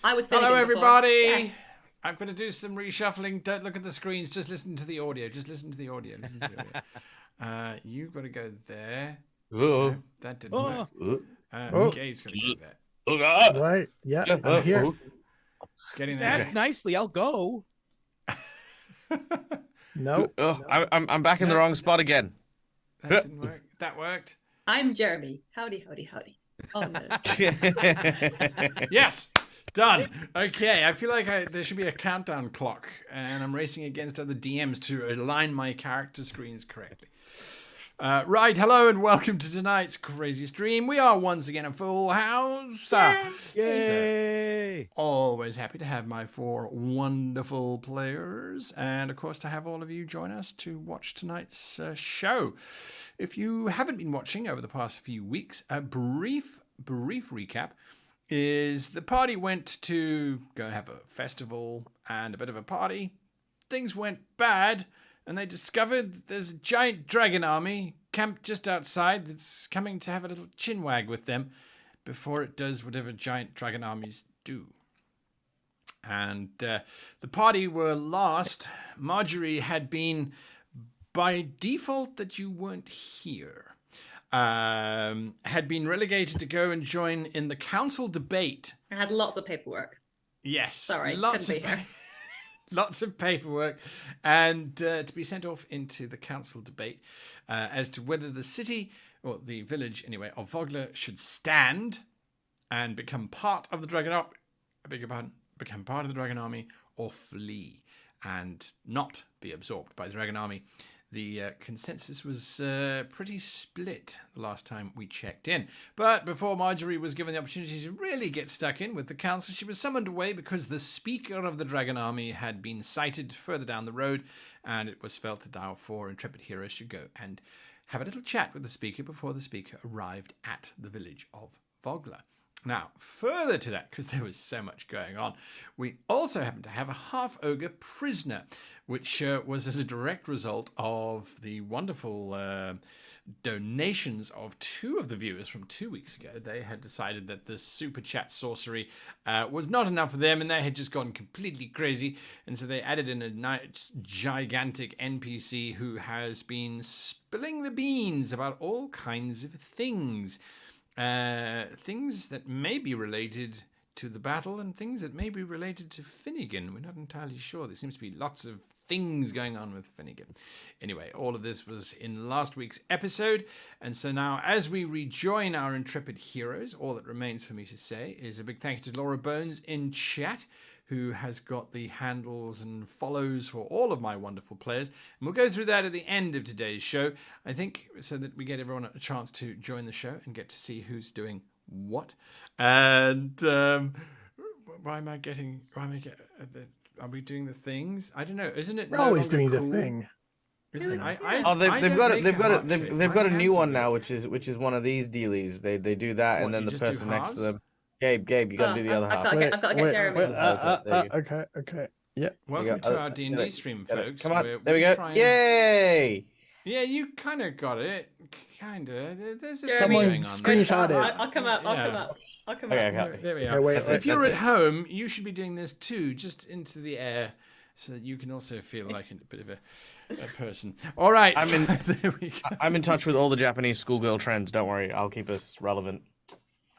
I was Finnigan Hello, everybody. before. Yeah. I'm going to do some reshuffling. Don't look at the screens. Just listen to the audio. Listen to the audio. You've got to go there. No, that didn't work. Gabe's got to go there. Right. Yeah. I'm here. Getting Just there. ask nicely. I'll go. Nope. I'm back in the wrong spot again. That didn't work. That worked. I'm Jeremy. Howdy. Oh no. Yes. Done. Okay, I feel like there should be a countdown clock, and I'm racing against other DMs to align my character screens correctly. Right, hello and welcome to tonight's crazy stream. We are once again a full house. Yay! Always happy to have my four wonderful players, and of course to have all of you join us to watch tonight's show. If you haven't been watching over the past few weeks, a brief recap is the party went to go have a festival and a bit of a party. Things went bad, and they discovered that there's a giant dragon army camped just outside that's coming to have a little chinwag with them before it does whatever giant dragon armies do. And the party were lost. Marjorie had been, by default that you weren't here, had been relegated to go and join in the council debate. I had lots of paperwork. Yes. Sorry, lots couldn't be here. Lots of paperwork, and to be sent off into the council debate as to whether the city, or the village anyway, of Vogler should stand and become part of the Dragon Army, become part of the Dragon Army, or flee and not be absorbed by the Dragon Army. The consensus was pretty split the last time we checked in. But before Marjorie was given the opportunity to really get stuck in with the council, she was summoned away because the speaker of the Dragon Army had been sighted further down the road, and it was felt that our four intrepid heroes should go and have a little chat with the speaker before the speaker arrived at the village of Vogler. Now, further to that, because there was so much going on, we also happened to have a half-ogre prisoner, which was as a direct result of the wonderful donations of two of the viewers from 2 weeks ago. They had decided that the super chat sorcery was not enough for them, and they had just gone completely crazy, and so they added in a nice, gigantic NPC who has been spilling the beans about all kinds of things. Things that may be related to the battle and things that may be related to Finnigan. We're not entirely sure. There seems to be lots of things going on with Finnigan. Anyway, all of this was in last week's episode, and so now as we rejoin our intrepid heroes, all that remains for me to say is a big thank you to Laura Bones in chat, who has got the handles and follows for all of my wonderful players. And we'll go through that at the end of today's show, I think, so that we get everyone a chance to join the show and get to see who's doing what. And are we doing the things? I don't know. Isn't it? We're always doing the thing. They've got a new one now, which is one of these dealies. They do that, What, and then you the just do person next to halves? them. Gabe, you gotta do the other half. I've got to get Jeremy. Okay. Yeah. Welcome to our D&D stream, folks. Come on, where there we go. Yay! Yeah, you kind of got it. Kind of. There's a Jeremy, Someone going on. screenshot it. I'll come out. Okay. There we are. Okay, wait, If you're that's at home, you should be doing this too, just into the air, so that you can also feel like a bit of a person. All right. There we go. I'm in touch with all the Japanese schoolgirl trends. Don't worry, I'll keep us relevant.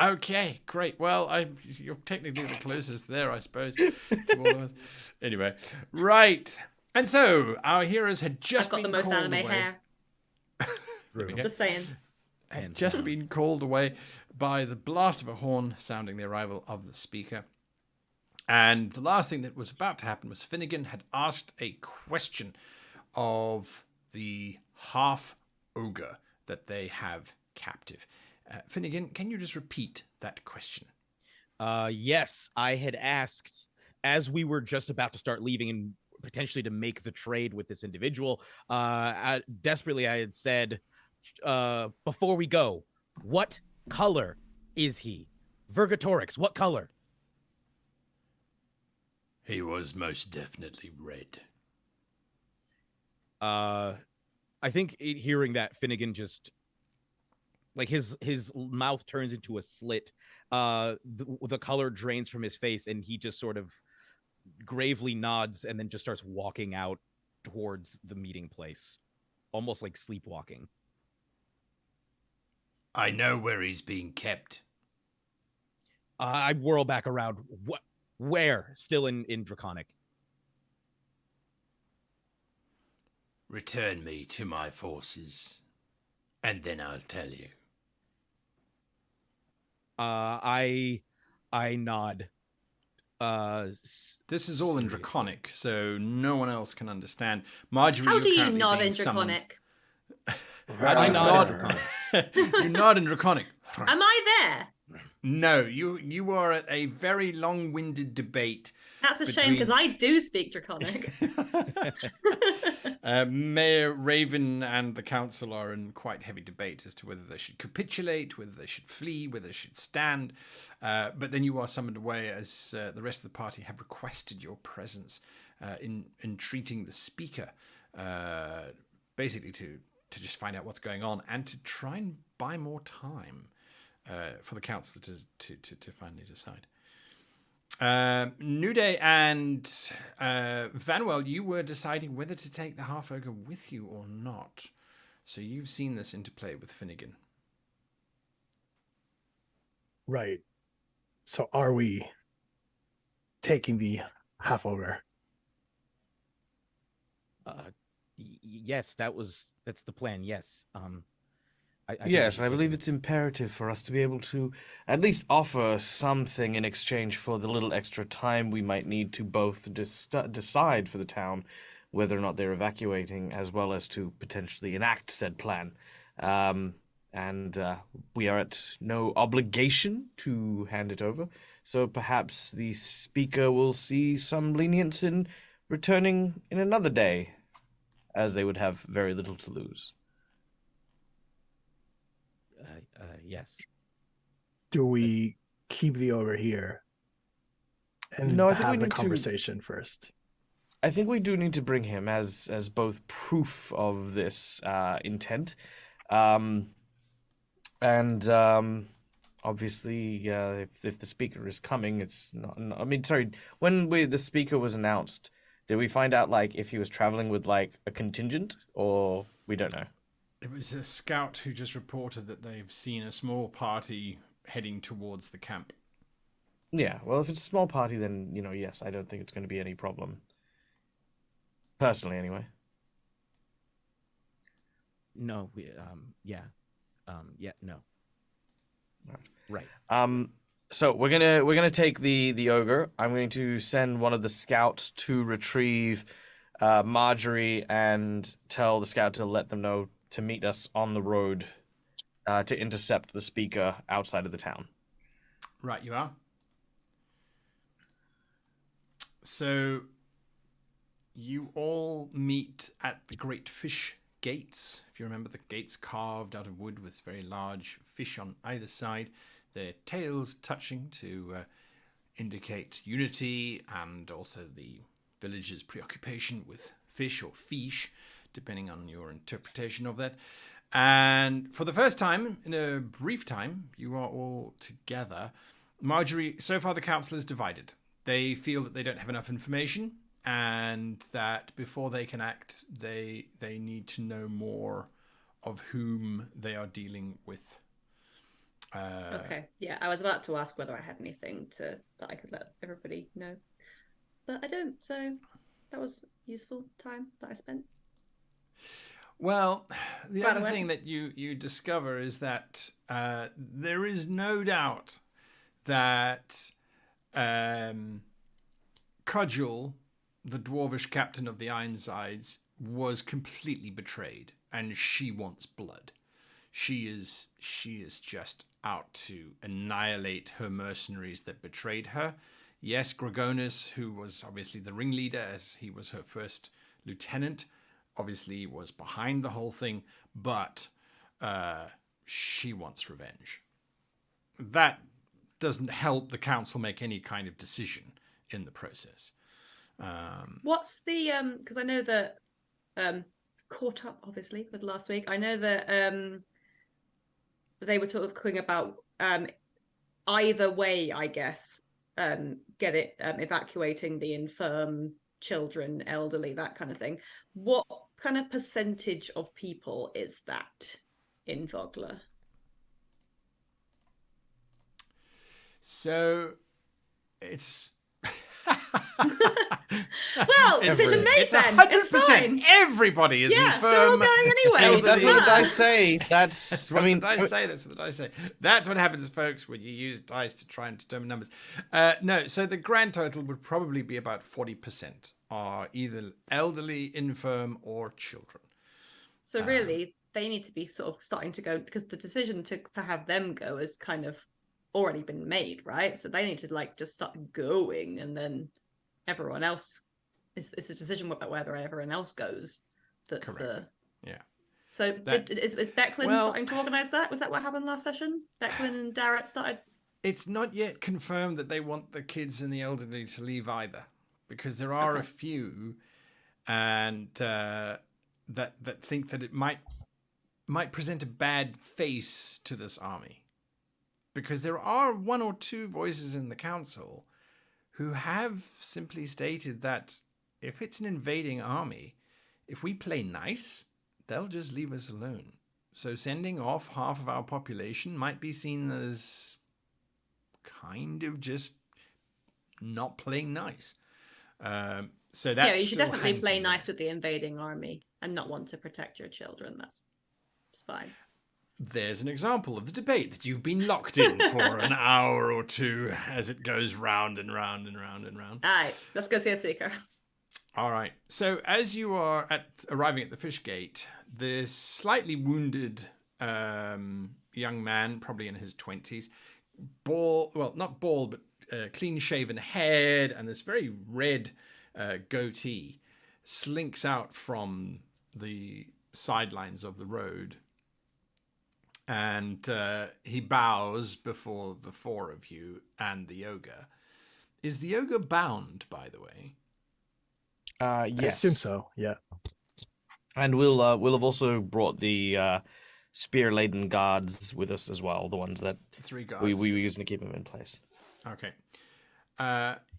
Okay, great. Well, you're technically the closest there, I suppose, to all of us. Anyway, right. And so our heroes had just I've got been the most called anime away. hair. There we go. Just saying. Had just been called away by the blast of a horn sounding the arrival of the speaker. And the last thing that was about to happen was Finnigan had asked a question of the half-ogre that they have captive. Finnigan, can you just repeat that question? Yes, I had asked, as we were just about to start leaving and potentially to make the trade with this individual, desperately I had said, before we go, what color is he? Vergatorix, what color? He was most definitely red. I think hearing that, Finnigan just like his mouth turns into a slit. The color drains from his face, and he just sort of gravely nods and then just starts walking out towards the meeting place, almost like sleepwalking. I know where he's being kept. I whirl back around. What? Where? Still in Draconic. Return me to my forces, and then I'll tell you. I nod. This is all in Draconic, so no one else can understand. Marjorie, How do you currently nod being in Draconic? I nod in Draconic. You nod in Draconic. Am I there? No, you are at a very long-winded debate. That's a shame because I do speak Draconic. Mayor Raven and the council are in quite heavy debate as to whether they should capitulate, whether they should flee, whether they should stand. But then you are summoned away as the rest of the party have requested your presence in entreating the speaker, basically to just find out what's going on and to try and buy more time for the council to finally decide. Nudeih and Vannwel, you were deciding whether to take the half-ogre with you or not. So you've seen this interplay with Finnigan. Right. So are we taking the half-ogre? Yes, that's the plan. Yes. Yes, I believe it's imperative for us to be able to at least offer something in exchange for the little extra time we might need to both decide for the town whether or not they're evacuating, as well as to potentially enact said plan. And we are at no obligation to hand it over, so perhaps the speaker will see some lenience in returning in another day, as they would have very little to lose. Yes. Do we keep the ogre here and No, I think we have the need to- conversation first? I think we do need to bring him as both proof of this intent, and obviously, if the speaker is coming, it's not. I mean, sorry. When the speaker was announced, did we find out like if he was traveling with like a contingent, or we don't know? It was a scout who just reported that they've seen a small party heading towards the camp. Yeah, well, if it's a small party, then, yes, I don't think it's going to be any problem. Personally, anyway. No. Yeah. No. Right. So we're gonna take the ogre. I'm going to send one of the scouts to retrieve Marjorie and tell the scout to let them know to meet us on the road to intercept the speaker outside of the town. Right, you are. So you all meet at the Great Fish Gates. If you remember, the gates carved out of wood with very large fish on either side, their tails touching to indicate unity and also the village's preoccupation with fish or fish, depending on your interpretation of that. And for the first time, in a brief time, you are all together. Marjorie, so far the council is divided. They feel that they don't have enough information and that before they can act, they need to know more of whom they are dealing with. Okay, yeah, I was about to ask whether I had anything that I could let everybody know, but I don't, so that was useful time that I spent. Well, the other thing that you discover is that there is no doubt that Cudgel, the dwarvish captain of the Ironsides, was completely betrayed, and she wants blood. She is just out to annihilate her mercenaries that betrayed her. Yes, Gregonus, who was obviously the ringleader, as he was her first lieutenant, obviously was behind the whole thing, but she wants revenge. That doesn't help the council make any kind of decision in the process. What's the because I know that caught up obviously with last week. I know that they were talking about either way, I guess, evacuating the infirm, children, elderly, that kind of thing. What kind of percentage of people is that in Vogler? So it's well, decision made then. It's 100%. Everybody is infirm. So we're all going anyway. That's what the dice say. That's what the dice say. That's what the dice say. That's what happens, folks, when you use dice to try and determine numbers. No, so the grand total would probably be about 40% are either elderly, infirm, or children. So really, they need to be sort of starting to go, because the decision to have them go is kind of already been made, right? So they need to like just start going, and then everyone else it's a decision about whether everyone else goes. That's correct. So is Becklin starting to organise that? Was that what happened last session? Becklin and Darrett started. It's not yet confirmed that they want the kids and the elderly to leave either, because there are a few, and that think that it might present a bad face to this army. Because there are one or two voices in the council who have simply stated that if it's an invading army, if we play nice, they'll just leave us alone. So sending off half of our population might be seen as kind of just not playing nice. So that you should definitely play nice with the invading army and not want to protect your children. That's fine. There's an example of the debate that you've been locked in for an hour or two as it goes round and round and round and round. All right, let's go see a seeker. All right. So as you are arriving at the fish gate, this slightly wounded young man, probably in his 20s, not bald, but clean-shaven head and this very red goatee, slinks out from the sidelines of the road. And he bows before the four of you and the ogre. Is the ogre bound, by the way? Yes. I assume so, yeah. And we'll have also brought the spear-laden guards with us as well, the ones that 3 guards we were using to keep them in place. Okay.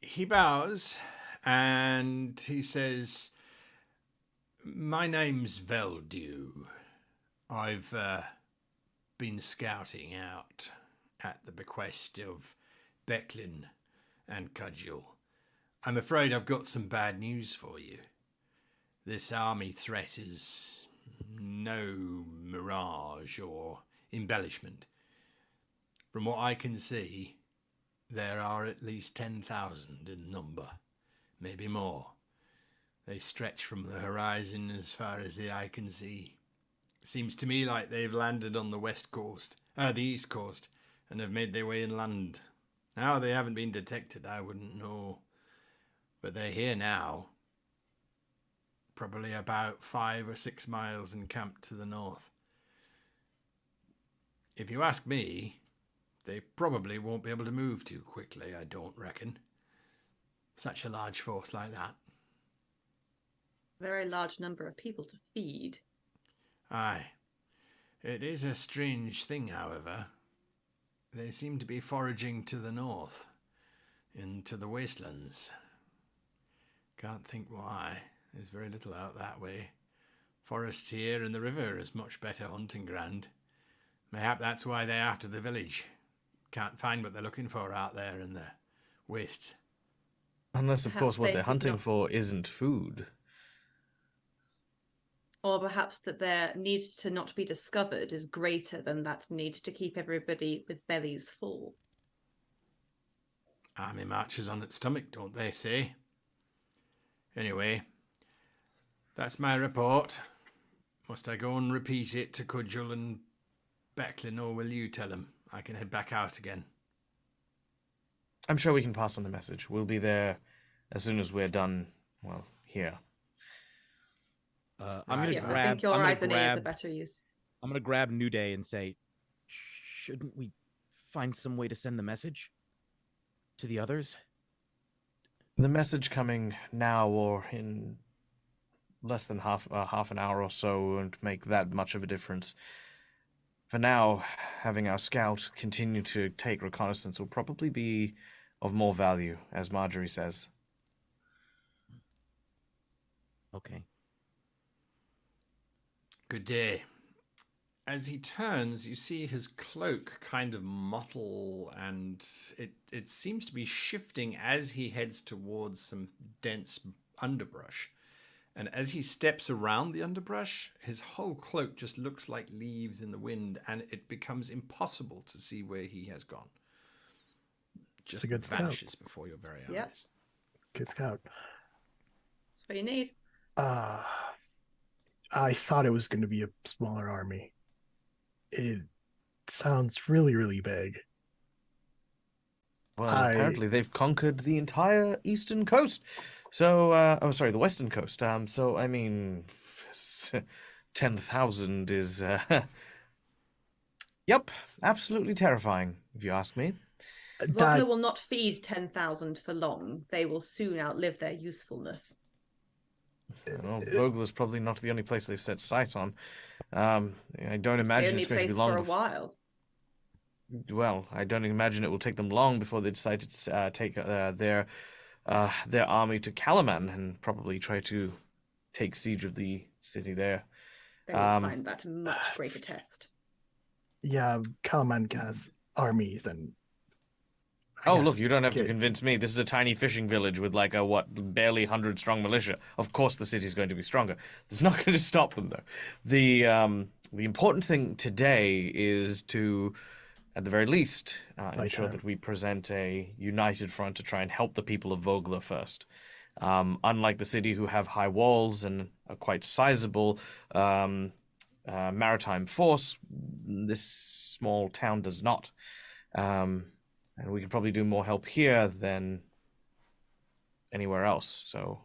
He bows and he says, "My name's Veldew. I've been scouting out at the bequest of Becklin and Cudgel. I'm afraid I've got some bad news for you. This army threat is no mirage or embellishment. From what I can see, there are at least 10,000 in number, maybe more. They stretch from the horizon as far as the eye can see. Seems to me like they've landed on the the east coast, and have made their way inland. How they haven't been detected, I wouldn't know. But they're here now. Probably about 5 or 6 miles encamped to the north. If you ask me, they probably won't be able to move too quickly, I don't reckon. Such a large force like that. Very large number of people to feed. Aye. It is a strange thing, however. They seem to be foraging to the north, into the wastelands. Can't think why. There's very little out that way. Forests here and the river is much better hunting ground. Mayhap that's why they're after the village. Can't find what they're looking for out there in the wastes. Unless, of course, what they're hunting for isn't food. Or perhaps that their need to not be discovered is greater than that need to keep everybody with bellies full. Army marches on its stomach, don't they say? Anyway, that's my report. Must I go and repeat it to Cudgel and Becklin, or will you tell them? I can head back out again. I'm sure we can pass on the message. We'll be there as soon as we're done, here. I'm going to grab... I think your eyes and ears are better use. I'm going to grab Nudeih and say, shouldn't we find some way to send the message to the others? The message coming now or in less than half an hour or so won't make that much of a difference. for now, having our scout continue to take reconnaissance will probably be of more value, as Marjorie says. Okay. Good day. As he turns, you see his cloak kind of mottle, and it seems to be shifting as he heads towards some dense underbrush. And as he steps around the underbrush, his whole cloak just looks like leaves in the wind, and it becomes impossible to see where he has gone. Just a good vanishes scout. before your very Yep. eyes. Good scout. That's what you need. I thought it was going to be a smaller army. It sounds really, really big. Well, apparently they've conquered the entire eastern coast. So, the western coast. So, I mean, 10,000 is, yep, absolutely terrifying, if you ask me. Vogler will not feed 10,000 for long. They will soon outlive their usefulness. Well, Vogler's probably not the only place they've set sight on. I don't imagine it's going to be long for a while. Well, I don't imagine it will take them long before they decide to take their army to Kalaman and probably try to take siege of the city there. They will find that a much greater test. Yeah, Kalaman has armies and... Look, you don't have to convince me. This is a tiny fishing village with like a, barely 100-strong militia. Of course the city's going to be stronger. That's not going to stop them, though. The important thing today is to, at the very least, ensure that we present a united front to try and help the people of Vogler first. Unlike the city, who have high walls and a quite sizable maritime force, this small town does not. And we can probably do more help here than anywhere else. So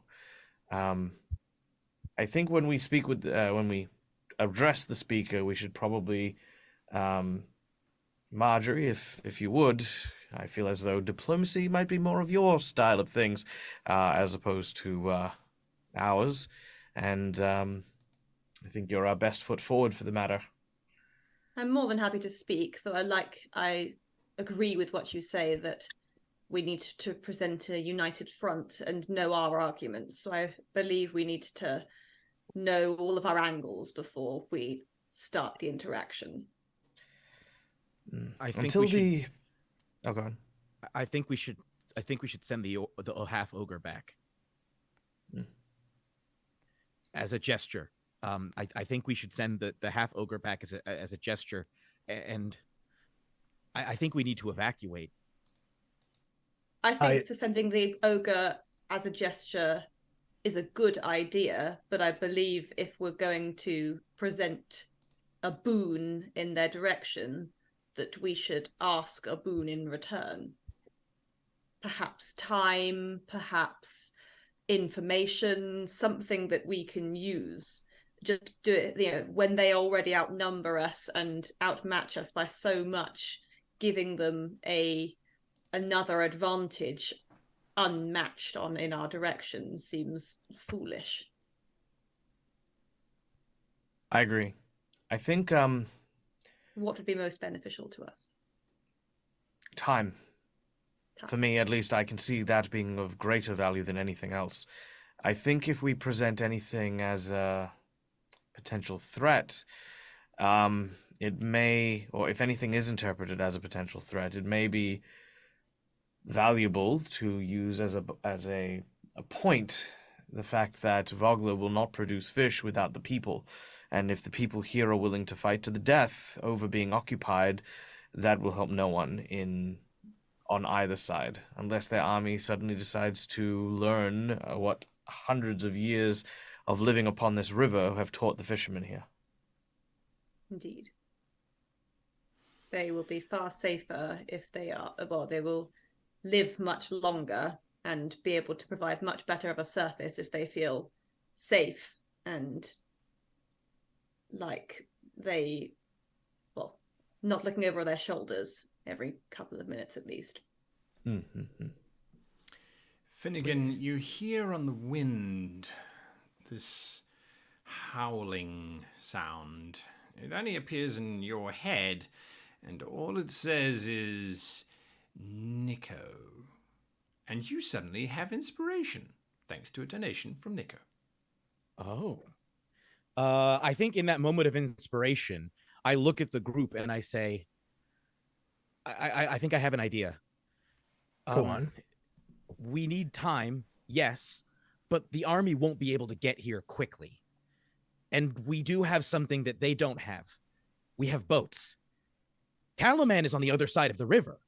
I think when we speak with, when we address the speaker, we should probably, Marjorie, if you would, I feel as though diplomacy might be more of your style of things, as opposed to ours. And I think you're our best foot forward for the matter. I'm more than happy to speak, though I agree with what you say, that we need to present a united front and know our arguments. So I believe we need to know all of our angles before we start the interaction. I think Until we should... the... Oh, go on. I think we should send the half ogre back as a gesture. I think we should send the half ogre back as a gesture, and I think we need to evacuate. I think for sending the ogre as a gesture is a good idea, but I believe if we're going to present a boon in their direction, that we should ask a boon in return. Perhaps time, perhaps information, something that we can use. Just do it, when they already outnumber us and outmatch us by so much. Giving them another advantage unmatched in our direction seems foolish. I agree. I think what would be most beneficial to us? Time. For me, at least, I can see that being of greater value than anything else. I think if we present anything as a potential threat, it may, or if anything is interpreted as a potential threat, it may be valuable to use as a point the fact that Vogler will not produce fish without the people. And if the people here are willing to fight to the death over being occupied, that will help no one on either side, unless their army suddenly decides to learn what hundreds of years of living upon this river have taught the fishermen here. Indeed. They will be far safer if they will live much longer and be able to provide much better of a surface if they feel safe and like not looking over their shoulders every couple of minutes at least. Mm-hmm. Finnigan, you hear on the wind this howling sound. It only appears in your head, and all it says is Nico. And you suddenly have inspiration, thanks to a donation from Nico. Oh. I think in that moment of inspiration, I look at the group and I say, I think I have an idea. Go on. We need time, yes, but the army won't be able to get here quickly. And we do have something that they don't have. We have boats. Calaman is on the other side of the river.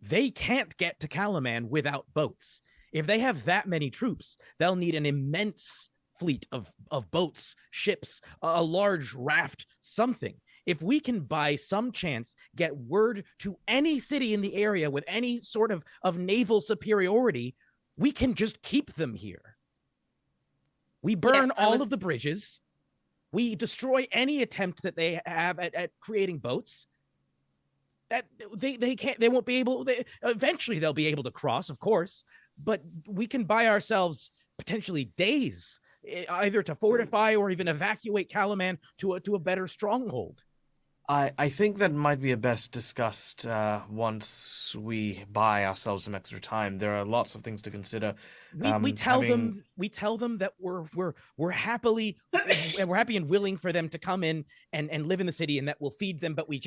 They can't get to Calaman without boats. If they have that many troops, they'll need an immense fleet of boats, ships, a large raft, something. If we can by some chance get word to any city in the area with any sort of naval superiority, we can just keep them here. We burn all of the bridges. We destroy any attempt that they have at creating boats. That they won't be able, eventually they'll be able to cross, of course, but we can buy ourselves potentially days, either to fortify or even evacuate Calaman to a better stronghold. I think that might be best discussed once we buy ourselves some extra time. There are lots of things to consider. We tell them that we're happy and willing for them to come in and live in the city, and that we'll feed them, but we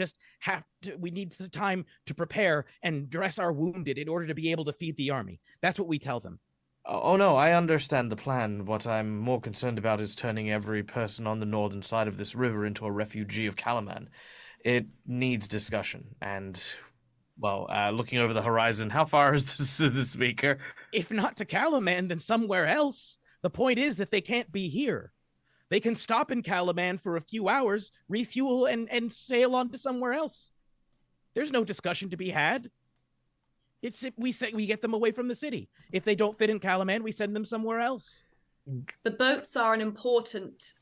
need some time to prepare and dress our wounded in order to be able to feed the army. That's what we tell them. Oh no, I understand the plan. What I'm more concerned about is turning every person on the northern side of this river into a refugee of Calaman. It needs discussion, and, well, looking over the horizon, how far is the speaker? If not to Calaman, then somewhere else. The point is that they can't be here. They can stop in Calaman for a few hours, refuel, and sail on to somewhere else. There's no discussion to be had. We get them away from the city. If they don't fit in Calaman, we send them somewhere else. The boats are an important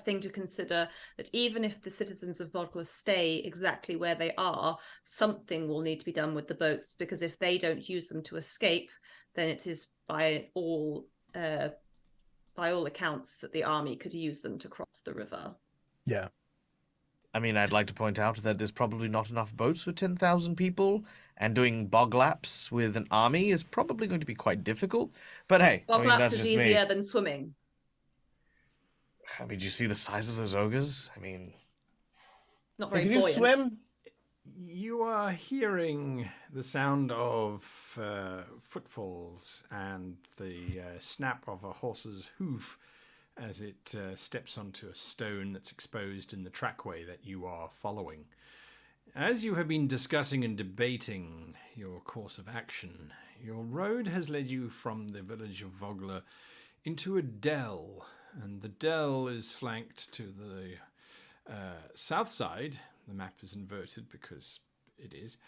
thing to consider, that even if the citizens of Vodla stay exactly where they are, something will need to be done with the boats, because if they don't use them to escape, then it is by all accounts that the army could use them to cross the river. Yeah. I mean, I'd like to point out that there's probably not enough boats for 10,000 people, and doing bog laps with an army is probably going to be quite difficult. But hey, Bog laps that's is just easier than swimming. I mean, do you see the size of those ogres? I mean, Not very can you buoyant. swim? You are hearing the sound of footfalls and the snap of a horse's hoof as it steps onto a stone that's exposed in the trackway that you are following. As you have been discussing and debating your course of action, your road has led you from the village of Vogler into a dell, and the dell is flanked to the south side. The map is inverted because it is.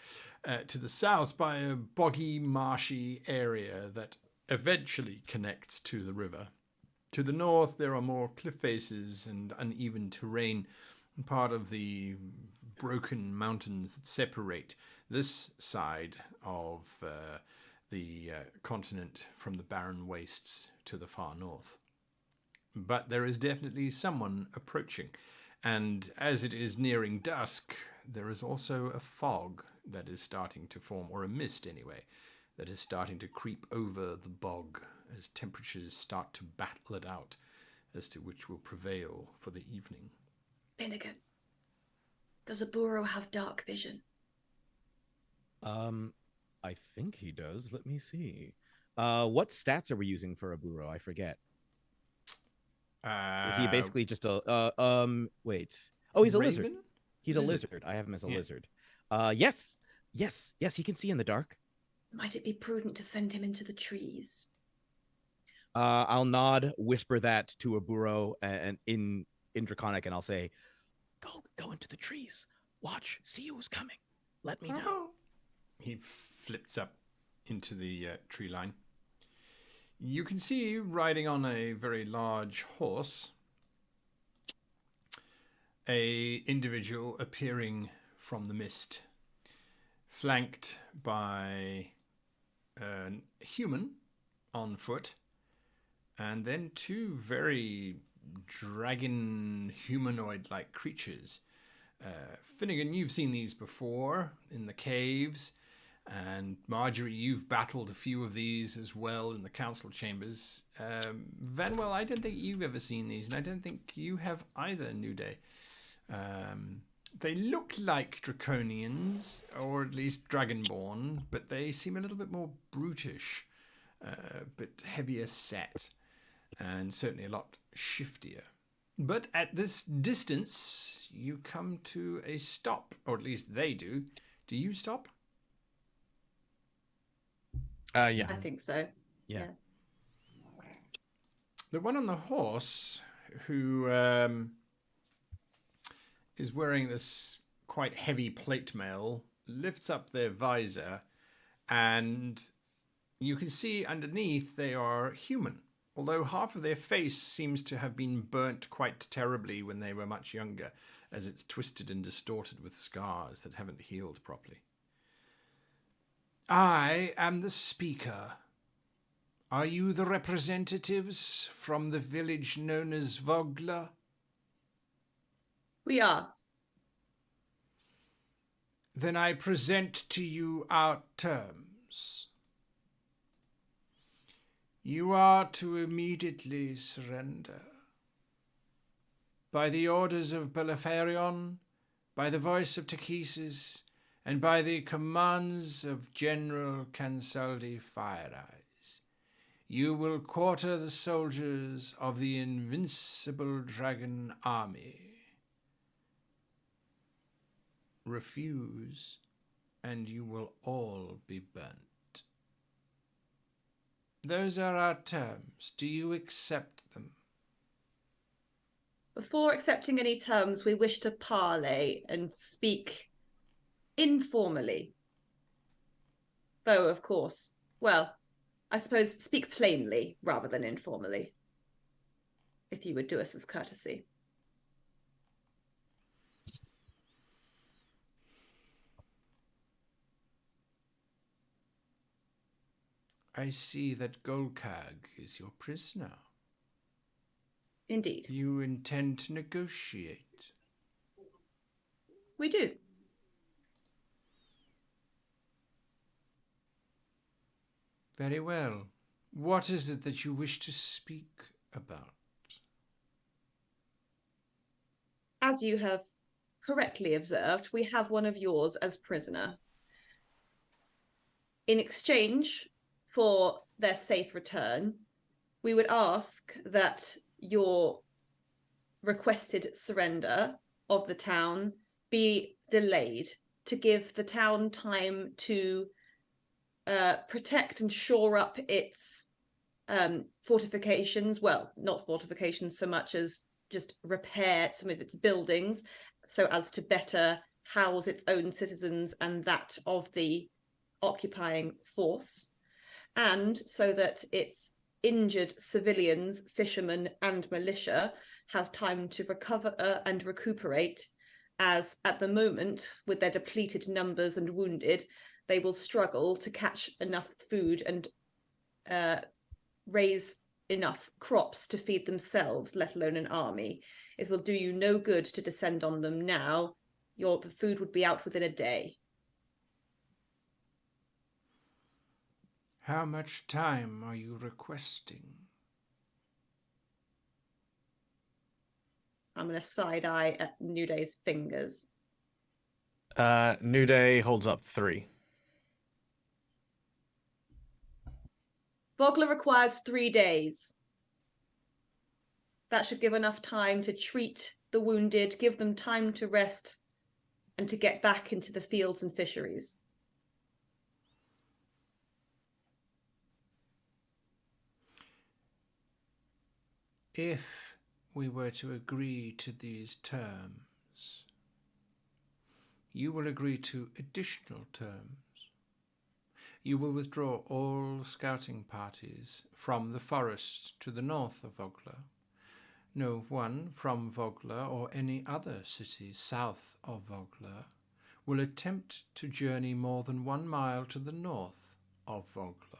To the south by a boggy, marshy area that eventually connects to the river. To the north, there are more cliff faces and uneven terrain, part of the broken mountains that separate this side of the continent from the barren wastes to the far north. But there is definitely someone approaching, and as it is nearing dusk, there is also a fog that is starting to form, or a mist anyway, that is starting to creep over the bog as temperatures start to battle it out as to which will prevail for the evening. Finnigan, does a burro have dark vision? I think he does. Let me see. What stats are we using for a burro? I forget. Is he basically just a wait? Oh, he's a Raven? lizard. He's a lizard. I have him as a lizard. Yes, he can see in the dark. Might it be prudent to send him into the trees? I'll nod, whisper that to a burro, and in Draconic, and I'll say, "Go into the trees. Watch, see who's coming. Let me know." He flips up into the tree line. You can see riding on a very large horse a individual appearing from the mist, flanked by a human on foot, and then two very dragon humanoid-like creatures. Finnigan, you've seen these before in the caves, and Marjorie, you've battled a few of these as well in the council chambers. Vannwel, I don't think you've ever seen these, and I don't think you have either, Nudeih. They look like draconians, or at least dragonborn, but they seem a little bit more brutish, but heavier set, and certainly a lot shiftier. But at this distance, you come to a stop, or at least they do. Do you stop? Yeah. I think so. Yeah. The one on the horse, who is wearing this quite heavy plate mail, lifts up their visor, and you can see underneath they are human, although half of their face seems to have been burnt quite terribly when they were much younger, as it's twisted and distorted with scars that haven't healed properly. I am the speaker. Are you the representatives from the village known as Vogler? We are. Then I present to you our terms. You are to immediately surrender. By the orders of Belafarion, by the voice of Takesis, and by the commands of General Cansaldi Fireeyes, you will quarter the soldiers of the invincible dragon army. Refuse, and you will all be burnt. Those are our terms. Do you accept them? Before accepting any terms, we wish to parley and speak informally. Though, of course, well, I suppose speak plainly rather than informally, if you would do us this courtesy. I see that Golkag is your prisoner. Indeed. You intend to negotiate? We do. Very well. What is it that you wish to speak about? As you have correctly observed, we have one of yours as prisoner. In exchange for their safe return, we would ask that your requested surrender of the town be delayed to give the town time to protect and shore up its fortifications. Well, not fortifications so much as just repair some of its buildings so as to better house its own citizens and that of the occupying force, and so that its injured civilians, fishermen and militia have time to recover and recuperate, as at the moment, with their depleted numbers and wounded, they will struggle to catch enough food and raise enough crops to feed themselves, let alone an army. It will do you no good to descend on them now. Your food would be out within a day. How much time are you requesting? I'm going to side eye at Nudeih's fingers. Nudeih holds up 3. Vogler requires 3 days. That should give enough time to treat the wounded, give them time to rest, and to get back into the fields and fisheries. If we were to agree to these terms, you will agree to additional terms. You will withdraw all scouting parties from the forests to the north of Vogler. No one from Vogler or any other city south of Vogler will attempt to journey more than 1 mile to the north of Vogler.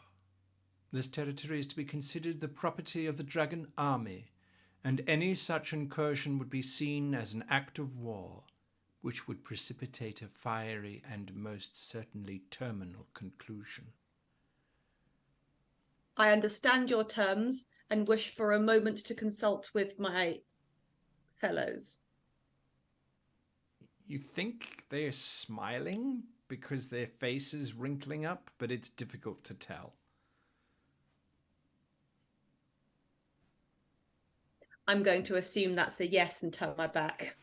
This territory is to be considered the property of the dragon army, and any such incursion would be seen as an act of war, which would precipitate a fiery and most certainly terminal conclusion. I understand your terms and wish for a moment to consult with my fellows. You think they are smiling because their face is wrinkling up, but it's difficult to tell. I'm going to assume that's a yes and turn my back.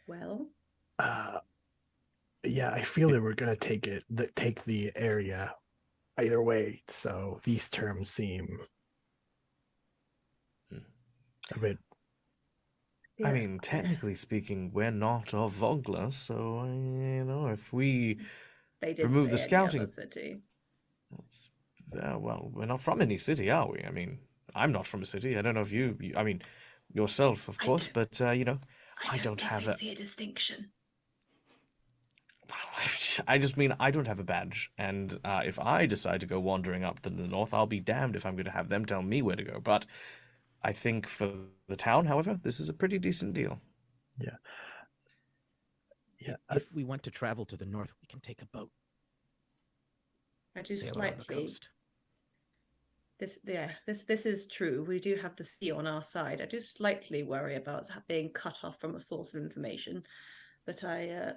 Well, yeah, I feel that we're gonna take the area either way. So these terms seem a bit. yeah, I mean, technically speaking, we're not of Vogler, so if we they did remove say the any scouting, other city. well, we're not from any city, are we? I mean, I'm not from a city. I don't know if you I mean, yourself, of course, but I don't think have they see a distinction. I just mean I don't have a badge, and if I decide to go wandering up to the north, I'll be damned if I'm going to have them tell me where to go. But I think for the town, however, this is a pretty decent deal. Yeah. If we want to travel to the north, we can take a boat. I do Sail around the slightly. coast. This is true. We do have the sea on our side. I do slightly worry about being cut off from a source of information, but I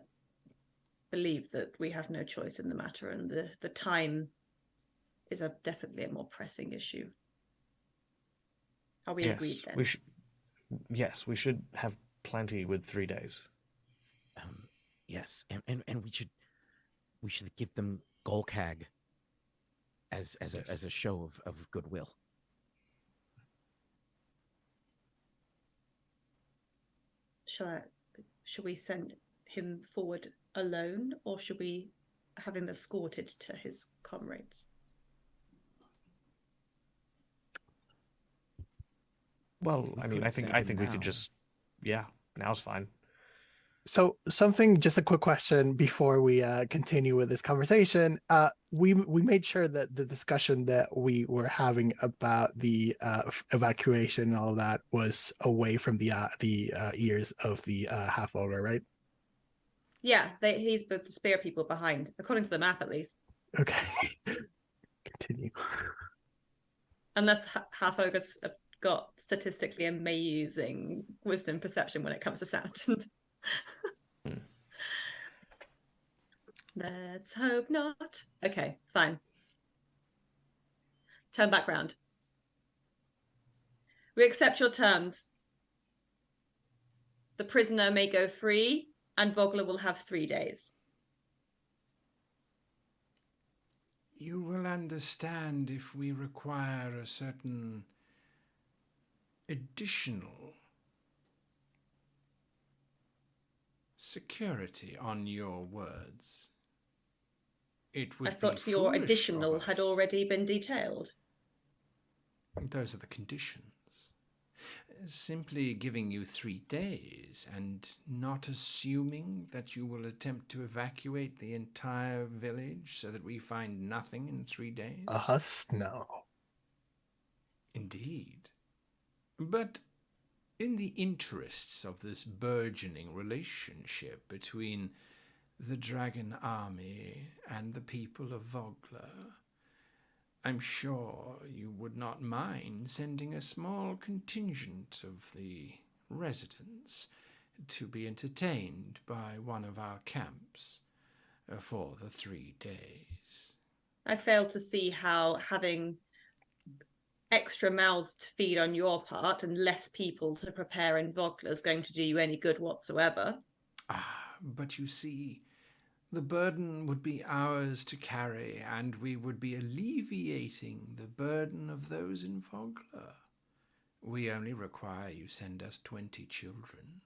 believe that we have no choice in the matter, and the time is definitely a more pressing issue. Are we agreed then? Yes, we should have plenty with 3 days. Yes, and we should give them Golcag as a show of goodwill. Should we send him forward alone, or should we have him escorted to his comrades? Well, I mean, I think we could just, now's fine. So just a quick question before we continue with this conversation. We made sure that the discussion that we were having about the evacuation and all that was away from the ears of the half ogre, right? Yeah, he's with the spear people behind, according to the map at least. Okay. Continue. Unless half ogres have got statistically amazing wisdom perception when it comes to sound. Let's hope not. Okay, fine. Turn back round. We accept your terms. The prisoner may go free, and Vogler will have 3 days. You will understand if we require a certain additional security on your words. It would I thought your additional had already been detailed. Those are the conditions. Simply giving you 3 days and not assuming that you will attempt to evacuate the entire village so that we find nothing in 3 days? No. Indeed. But in the interests of this burgeoning relationship between the dragon army and the people of Vogler, I'm sure you would not mind sending a small contingent of the residents to be entertained by one of our camps for the 3 days. I fail to see how having extra mouths to feed on your part and less people to prepare in Vogler is going to do you any good whatsoever. But you see, the burden would be ours to carry, and we would be alleviating the burden of those in Vogler. We only require you send us 20 children.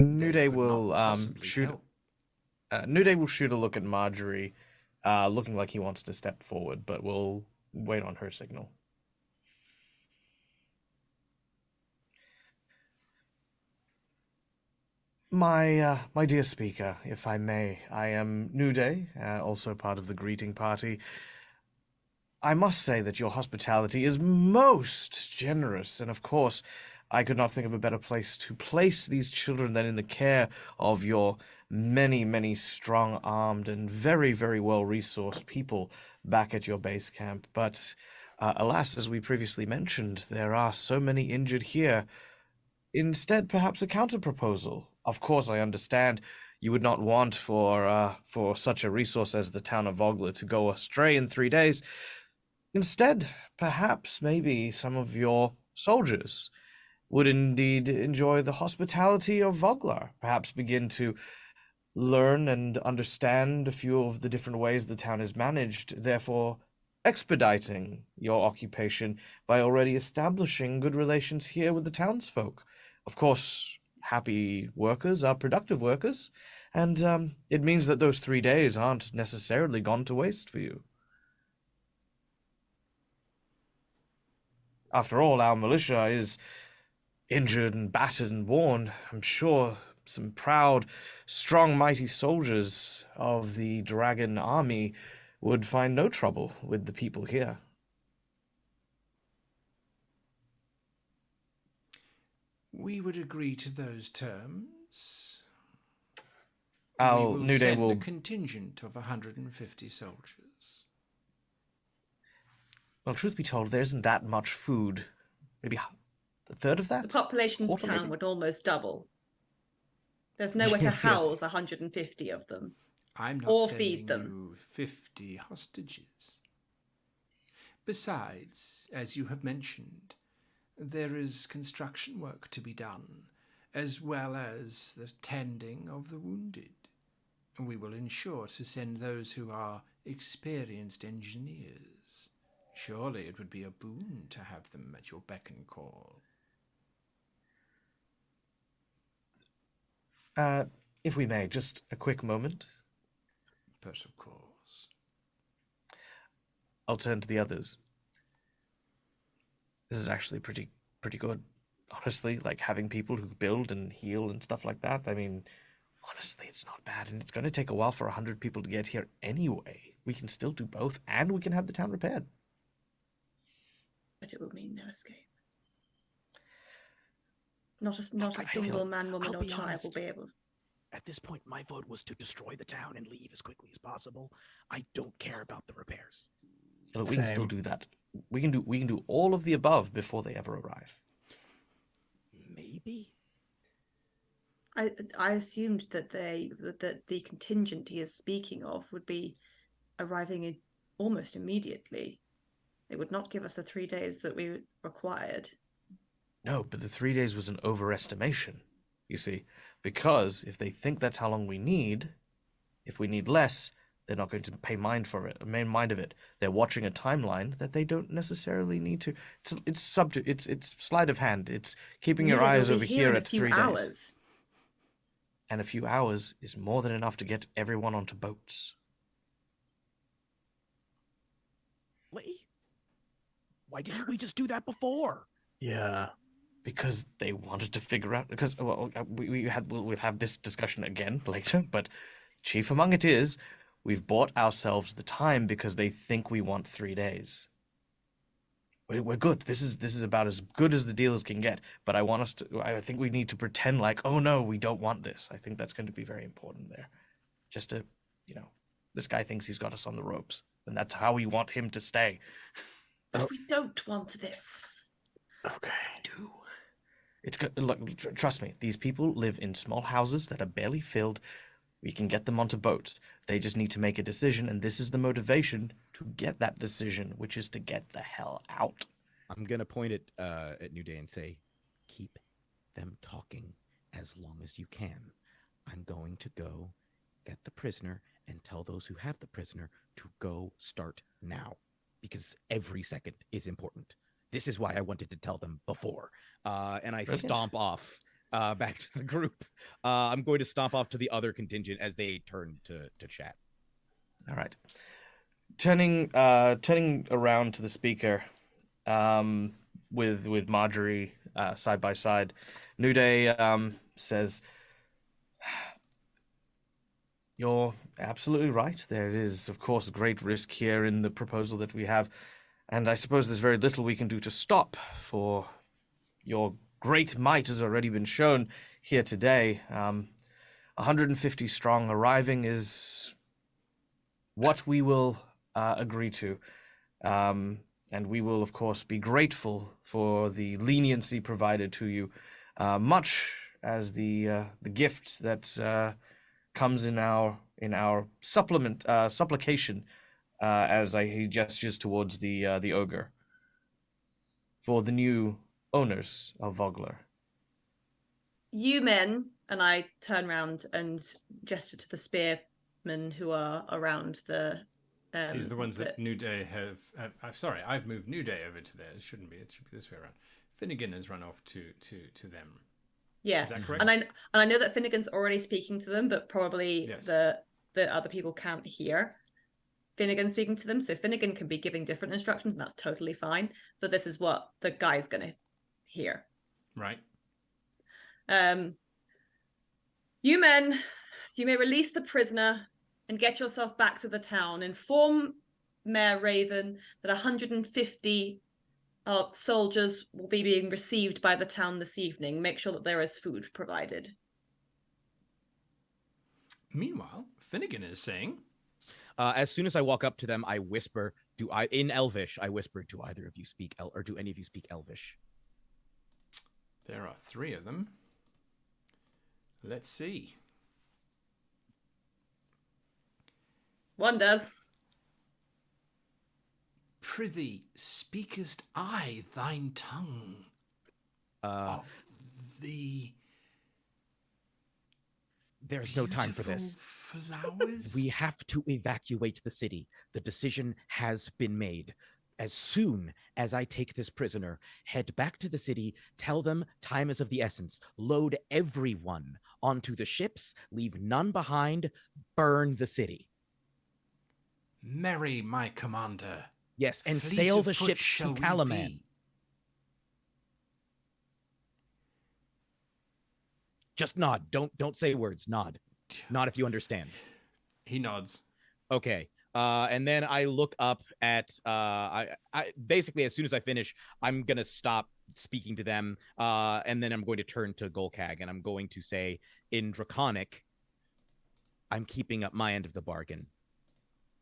Nudeih will Nudeih will shoot a look at Marjorie, looking like he wants to step forward, but we'll wait on her signal. My dear speaker, if I may, I am Nudeih, also part of the greeting party. I must say that your hospitality is most generous, and of course, I could not think of a better place to place these children than in the care of your many, many strong-armed and very, very well-resourced people back at your base camp. But alas, as we previously mentioned, there are so many injured here. Instead, perhaps a counter-proposal. Of course, I understand you would not want for such a resource as the town of Vogler to go astray in 3 days. Instead, perhaps maybe some of your soldiers would indeed enjoy the hospitality of Vogler, perhaps begin to learn and understand a few of the different ways the town is managed, therefore expediting your occupation by already establishing good relations here with the townsfolk. Of course, happy workers are productive workers, and it means that those 3 days aren't necessarily gone to waste for you. After all, our militia is injured and battered and worn. I'm sure some proud, strong, mighty soldiers of the dragon army would find no trouble with the people here. We would agree to those terms. Our we will Nudeih send will a contingent of 150 soldiers. Well, truth be told, there isn't that much food. Maybe a third of that? The population's Quarter, town maybe? would almost double. There's nowhere to Yes. house 150 of them. I'm not Or sending feed them. you 50 hostages. Besides, as you have mentioned, there is construction work to be done, as well as the tending of the wounded. We will ensure to send those who are experienced engineers. Surely it would be a boon to have them at your beck and call. If we may, just a quick moment. But of course. I'll turn to the others. This is actually pretty good, honestly. Like having people who build and heal and stuff like that. I mean, honestly, it's not bad, and it's going to take a while for 100 people to get here anyway. We can still do both, and we can have the town repaired. But it will mean no escape. Not a I feel- single man, woman, I'll or be child will honest. be able. At this point, my vote was to destroy the town and leave as quickly as possible. I don't care about the repairs. Look, we can still Same. do that. We can do all of the above before they ever arrive. Maybe? I assumed that the contingent he is speaking of would be arriving in almost immediately. They would not give us the 3 days that we required. No, but the 3 days was an overestimation, you see, because if they think that's how long we need, if we need less, they're not going to pay mind of it. They're watching a timeline that they don't necessarily need to. It's sleight of hand. It's keeping your Nudeih will eyes be over here here in a at few 3 days. hours. And a few hours is more than enough to get everyone onto boats. Lee? Why didn't we just do that before? Yeah. Because they wanted to figure out. Because we'll have this discussion again later. But chief among it is, we've bought ourselves the time because they think we want 3 days. We're good. This is about as good as the deals can get. But I think we need to pretend like, oh no, we don't want this. I think that's going to be very important there. Just to, this guy thinks he's got us on the ropes, and that's how we want him to stay. But we don't want this. Okay. Do. It's good. Look, trust me. These people live in small houses that are barely filled. We can get them onto boats. They just need to make a decision, and this is the motivation to get that decision, which is to get the hell out. I'm gonna point at Nudeih and say, keep them talking as long as you can. I'm going to go get the prisoner and tell those who have the prisoner to go start now, because every second is important. This is why I wanted to tell them before. And I Brilliant. stomp off back to the group. I'm going to stomp off to the other contingent as they turn to chat. All right. Turning around to the speaker, with Marjorie side by side, Nudeih says, You're absolutely right. There is, of course, great risk here in the proposal that we have, and I suppose there's very little we can do to stop, for your great might has already been shown here today. 150 strong arriving is what we will agree to. And we will, of course, be grateful for the leniency provided to you, much as the gift that comes in our supplication, as he gestures towards the ogre, for the new owners of Vogler. You men, and I turn around and gesture to the spearmen who are around the. These are the ones that Nudeih have. I'm sorry, I've moved Nudeih over to there. It shouldn't be. It should be this way around. Finnigan has run off to them. Yeah, is that correct? And I know that Finnegan's already speaking to them, but probably Yes. the other people can't hear Finnegan speaking to them. So Finnegan can be giving different instructions, and that's totally fine. But this is what the guy's going to hear. Right. You men, you may release the prisoner and get yourself back to the town. Inform Mayor Raven that 150 soldiers will be being received by the town this evening. Make sure that there is food provided. Meanwhile, Finnigan is saying, as soon as I walk up to them, I whisper, in Elvish, I whisper, do either of you speak or do any of you speak Elvish? there are 3 of them. Let's see. One does. Prithee, speakest I thine tongue of the There's no time for this. flowers? We have to evacuate the city. The decision has been made. As soon as I take this prisoner, head back to the city, tell them time is of the essence, load everyone onto the ships, leave none behind, burn the city. Marry my commander. Yes, and Fleet sail of the foot ships to shall we Calaman. be. Just nod. Don't say words. Nod. Nod if you understand. He nods. Okay. And then I look up at I basically, as soon as I finish, I'm gonna stop speaking to them, and then I'm going to turn to Golcag and I'm going to say in Draconic, I'm keeping up my end of the bargain.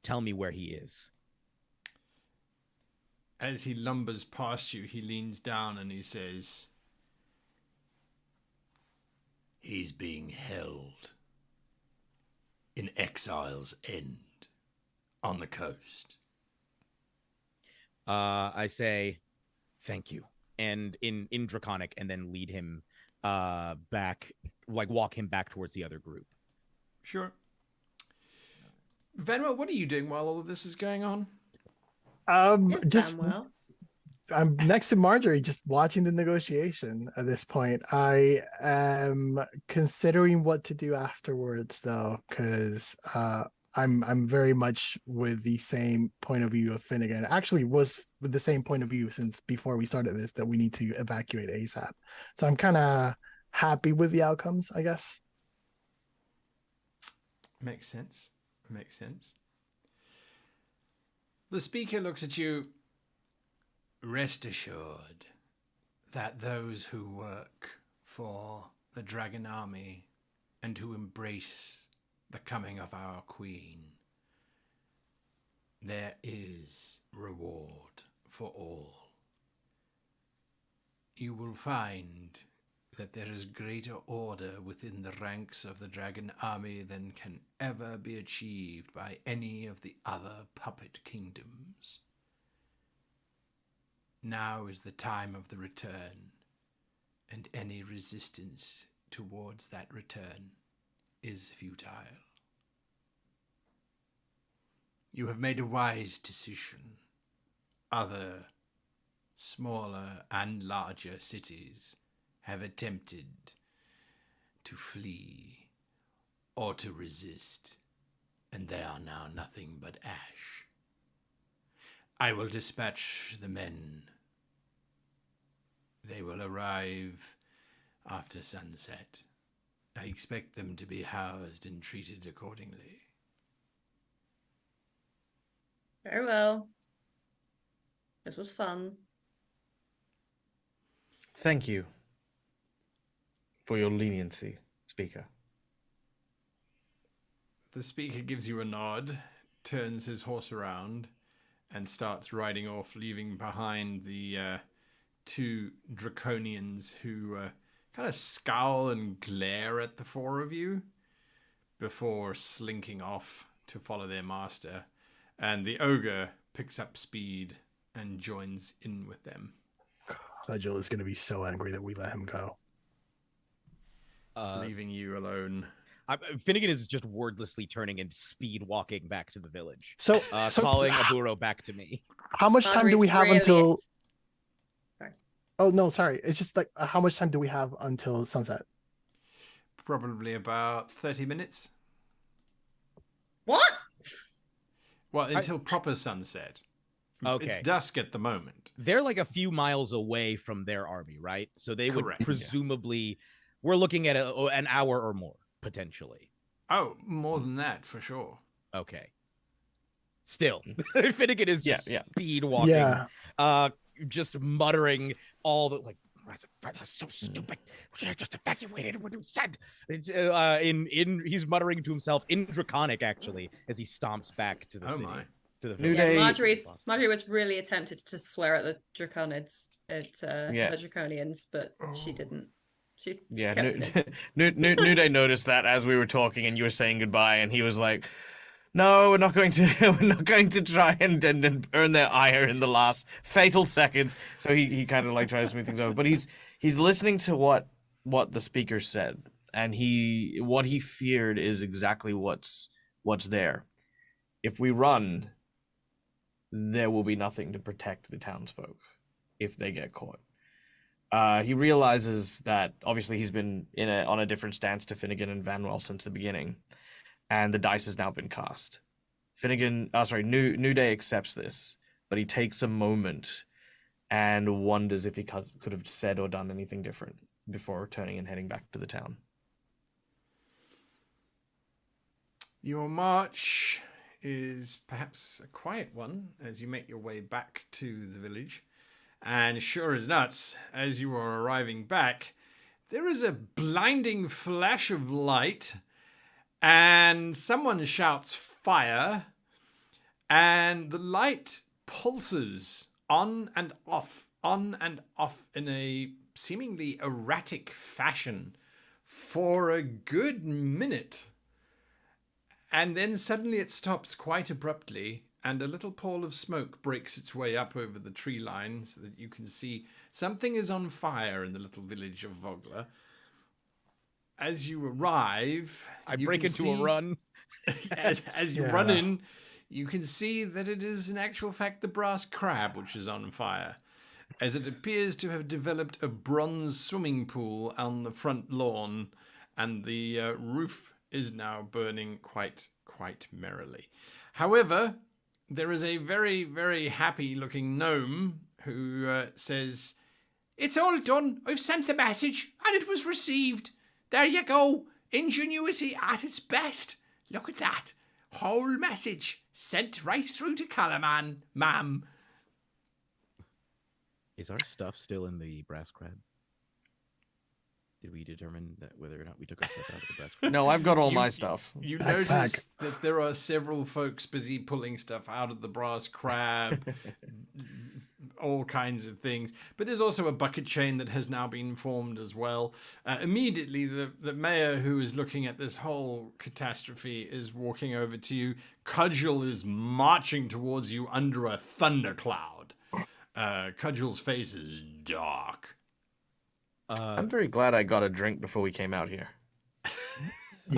Tell me where he is. As he lumbers past you, he leans down and he says, he's being held in Exile's End on the coast. I say, thank you, and in Draconic, and then lead him back, like walk him back towards the other group. Sure. Vannwel, what are you doing while all of this is going on? Just Vannwel. I'm next to Marjorie, just watching the negotiation at this point. I am considering what to do afterwards, though, because I'm very much with the same point of view of Finnigan. Actually, was with the same point of view since before we started this, that we need to evacuate ASAP. So I'm kind of happy with the outcomes, I guess. Makes sense. Makes sense. The speaker looks at you. Rest assured that those who work for the Dragon Army and who embrace the coming of our queen, there is reward for all. You will find that there is greater order within the ranks of the Dragon Army than can ever be achieved by any of the other puppet kingdoms. Now is the time of the return, and any resistance towards that return is futile. You have made a wise decision. Other smaller and larger cities have attempted to flee or to resist, and they are now nothing but ash. I will dispatch the men. They will arrive after sunset, I expect them to be housed and treated accordingly. Very well. This was fun. Thank you for your leniency, Speaker. The speaker gives you a nod, turns his horse around, and starts riding off, leaving behind the two draconians who kind of scowl and glare at the four of you before slinking off to follow their master. And the ogre picks up speed and joins in with them. Nigel is going to be so angry that we let him go. Leaving you alone. Finnigan is just wordlessly turning and speed walking back to the village. So calling Aburo back to me. How much time do we have Marjorie's really until... Sorry. Oh, no, sorry. It's just like, how much time do we have until sunset? Probably about 30 minutes. What? Well, until proper sunset. Okay. It's dusk at the moment. They're like a few miles away from their army, right? So they Correct, would presumably... We're looking at an hour or more, potentially. Oh, more than that, for sure. Okay. Still, Finnigan is just speed walking. Yeah. Just muttering all the like. That's so stupid. Should have just evacuated what you said. It's he's muttering to himself in Draconic actually as he stomps back to the city. My. To the Nudeih- Marjorie was really attempted to swear at the Draconids, the Draconians, but she didn't. She kept it. Nudeih noticed that as we were talking and you were saying goodbye, and he was like, "No, we're not going to try and earn their ire in the last fatal seconds." So he kind of like tries to smooth things over, but he's listening to what the speaker said, and what he feared is exactly what's there. If we run, there will be nothing to protect the townsfolk if they get caught. He realizes that obviously he's been on a different stance to Finnigan and Vannwel since the beginning, and the dice has now been cast. Nudeih accepts this, but he takes a moment and wonders if he could have said or done anything different before turning and heading back to the town. Your march is perhaps a quiet one as you make your way back to the village. And sure as nuts, as you are arriving back, there is a blinding flash of light, and someone shouts fire, and the light pulses on and off in a seemingly erratic fashion for a good minute. And then suddenly it stops quite abruptly, and a little pall of smoke breaks its way up over the tree line so that you can see something is on fire in the little village of Vogler. As you arrive... I break into a run. As you run in, you can see that it is in actual fact the brass crab which is on fire, as it appears to have developed a bronze swimming pool on the front lawn, and the roof is now burning quite merrily. However, there is a very, very happy-looking gnome who says, "It's all done. I've sent the message, and it was received. There you go. Ingenuity at its best. Look at that. Whole message sent right through to Calaman, ma'am." Is our stuff still in the brass crab? Did we determine that whether or not we took our stuff out of the brass crab? No, I've got all my stuff. You notice that there are several folks busy pulling stuff out of the brass crab, all kinds of things. But there's also a bucket chain that has now been formed as well. Immediately, the mayor who is looking at this whole catastrophe is walking over to you. Cudgel is marching towards you under a thundercloud. Cudgel's face is dark. I'm very glad I got a drink before we came out here.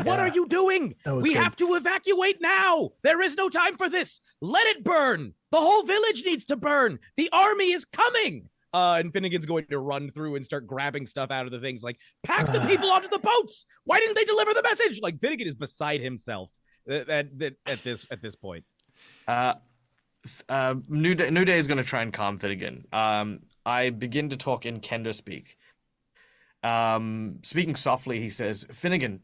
What are you doing? We have to evacuate now. There is no time for this. Let it burn. The whole village needs to burn. The army is coming. And Finnigan's going to run through and start grabbing stuff out of the things, like pack the people onto the boats. Why didn't they deliver the message? Like Finnigan is beside himself at this point. Nudeih is going to try and calm Finnigan. I begin to talk in Kender speak. Speaking softly, he says, Finnigan,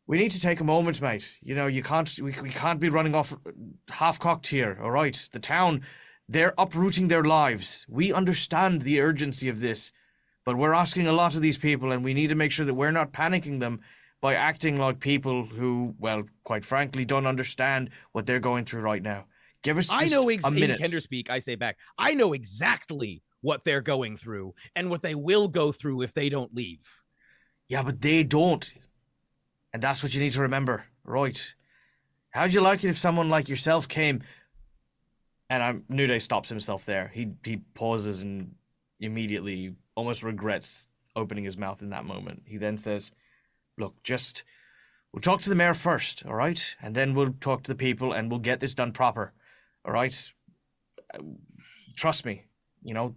we need to take a moment, mate. You know, we can't be running off half-cocked here, all right? The town, they're uprooting their lives. We understand the urgency of this, but we're asking a lot of these people, and we need to make sure that we're not panicking them by acting like people who, well, quite frankly, don't understand what they're going through right now. Give us just a minute. In Kenderspeak, I say back, I know exactly what they're going through and what they will go through if they don't leave. Yeah, but they don't. And that's what you need to remember, right? How'd you like it if someone like yourself came... And Nudeih stops himself there. He pauses and immediately almost regrets opening his mouth in that moment. He then says, look, we'll talk to the mayor first, all right? And then we'll talk to the people and we'll get this done proper, all right? Trust me, you know,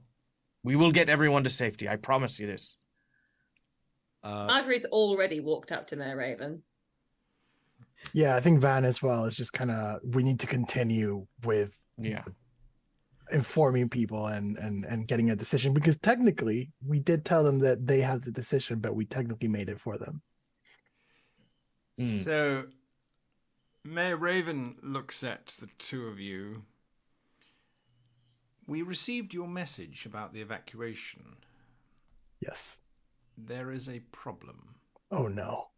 we will get everyone to safety. I promise you this. Marjorie's already walked up to Mayor Raven. Yeah, I think Van as well is just kind of, we need to continue with informing people and getting a decision, because technically we did tell them that they have the decision, but we technically made it for them. So Mayor Raven looks at the two of you. We received your message about the evacuation. Yes. There is a problem. Oh no.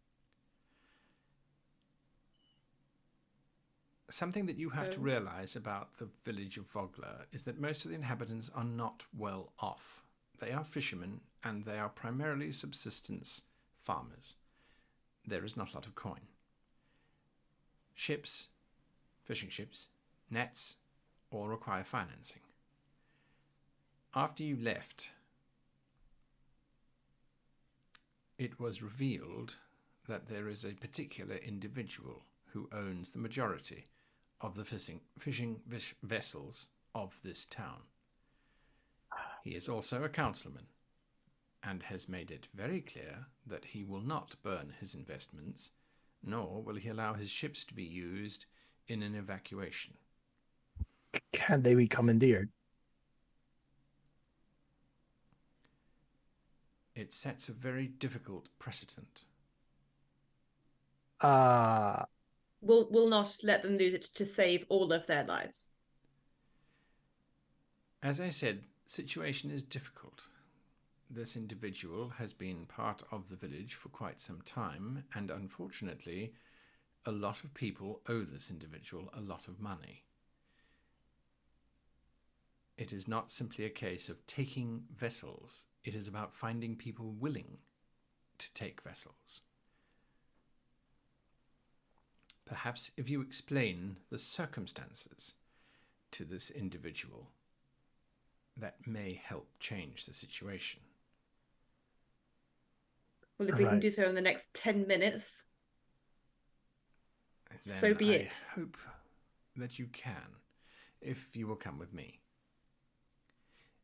Something that you have to realize about the village of Vogler is that most of the inhabitants are not well off. They are fishermen, and they are primarily subsistence farmers. There is not a lot of coin. Ships, fishing ships, nets, all require financing. After you left, it was revealed that there is a particular individual who owns the majority of the fishing vessels of this town. He is also a councilman and has made it very clear that he will not burn his investments, nor will he allow his ships to be used in an evacuation. Can they be commandeered? It sets a very difficult precedent. We'll not let them lose it to save all of their lives. As I said, the situation is difficult. This individual has been part of the village for quite some time, and unfortunately, a lot of people owe this individual a lot of money. It is not simply a case of taking vessels. It is about finding people willing to take vessels. Perhaps if you explain the circumstances to this individual, that may help change the situation. Well, if we can do so in the next 10 minutes, then so be it. I hope that you can, if you will come with me.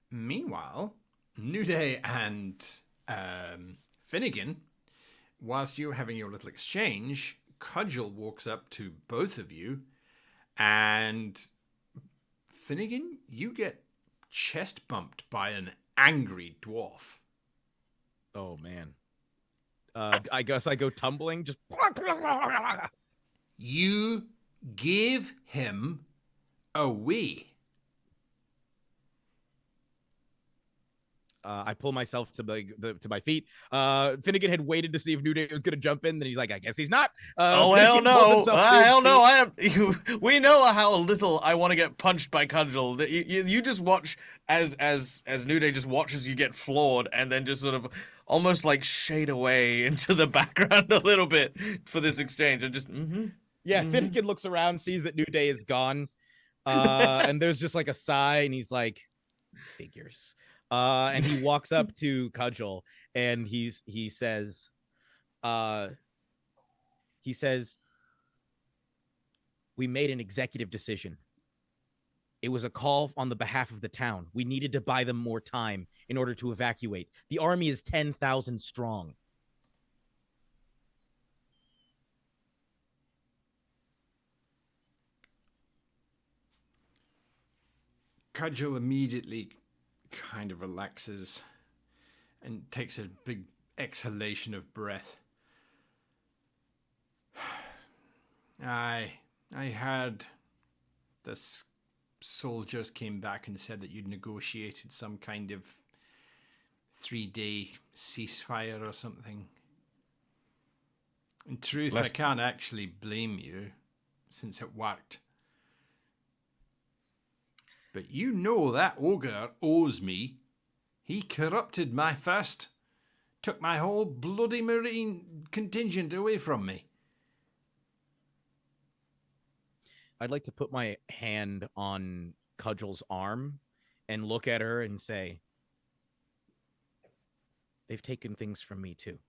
Meanwhile, Nudeih and Finnigan, whilst you're having your little exchange, Cudgel walks up to both of you, and Finnigan, you get chest bumped by an angry dwarf. Oh man. I guess I go tumbling, just You give him away. I pull myself to my feet. Finnigan had waited to see if Nudeih was going to jump in. Then he's like, I guess he's not. Oh, hell no. Hell no. We know how little I want to get punched by Cudgel. You just watch as Nudeih just watches you get floored and then just sort of almost like shade away into the background a little bit for this exchange. And just, Finnigan looks around, sees that Nudeih is gone. And there's just like a sigh, and he's like, figures. And he walks up to Cudgel and he says, we made an executive decision. It was a call on the behalf of the town. We needed to buy them more time in order to evacuate. The army is 10,000 strong. Cudgel immediately kind of relaxes and takes a big exhalation of breath. I heard the soldiers came back and said that you'd negotiated some kind of 3-day ceasefire or something. In truth, I can't actually blame you, since it worked. But you know that ogre owes me. He corrupted my first, took my whole bloody marine contingent away from me. I'd like to put my hand on Cudgel's arm and look at her and say, they've taken things from me too.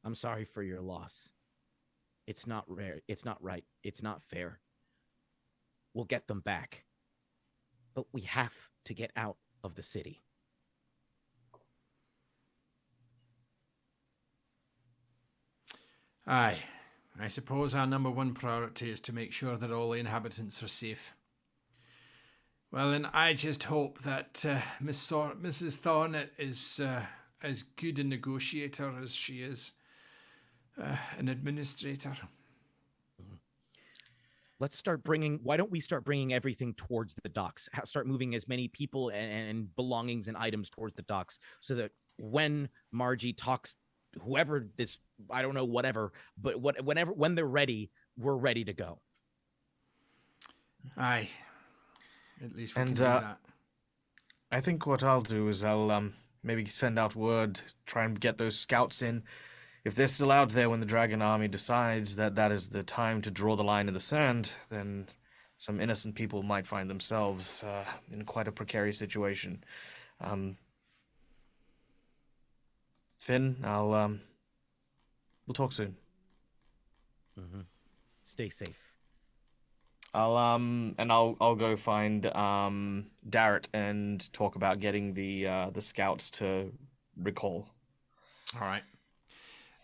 I'm sorry for your loss. It's not rare. It's not right. It's not fair. We'll get them back. But we have to get out of the city. Aye. I suppose our number one priority is to make sure that all the inhabitants are safe. Well, then I just hope that Mrs. Thornet is as good a negotiator as she is an administrator. Why don't we start bringing everything towards the docks? Start moving as many people and belongings and items towards the docks so that when Margie talks, whoever this, I don't know, whatever, but when they're ready, we're ready to go. Aye. At least we can do that. I think what I'll do is I'll maybe send out word, try and get those scouts in. If they're still out there when the Dragon Army decides that that is the time to draw the line in the sand, then some innocent people might find themselves in quite a precarious situation. Finn, we'll talk soon. Mm-hmm. Stay safe. I'll go find Darrett and talk about getting the scouts to recall. All right.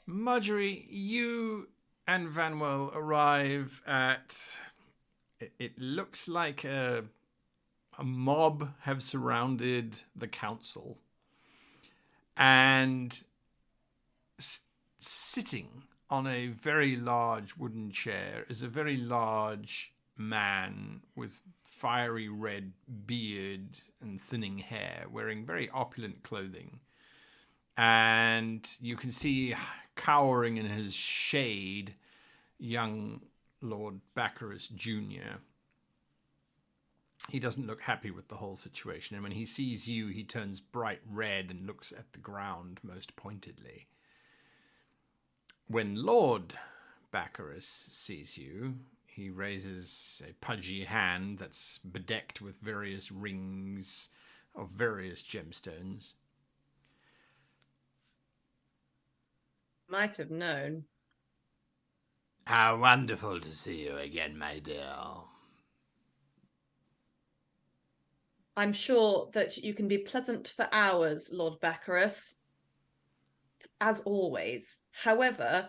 Marjorie, you and Vannwel arrive at... It looks like a mob have surrounded the council. And sitting on a very large wooden chair is a very large man with fiery red beard and thinning hair, wearing very opulent clothing. And you can see cowering in his shade young Lord Baccarus Jr. He doesn't look happy with the whole situation, and when he sees you, he turns bright red and looks at the ground most pointedly. When Lord Baccarus sees you, he raises a pudgy hand that's bedecked with various rings of various gemstones. Might have known. How wonderful to see you again, my dear. I'm sure that you can be pleasant for hours, Lord Baccarus, as always. However,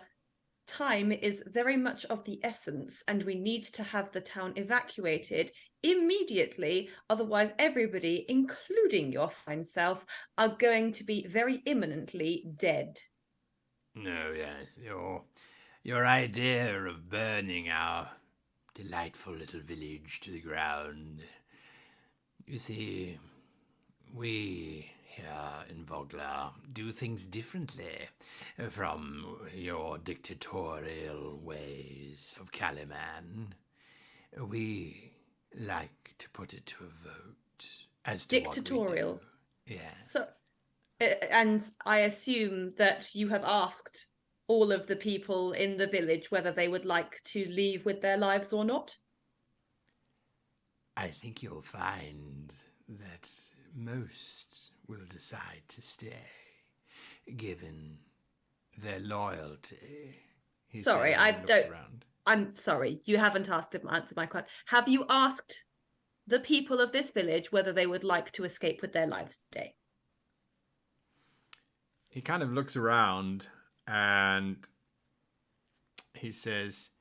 time is very much of the essence, and we need to have the town evacuated immediately. Otherwise, everybody, including your fine self, are going to be very imminently dead. No, yes, your idea of burning our delightful little village to the ground. You see, we here in Vogler do things differently from your dictatorial ways of Kaliman. We like to put it to a vote as to Dictatorial? What we do. Yeah. So, and I assume that you have asked all of the people in the village whether they would like to leave with their lives or not? I think you'll find that most will decide to stay, given their loyalty. Sorry, I don't... I'm sorry, you haven't answered my question. Have you asked the people of this village whether they would like to escape with their lives today? He kind of looks around and he says,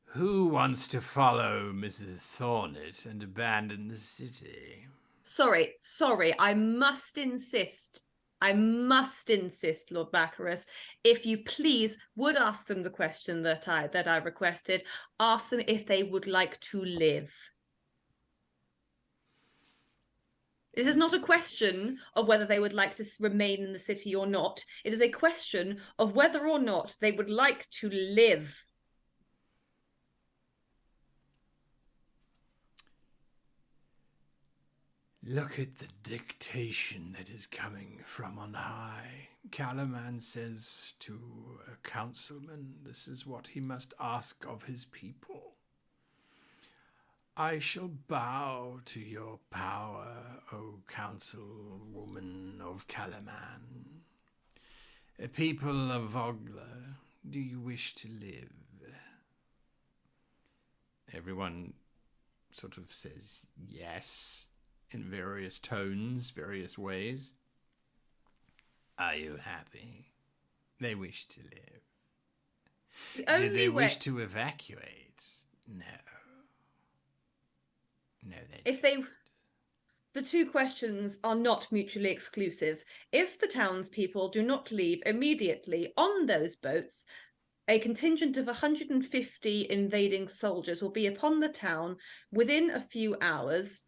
"Who wants to follow Mrs. Thornet and abandon the city?" Sorry, I must insist. I must insist, Lord Baccharis, if you please would ask them the question that I requested. Ask them if they would like to live. This is not a question of whether they would like to remain in the city or not. It is a question of whether or not they would like to live. Look at the dictation that is coming from on high. Calaman says to a councilman, this is what he must ask of his people. I shall bow to your power, O councilwoman of Calaman. A people of Vogler, do you wish to live? Everyone sort of says yes in various tones, various ways. Are you happy? They wish to live. Do they wish to evacuate? No. No, the two questions are not mutually exclusive. If the townspeople do not leave immediately on those boats, a contingent of 150 invading soldiers will be upon the town within a few hours.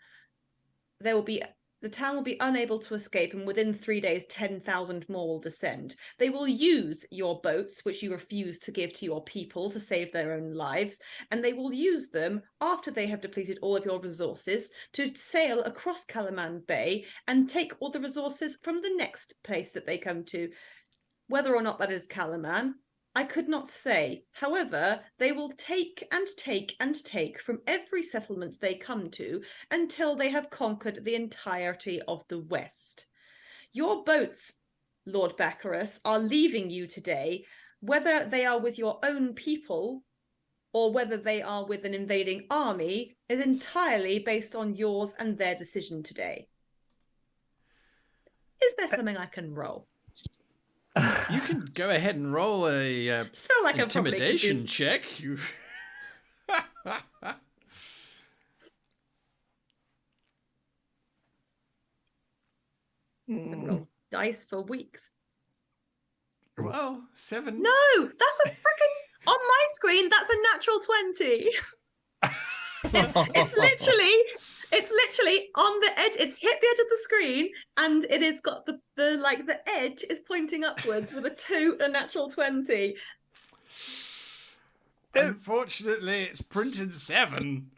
The town will be unable to escape, and within 3 days, 10,000 more will descend. They will use your boats, which you refuse to give to your people to save their own lives, and they will use them after they have depleted all of your resources to sail across Calaman Bay and take all the resources from the next place that they come to. Whether or not that is Calaman, I could not say. However, they will take and take and take from every settlement they come to until they have conquered the entirety of the West. Your boats, Lord Baccharis, are leaving you today, whether they are with your own people or whether they are with an invading army, is entirely based on yours and their decision today. Is there something I can roll? You can go ahead and roll a like intimidation check. Roll dice for weeks. Well, 7. No, that's a freaking on my screen. That's a natural 20. It's literally on the edge. It's hit the edge of the screen, and it has got the edge is pointing upwards with a 2 and a natural 20. Unfortunately, it's printed 7.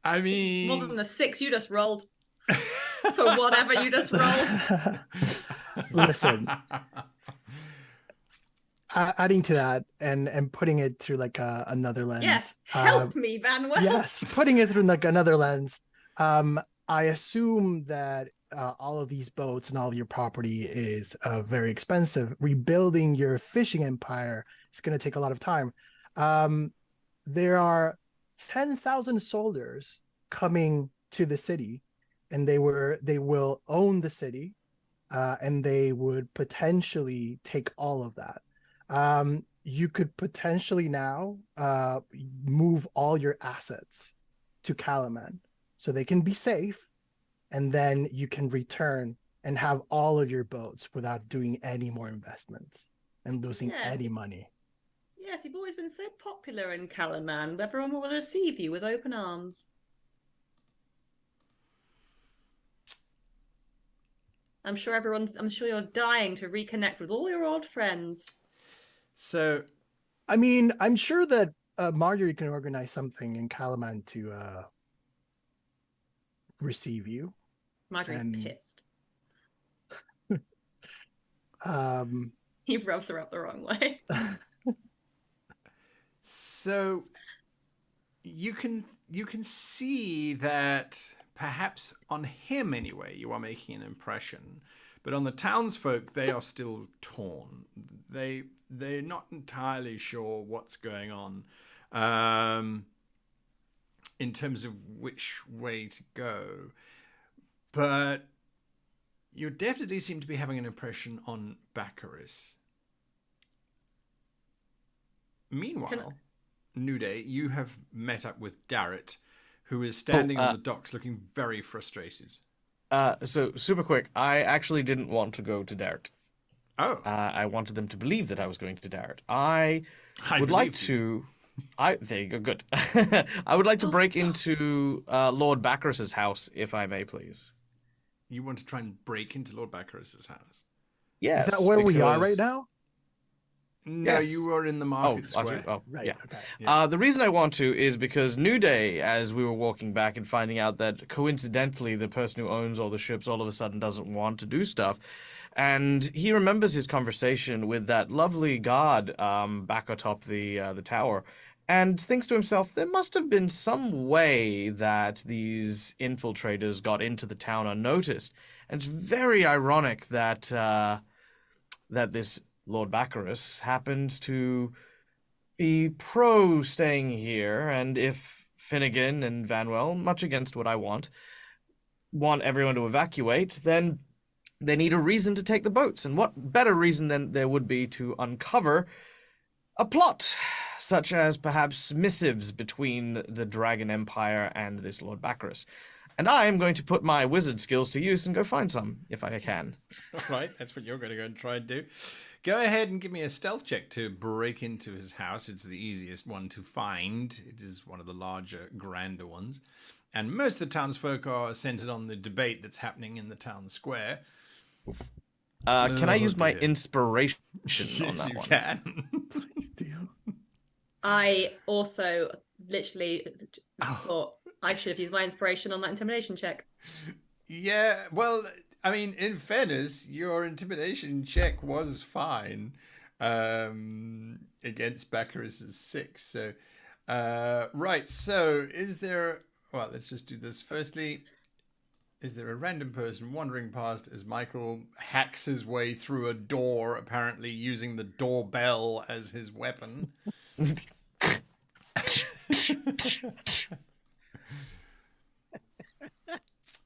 I mean, more than the 6 you just rolled. For whatever you just rolled. Listen, adding to that and putting it through like another lens. Yes, help me, Vannwel. Yes, putting it through like another lens. I assume that all of these boats and all of your property is very expensive. Rebuilding your fishing empire is going to take a lot of time. There are 10,000 soldiers coming to the city, and they will own the city, and they would potentially take all of that. You could potentially now move all your assets to Calaman so they can be safe, and then you can return and have all of your boats without doing any more investments and losing any money. Yes, you've always been so popular in Calaman. Everyone will receive you with open arms. I'm sure you're dying to reconnect with all your old friends. So, I mean, I'm sure that Marjorie can organize something in Calaman to receive you. Marjorie's pissed. He rubs her up the wrong way. So you can see that perhaps on him anyway you are making an impression, but on the townsfolk they are still torn. They're not entirely sure what's going on in terms of which way to go, but you definitely seem to be having an impression on Baccharis. Meanwhile, Nudeih, you have met up with Darrett, who is standing on the docks looking very frustrated. So super quick, I actually didn't want to go to Dart. Oh, I wanted them to believe that I was going to Dart. I I would like believed you. to. There you go. Good. I would like to break into Lord Baccharis's house, if I may, please. You want to try and break into Lord Baccharis's house? Yes. Is that where we are right because- now? No, Yes. you are in the market square. Right. Yeah. Okay. Yeah. The reason I want to is because Nudeih, as we were walking back and finding out that coincidentally the person who owns all the ships all of a sudden doesn't want to do stuff, and he remembers his conversation with that lovely god back atop the tower, and thinks to himself, there must have been some way that these infiltrators got into the town unnoticed, and it's very ironic that that this Lord Baccharis happens to be pro staying here, and if Finnigan and Vannwel, much against what I want everyone to evacuate, then they need a reason to take the boats. And what better reason than there would be to uncover a plot, such as perhaps missives between the Dragon Empire and this Lord Baccharis. And I am going to put my wizard skills to use and go find some, if I can. All right, that's what you're going to go and try and do. Go ahead and give me a stealth check to break into his house. It's the easiest one to find. It is one of the larger, grander ones. And most of the townsfolk are centered on the debate that's happening in the town square. Can I use my dear. inspiration on Yes, that you one? can. Please do. I also literally thought I should have used my inspiration on that intimidation check. Yeah, well, I mean, in fairness, your intimidation check was fine against Baccharis's 6. So, right, so is there... Well, let's just do this. Firstly, is there a random person wandering past as Michael hacks his way through a door, apparently using the doorbell as his weapon?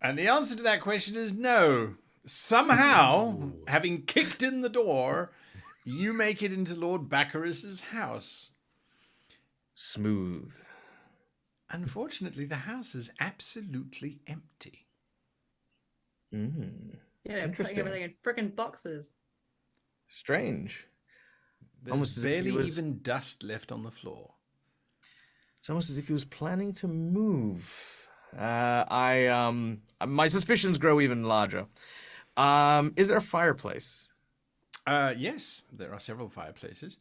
And the answer to that question is no. Somehow, having kicked in the door, you make it into Lord Baccharis's house. Smooth. Unfortunately, the house is absolutely empty. Mm. Yeah, putting Interesting. everything in freaking boxes. Strange. There's Almost as if he barely was- even dust left on the floor. It's almost as if he was planning to move. My suspicions grow even larger. Is there a fireplace? Yes, there are several fireplaces.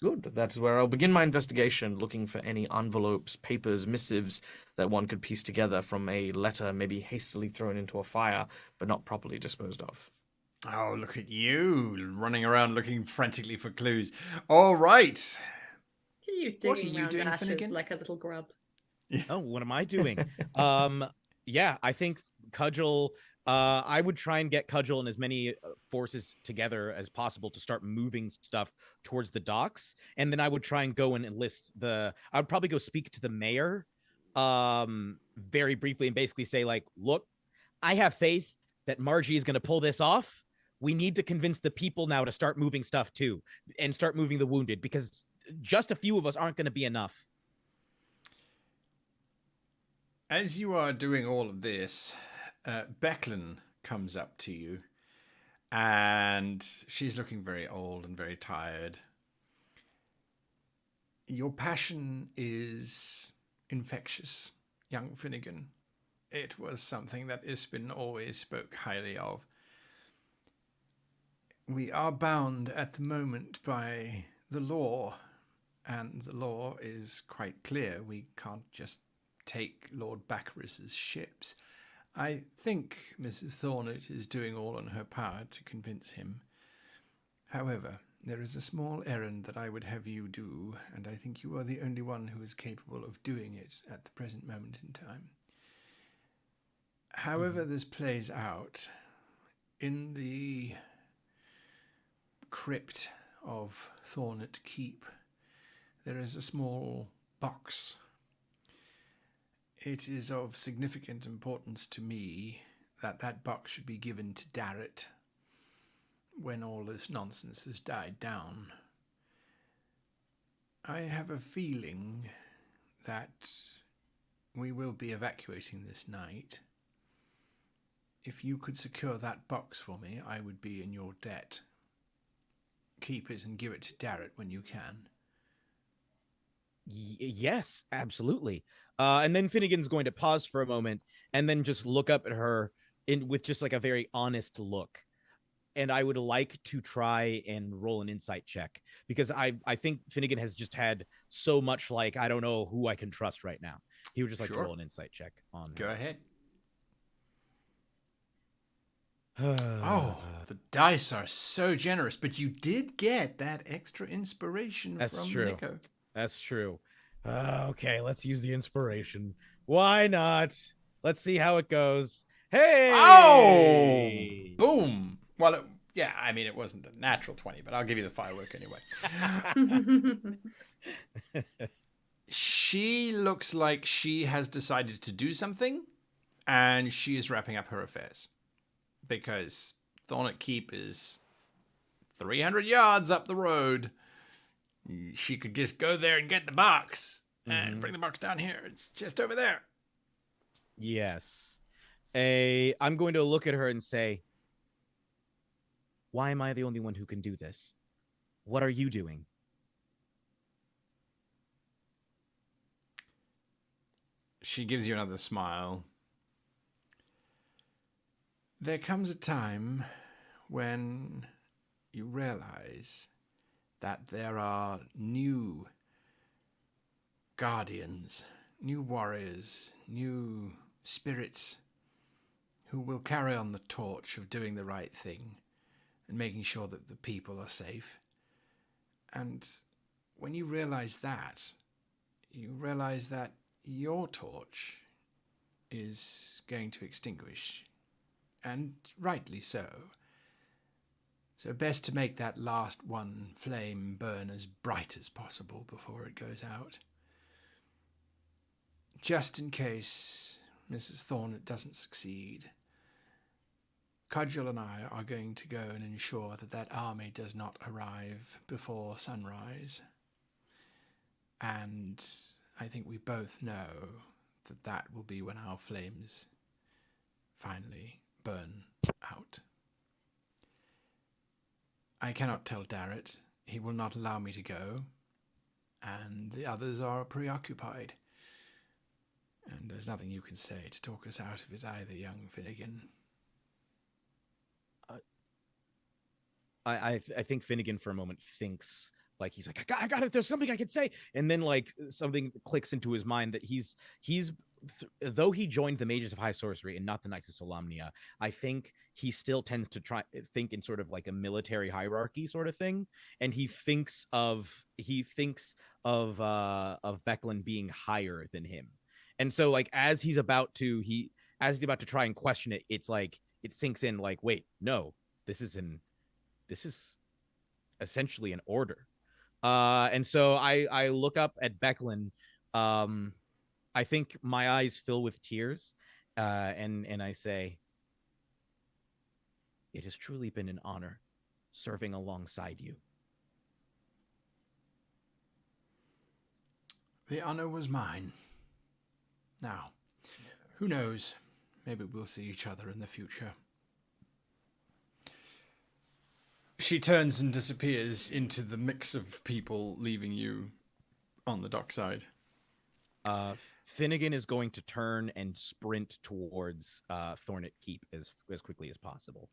Good. That's where I'll begin my investigation, looking for any envelopes, papers, missives that one could piece together from a letter maybe hastily thrown into a fire, but not properly disposed of. Oh, look at you, running around looking frantically for clues. All right. Look at you What are digging you around doing, ashes Finnigan? like a little grub. Oh, what am I doing? Yeah, I think Cudgel. I would try and get Cudgel and as many forces together as possible to start moving stuff towards the docks, and then I would try and go and enlist the. I would probably go speak to the mayor, very briefly, and basically say like, "Look, I have faith that Margie is going to pull this off. We need to convince the people now to start moving stuff too, and start moving the wounded because just a few of us aren't going to be enough." As you are doing all of this, Becklin comes up to you, and she's looking very old and very tired. Your passion is infectious, young Finnigan. It was something that Ispin always spoke highly of. We are bound at the moment by the law, and the law is quite clear. We can't just take Lord Baccharis's ships. I think Mrs. Thornet is doing all in her power to convince him. However, there is a small errand that I would have you do, and I think you are the only one who is capable of doing it at the present moment in time. However this plays out, in the crypt of Thornet Keep, there is a small box. It is of significant importance to me that that box should be given to Darrett when all this nonsense has died down. I have a feeling that we will be evacuating this night. if you could secure that box for me, I would be in your debt. Keep it and give it to Darrett when you can. Yes, absolutely. And then Finnegan's going to pause for a moment and then just look up at her with just like a very honest look. And I would like to try and roll an insight check because I think Finnegan has just had so much like, I don't know who I can trust right now. He would just like to roll an insight check on Go her. ahead. The dice are so generous, but you did get that extra inspiration from Nico. That's true. Okay, let's use the inspiration. Why not? Let's see how it goes. Hey! Oh! Boom! Well, it wasn't a natural 20, but I'll give you the firework anyway. She looks like she has decided to do something, and she is wrapping up her affairs. Because Thornet Keep is 300 yards up the road. She could just go there and get the box and bring the box down here. It's just over there. Yes. I'm going to look at her and say, why am I the only one who can do this? What are you doing? She gives you another smile. There comes a time when you realize that there are new guardians, new warriors, new spirits who will carry on the torch of doing the right thing and making sure that the people are safe. And when you realize that, you realize that your torch is going to extinguish, and rightly so. So best to make that last one flame burn as bright as possible before it goes out. Just in case Mrs. Thornet doesn't succeed, Cudgel and I are going to go and ensure that that army does not arrive before sunrise. And I think we both know that that will be when our flames finally burn out. I cannot tell Darrett. He will not allow me to go. And the others are preoccupied. And there's nothing you can say to talk us out of it either, young Finnigan. I think Finnegan for a moment thinks like he's like, I got it. There's something I could say. And then like something clicks into his mind that he's though he joined the Mages of High Sorcery and not the Knights of Solamnia, I think he still tends to think in sort of like a military hierarchy sort of thing. And he thinks of Becklin being higher than him. And so like as he's about to try and question it, it's like it sinks in like, wait, no, this is essentially an order. And so I look up at Becklin. I think my eyes fill with tears, and I say, it has truly been an honor serving alongside you. The honor was mine. Now, who knows? Maybe we'll see each other in the future. She turns and disappears into the mix of people leaving you on the dockside. Finnegan is going to turn and sprint towards Thornet Keep as quickly as possible,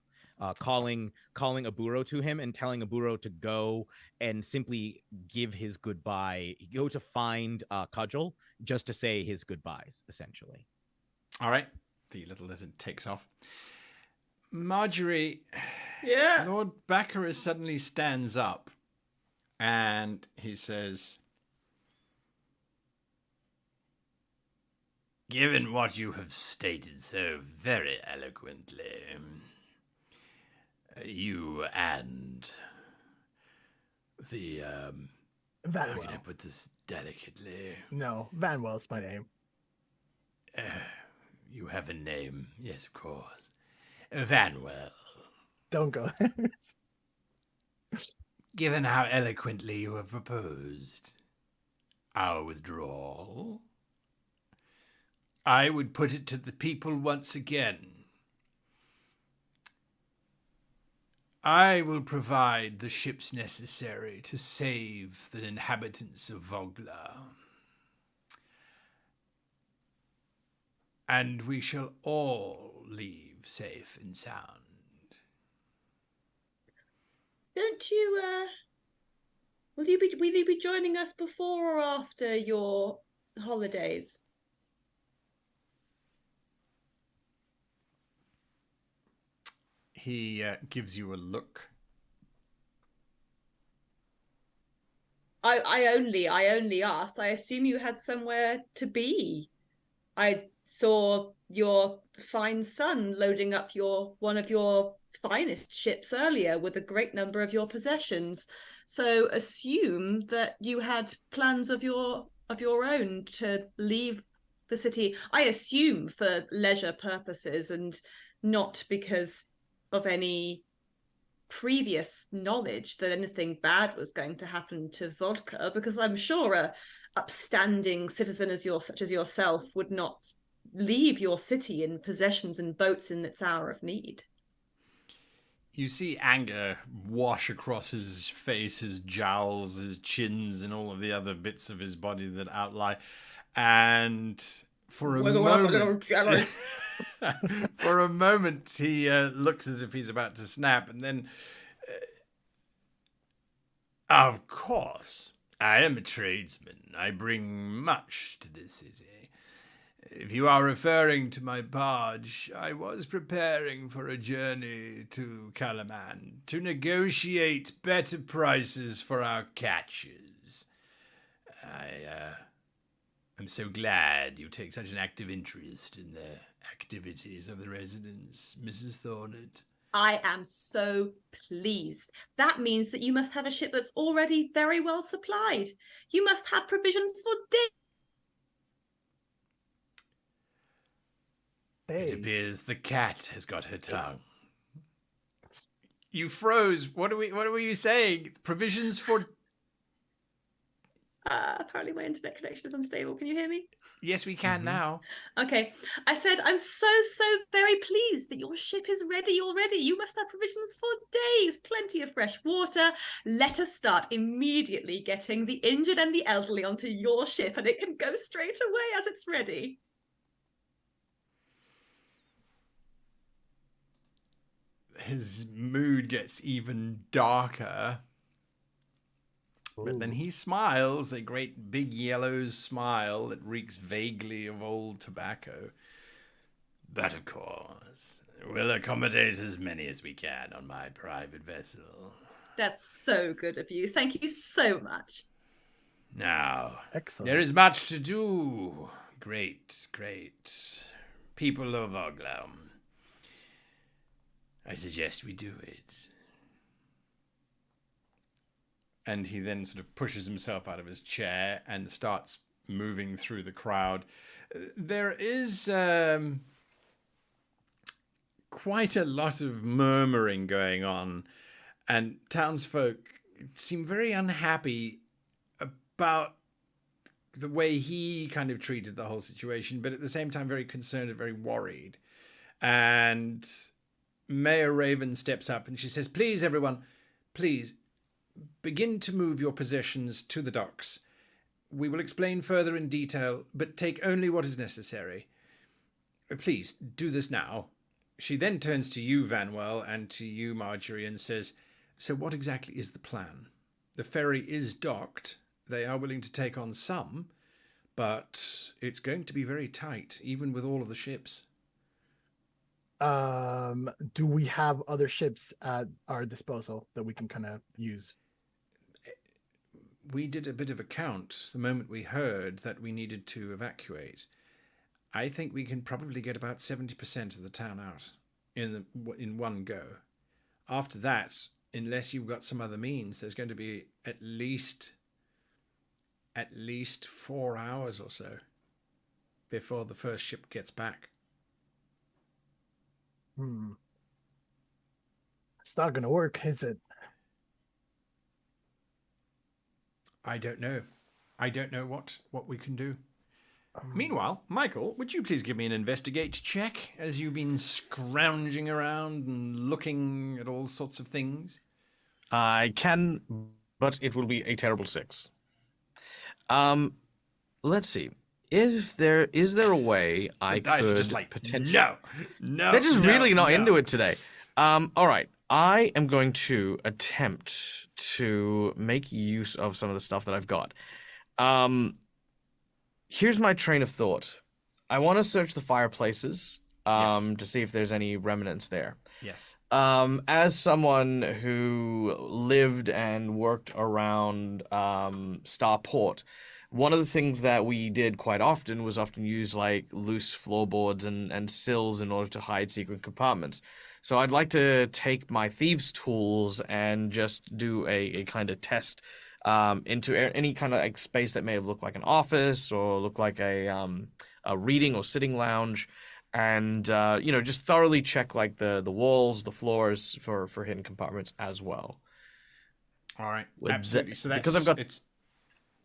calling Aburo to him and telling Aburo to go and simply give his goodbye. Go to find Cudgel just to say his goodbyes, essentially. All right. The little lizard takes off. Marjorie, Yeah. Lord Baccaris suddenly stands up and he says, given what you have stated so very eloquently, you and the, how can I Vannwel. put this delicately? No, Vannwel's my name. You have a name, yes, of course. Vannwel. Don't go there. Given how eloquently you have proposed our withdrawal, I would put it to the people once again. I will provide the ships necessary to save the inhabitants of Vogler. And we shall all leave safe and sound. Don't you, will you be joining us before or after your holidays? He gives you a look. I only asked. I assume you had somewhere to be. I saw your fine son loading up one of your finest ships earlier with a great number of your possessions. So assume that you had plans of your own to leave the city. I assume for leisure purposes and not because of any previous knowledge that anything bad was going to happen to vodka, because I'm sure a upstanding citizen such as yourself would not leave your city in possessions and boats in its hour of need. You see anger wash across his face, his jowls, his chins, and all of the other bits of his body that outlie. And for a moment, he looks as if he's about to snap, and then, of course, I am a tradesman. I bring much to the city. If you are referring to my barge, I was preparing for a journey to Kalaman to negotiate better prices for our catches. I'm so glad you take such an active interest in the activities of the residents, Mrs. Thornet. I am so pleased. That means that you must have a ship that's already very well supplied. You must have provisions for days. It appears the cat has got her tongue. You froze. What were you saying? Provisions for... Apparently my internet connection is unstable. Can you hear me? Yes, we can now. Okay. I said, I'm so very pleased that your ship is ready already. You must have provisions for days, plenty of fresh water. Let us start immediately getting the injured and the elderly onto your ship, and it can go straight away as it's ready. His mood gets even darker. But then he smiles, a great big yellow smile that reeks vaguely of old tobacco. But of course, we'll accommodate as many as we can on my private vessel. That's so good of you. Thank you so much. Now, Excellent. there is much to do. Great people of Oglam. I suggest we do it. And he then sort of pushes himself out of his chair and starts moving through the crowd. There is quite a lot of murmuring going on, and townsfolk seem very unhappy about the way he kind of treated the whole situation, but at the same time very concerned and very worried. And Mayor Raven steps up and she says, please, everyone, please, begin to move your possessions to the docks. We will explain further in detail, but take only what is necessary. Please, do this now. She then turns to you, Vannwel, and to you, Marjorie, and says, so what exactly is the plan? The ferry is docked. They are willing to take on some, but it's going to be very tight, even with all of the ships. Do we have other ships at our disposal that we can kind of use? We did a bit of a count the moment we heard that we needed to evacuate. I think we can probably get about 70% of the town out in one go. After that, unless you've got some other means, there's going to be at least 4 hours or so before the first ship gets back. It's not going to work, is it? I don't know. I don't know what we can do. Meanwhile, Michael, would you please give me an investigate check as you've been scrounging around and looking at all sorts of things? I can, but it will be a terrible 6. Let's see. Is there a way I The dice could are just like, potentially... no, They're just really not no. into it today. All right. I am going to attempt to make use of some of the stuff that I've got. Here's my train of thought. I want to search the fireplaces Yes. to see if there's any remnants there. Yes. As someone who lived and worked around Starport, one of the things that we did quite often was use like loose floorboards and sills in order to hide secret compartments. So I'd like to take my thieves' tools and just do a kind of test into any kind of like space that may have looked like an office or looked like a reading or sitting lounge, and just thoroughly check like the walls, the floors for hidden compartments as well. All right. Would Absolutely. that- So that's because I've got- it's.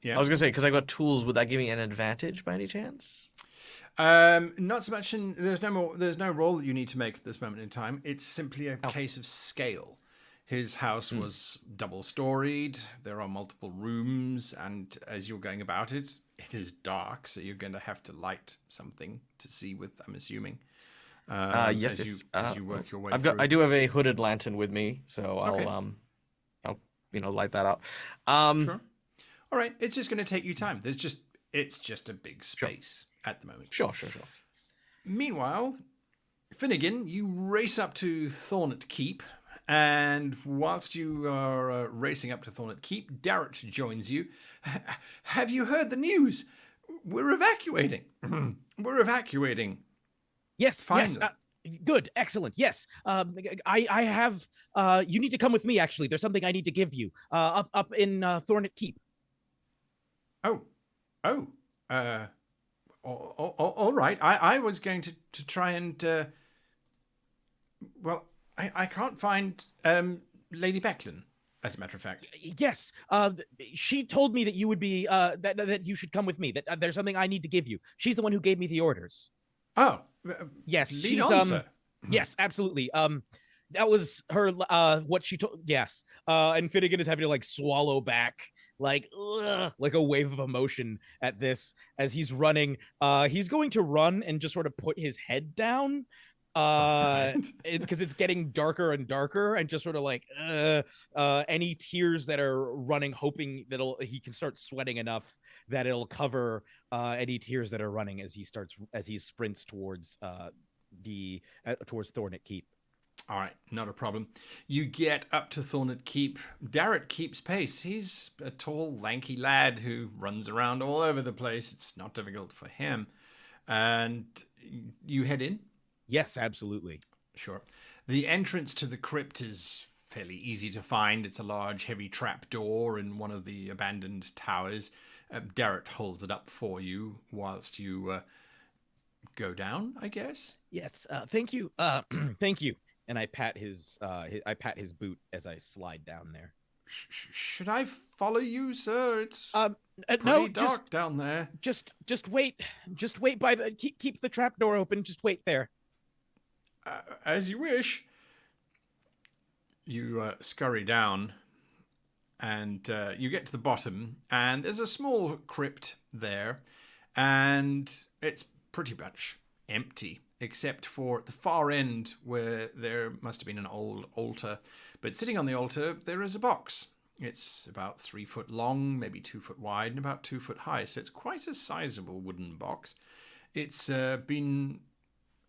Yeah. I was gonna say, because I've got tools, would that give me an advantage by any chance? Not so much. There's no roll that you need to make at this moment in time. It's simply a case of scale. His house was double-storied. There are multiple rooms, and as you're going about it, it is dark. So you're going to have to light something to see with. I'm assuming. Yes. As you work your way I've through. got. I do have a hooded lantern with me, so Okay. I'll light that up. Sure. All right. It's just going to take you time. It's just a big space at the moment. Sure. Meanwhile, Finnigan, you race up to Thornet Keep, and whilst you are racing up to Thornet Keep, Darrett joins you. Have you heard the news? We're evacuating. We're evacuating. Yes, Finally. yes. Good, excellent. Yes, I have. You need to come with me. Actually, there's something I need to give you. Up in Thornet Keep. All right. I was going to try and. I can't find Lady Becklin, as a matter of fact. Yes, she told me that you would be that you should come with me. That there's something I need to give you. She's the one who gave me the orders. Oh, Yes, lead she's on, sir. Yes, absolutely. That was her. What she told. Yes. And Finnigan is having to like swallow back, like a wave of emotion at this as he's running. He's going to run and just sort of put his head down. Because it's getting darker and darker, and just sort of like any tears that are running, hoping that he can start sweating enough that it'll cover any tears that are running as he sprints towards towards Thornet Keep. All right, not a problem. You get up to Thornet Keep. Darrett keeps pace. He's a tall, lanky lad who runs around all over the place. It's not difficult for him. And you head in? Yes, absolutely. Sure. The entrance to the crypt is fairly easy to find. It's a large, heavy trap door in one of the abandoned towers. Darrett holds it up for you whilst you go down, I guess. Yes, thank you. Thank you. And I pat his boot as I slide down there. Should I follow you, sir? It's pretty no, dark down there. Just wait. Just wait by the keep the trap door open. Just wait there. As you wish. You scurry down, and you get to the bottom, and there's a small crypt there, and it's pretty much empty, except for at the far end where there must have been an old altar. But sitting on the altar, there is a box. It's about 3 foot long, maybe 2 foot wide, and about 2 foot high, so it's quite a sizable wooden box. It's been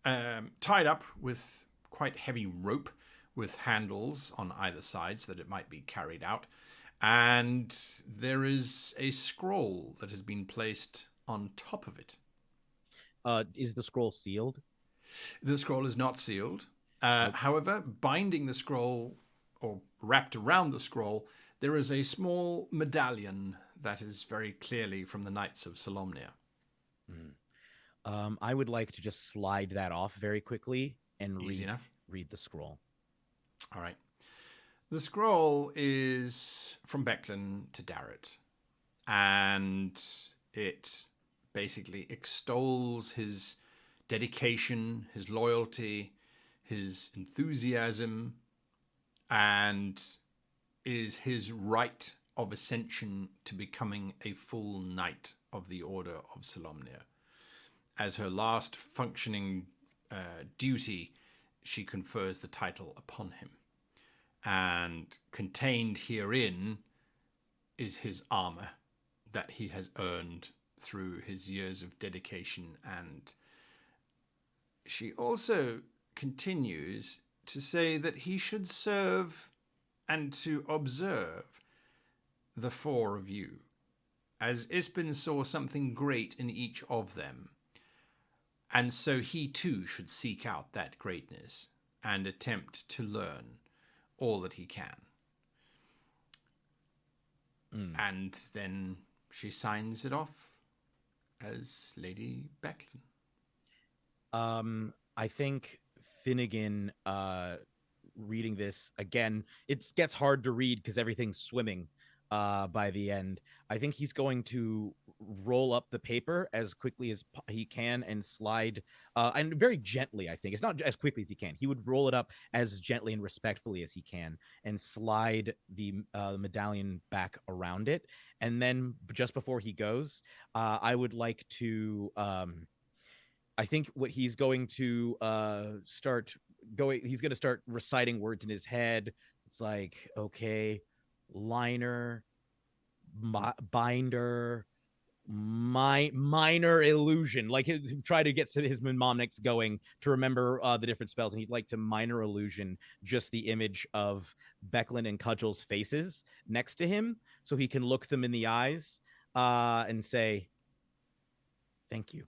tied up with quite heavy rope with handles on either side so that it might be carried out. And there is a scroll that has been placed on top of it. Is the scroll sealed? The scroll is not sealed. However, binding the scroll, or wrapped around the scroll, there is a small medallion that is very clearly from the Knights of Solomnia. I would like to just slide that off very quickly and read the scroll. All right. The scroll is from Becklin to Darrett, and it basically extols his dedication, his loyalty, his enthusiasm, and is his right of ascension to becoming a full knight of the Order of Solamnia. As her last functioning duty, she confers the title upon him. And contained herein is his armor that he has earned through his years of dedication. And she also continues to say that he should serve and to observe the four of you, as Ispin saw something great in each of them. And so he too should seek out that greatness and attempt to learn all that he can. And then she signs it off as Lady Becklin. I think Finnigan, reading this again, it gets hard to read because everything's swimming by the end. I think he's going to roll up the paper as quickly as he can and slide, and very gently. I think it's not as quickly as he can. He would roll it up as gently and respectfully as he can and slide the medallion back around it. And then just before he goes, I would like to, I think what he's going to he's going to start reciting words in his head. It's like, okay, liner, binder, minor illusion. Like try to get his mnemonics going to remember the different spells. And he'd like to minor illusion just the image of Becklin and Cudgel's faces next to him, so he can look them in the eyes and say, "Thank you.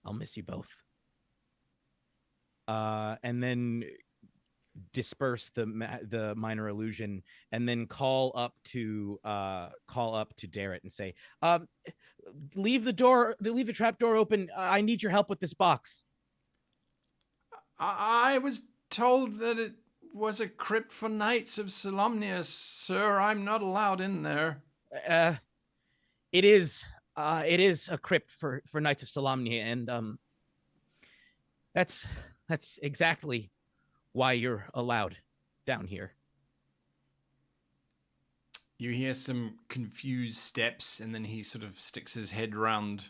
I'll miss you both." And then disperse the minor illusion, and then call up to Darrett and say, leave the trap door open. I need your help with this box. I was told that it was a crypt for knights of Solamnia, sir. I'm not allowed in there. It is a crypt for knights of Solamnia, and that's exactly why you're allowed down here. You hear some confused steps, and then he sort of sticks his head round.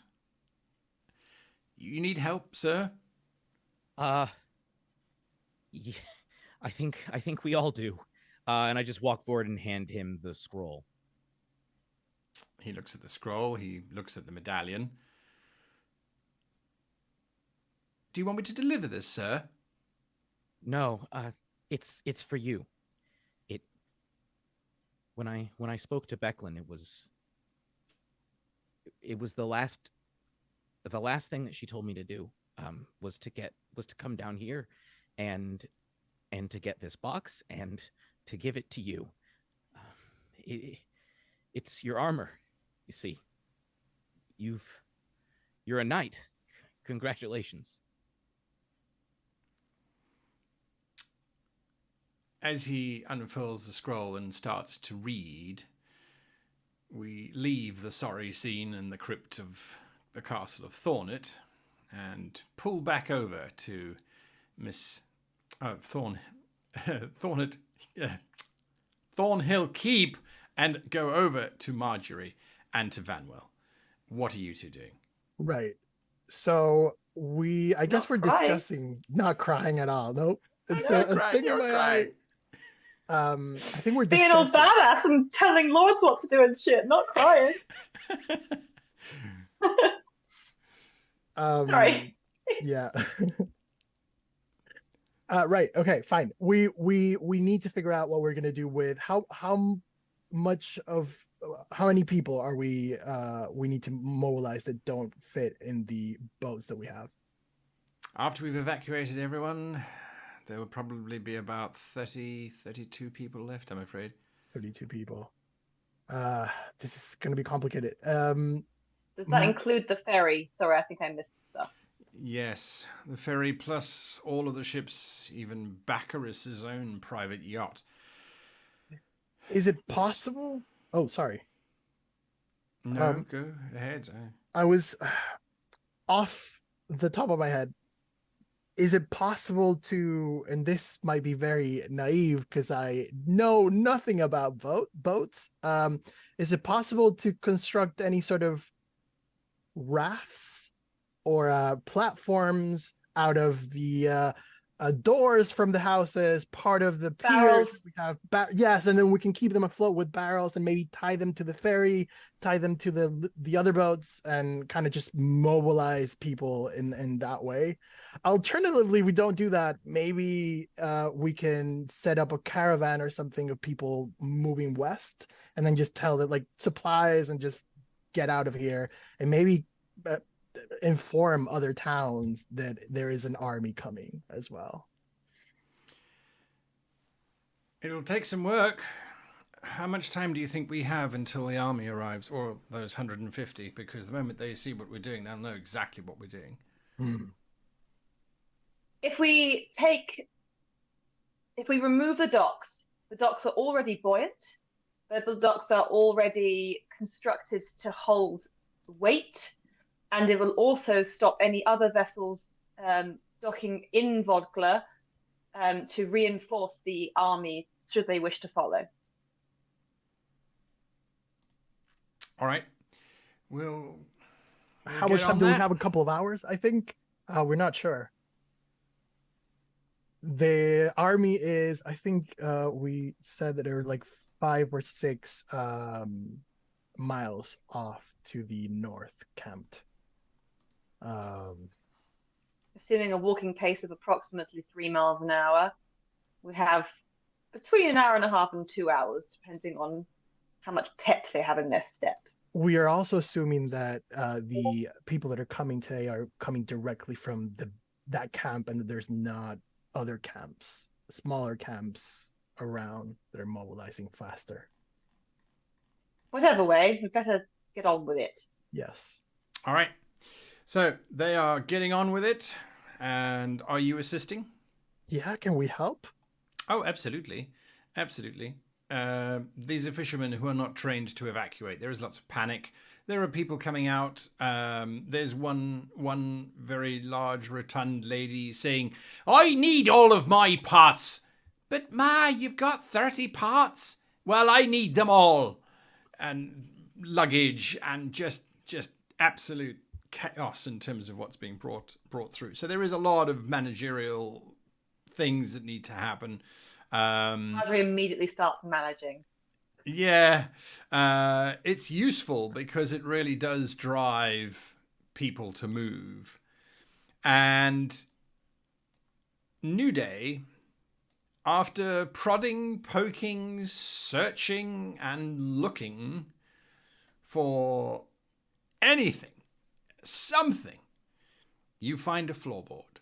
You need help, sir? Yeah, I think we all do. And I just walk forward and hand him the scroll. He looks at the scroll. He looks at the medallion. Do you want me to deliver this, sir? No, it's for you. When I spoke to Becklin, it was the last thing that she told me to do, was to come down here and to get this box and to give it to you. It's your armor, you see. You're a knight. Congratulations. As he unfurls the scroll and starts to read, we leave the sorry scene in the crypt of the castle of Thornet and pull back over to Miss Thornhill Keep and go over to Marjorie and to Vannwel. What are you two doing? Right. So I guess we're crying. discussing not crying at all. Nope. It's not a crying, thing in you're my crying. eye. I think we're Being all discussing. badass and telling lords what to do and shit, not crying. Sorry. Yeah. Right. Okay. Fine. We need to figure out what we're gonna do with how many people are we need to mobilize that don't fit in the boats that we have. After we've evacuated everyone, there will probably be about 32 people left, I'm afraid. 32 people. This is going to be complicated. Does that include the ferry? Sorry, I think I missed stuff. Yes, the ferry plus all of the ships, even Baccharis's own private yacht. Is it possible? Oh, sorry. No, go ahead. I was off the top of my head. Is it possible to, and this might be very naive because I know nothing about boats. Is it possible to construct any sort of rafts or platforms out of the doors from the houses, part of the piers? Barrels. We have yes, and then we can keep them afloat with barrels and maybe tie them to the ferry, tie them to the other boats, and kind of just mobilize people in that way. Alternatively, we don't do that. Maybe we can set up a caravan or something of people moving west, and then just tell that like supplies and just get out of here, and maybe inform other towns that there is an army coming as well. It'll take some work. How much time do you think we have until the army arrives, or those 150? Because the moment they see what we're doing, they'll know exactly what we're doing. If we remove the docks are already buoyant. The docks are already constructed to hold weight, and it will also stop any other vessels docking in Vodgla to reinforce the army should they wish to follow. All right. We'll How much time do we have? A couple of hours, I think. We're not sure. The army is, I think we said that there were like 5 or 6 miles off to the north camped. Assuming a walking pace of approximately 3 miles an hour, we have between an hour and a half and 2 hours, depending on how much pep they have in their step. We are also assuming that the people that are coming today are coming directly from that camp, and that there's not other camps, smaller camps around that are mobilizing faster. Whatever way, we better get on with it. Yes. All right. So they are getting on with it. And are you assisting? Yeah, can we help? Oh, absolutely. Absolutely. These are fishermen who are not trained to evacuate. There is lots of panic. There are people coming out. There's one very large, rotund lady saying, "I need all of my pots." "But Ma, you've got 30 pots." "Well, I need them all." And luggage and just absolute chaos in terms of what's being brought through. So there is a lot of managerial things that need to happen. Marjorie immediately starts managing. Yeah, it's useful because it really does drive people to move. And Nudeih, after prodding, poking, searching, and looking for anything, something, you find a floorboard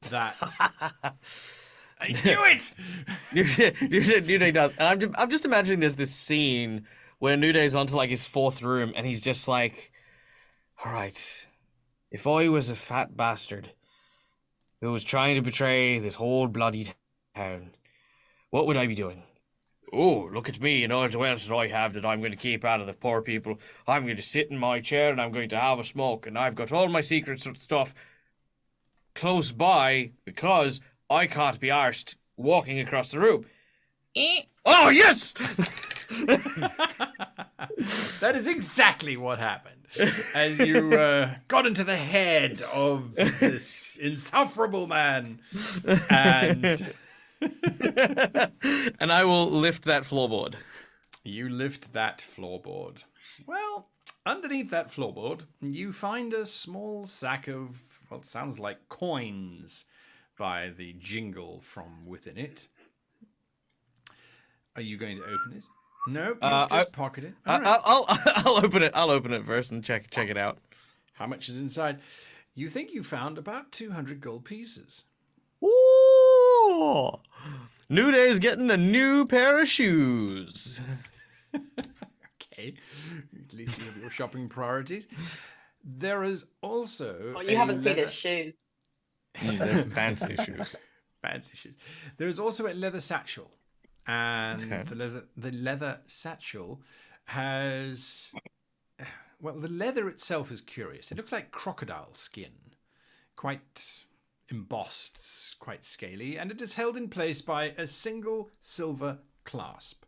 that... I knew it! Nudeih does. And I'm just imagining there's this scene where Nudeih's onto like his 4th room and he's just like, all right, if I was a fat bastard who was trying to betray this whole bloody town, what would I be doing? Oh, look at me, all the wealth that I have that I'm going to keep out of the poor people. I'm going to sit in my chair and I'm going to have a smoke, and I've got all my secret stuff close by because I can't be arsed walking across the room. Oh, yes! That is exactly what happened. As you got into the head of this insufferable man. And... and I will lift that floorboard. You lift that floorboard. Well, underneath that floorboard, you find a small sack of, well, it sounds like coins by the jingle from within it. Are you going to open it? No, just pocket it. All right. I'll open it. I'll open it first and check it out. How much is inside? You think you found about 200 gold pieces. Ooh! Nudeih's getting a new pair of shoes. Okay, at least you have your shopping priorities. There is also. Oh, you haven't seen his shoes. They're fancy shoes. Fancy shoes. There is also a leather satchel, and okay. the leather satchel has Well, the leather itself is curious. It looks like crocodile skin, quite embossed, quite scaly, and it is held in place by a single silver clasp.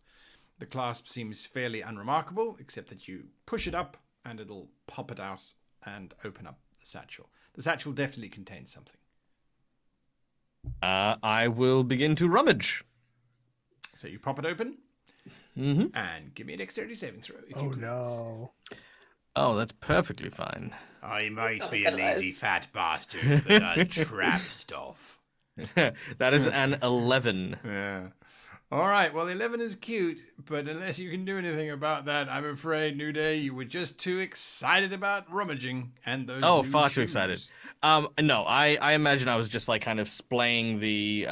The clasp seems fairly unremarkable, except that you push it up and it'll pop it out and open up the satchel. The satchel definitely contains something. I will begin to rummage. So you pop it open, and give me a dexterity saving throw, if you please. No. Oh, that's perfectly fine. I might be a lazy fat bastard, but I trap stuff. That is an 11. Yeah. All right, well, 11 is cute, but unless you can do anything about that, I'm afraid, Nudeih, you were just too excited about rummaging and those new Far too shoes. excited. No, I imagine I was just like kind of splaying the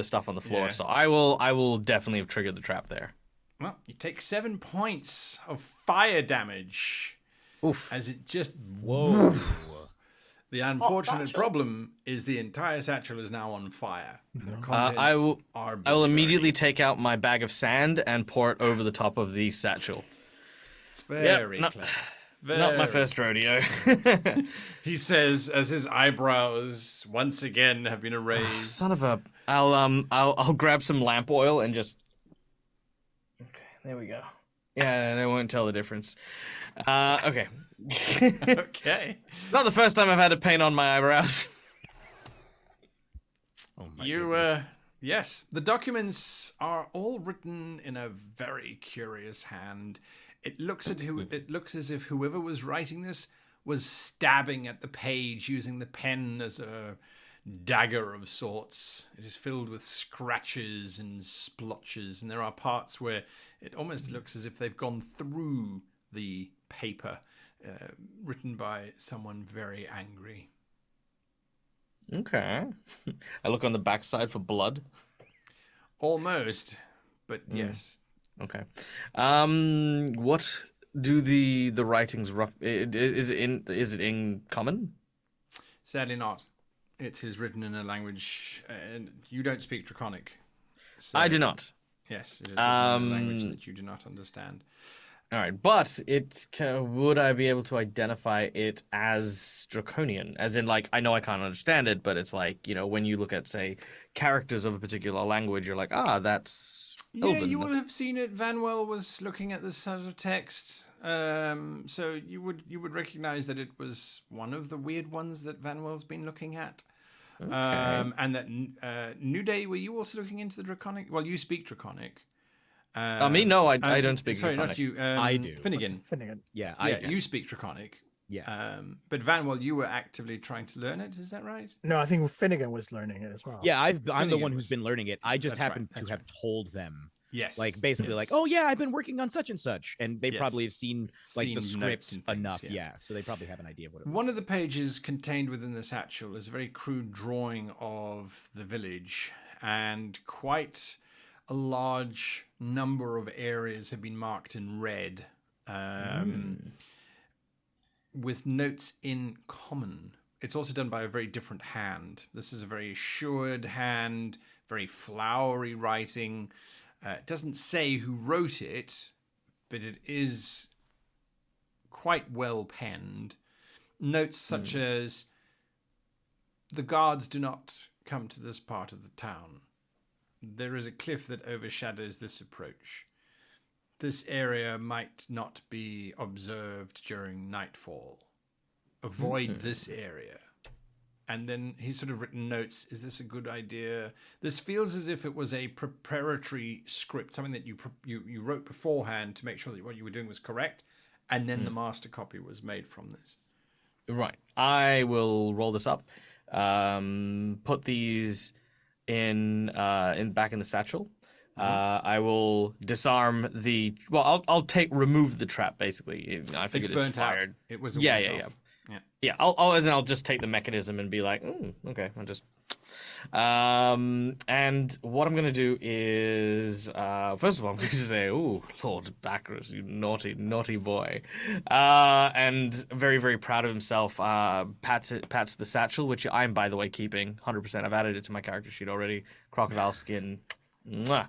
stuff on the floor. Yeah. So I will definitely have triggered the trap there. Well, you take 7 points of fire damage. Oof. As it just... Whoa. The unfortunate satchel. problem is the entire satchel is now on fire. The I contents will are I will busy immediately burning. take out my bag of sand and pour it over the top of the satchel. Very not- clever. Not my Very- first rodeo. He says as his eyebrows once again have been erased. Son of a! I'll grab some lamp oil and just. Okay, there we go. Yeah, they won't tell the difference. Okay. Okay. Not the first time I've had to paint on my eyebrows. Oh my You, goodness. yes, the documents are all written in a very curious hand. It looks as if whoever was writing this was stabbing at the page using the pen as a dagger of sorts. It is filled with scratches and splotches, and there are parts where it almost looks as if they've gone through the paper, written by someone very angry. Okay. I look on the backside for blood. Almost, but yes. Okay. What do the writings rough? Is it in common? Sadly not. It is written in a language, and you don't speak Draconic. So, I do not. Yes, it is written in a language that you do not understand. All right, but would I be able to identify it as Draconian? As in, like, I know I can't understand it, but it's like, you know, when you look at, say, characters of a particular language, you're like, that's Yeah, Elven. you will have seen it. Vannwel was looking at this sort of text, so you would recognize that it was one of the weird ones that Vannwel's been looking at. Okay. And that Nudeih, were you also looking into the Draconic? Well, you speak Draconic. Me? No, I don't speak Sorry, Draconic. not you. I do. Finnigan. Finnigan. Yeah, Yeah, you speak Draconic. Yeah. But Vannwel, you were actively trying to learn it. Is that right? No, I think Finnigan was learning it as well. Yeah, I'm the Finnigan one was- who's been learning it. I just That's right, happen to that's have told them, Yes. like, basically, Yes. like, oh yeah, I've been working on such and such, and they probably Yes. have seen like the Seen notes script and things, enough, yeah. yeah. So they probably have an idea of what it was. One of the pages contained within the satchel is a very crude drawing of the village, and quite a large number of areas have been marked in red, with notes in common. It's also done by a very different hand. This is a very assured hand, very flowery writing. It doesn't say who wrote it, but it is quite well penned. Notes such as, the guards do not come to this part of the town. There is a cliff that overshadows this approach. This area might not be observed during nightfall. Avoid this area. And then he's sort of written notes. Is this a good idea? This feels as if it was a preparatory script, something that you wrote beforehand to make sure that what you were doing was correct, and then the master copy was made from this. Right. I will roll this up. Put these in back in the satchel. I will disarm the. Well, I'll remove the trap. Basically, I figured it's burnt out. fired. It was a Yeah. Yeah. I'll just take the mechanism and be like, okay, I'll just. And what I'm gonna do is, first of all, I'm going to say, "Ooh, Lord Bacchus, you naughty, naughty boy," and very, very proud of himself. Pats the satchel, which I'm, by the way, keeping 100%. I've added it to my character sheet already. Crocodile skin. Mwah.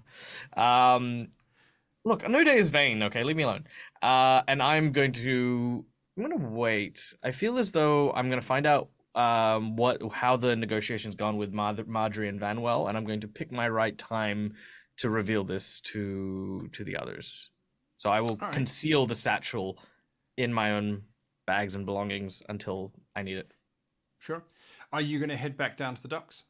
Look, Nudeih is vain. Okay, leave me alone. And I'm going to I'm gonna wait. I feel as though I'm gonna find out how the negotiation's gone with Marjorie and Vannwel, and I'm going to pick my right time to reveal this to the others. So I will conceal the satchel in my own bags and belongings until I need it. Sure. Are you going to head back down to the docks?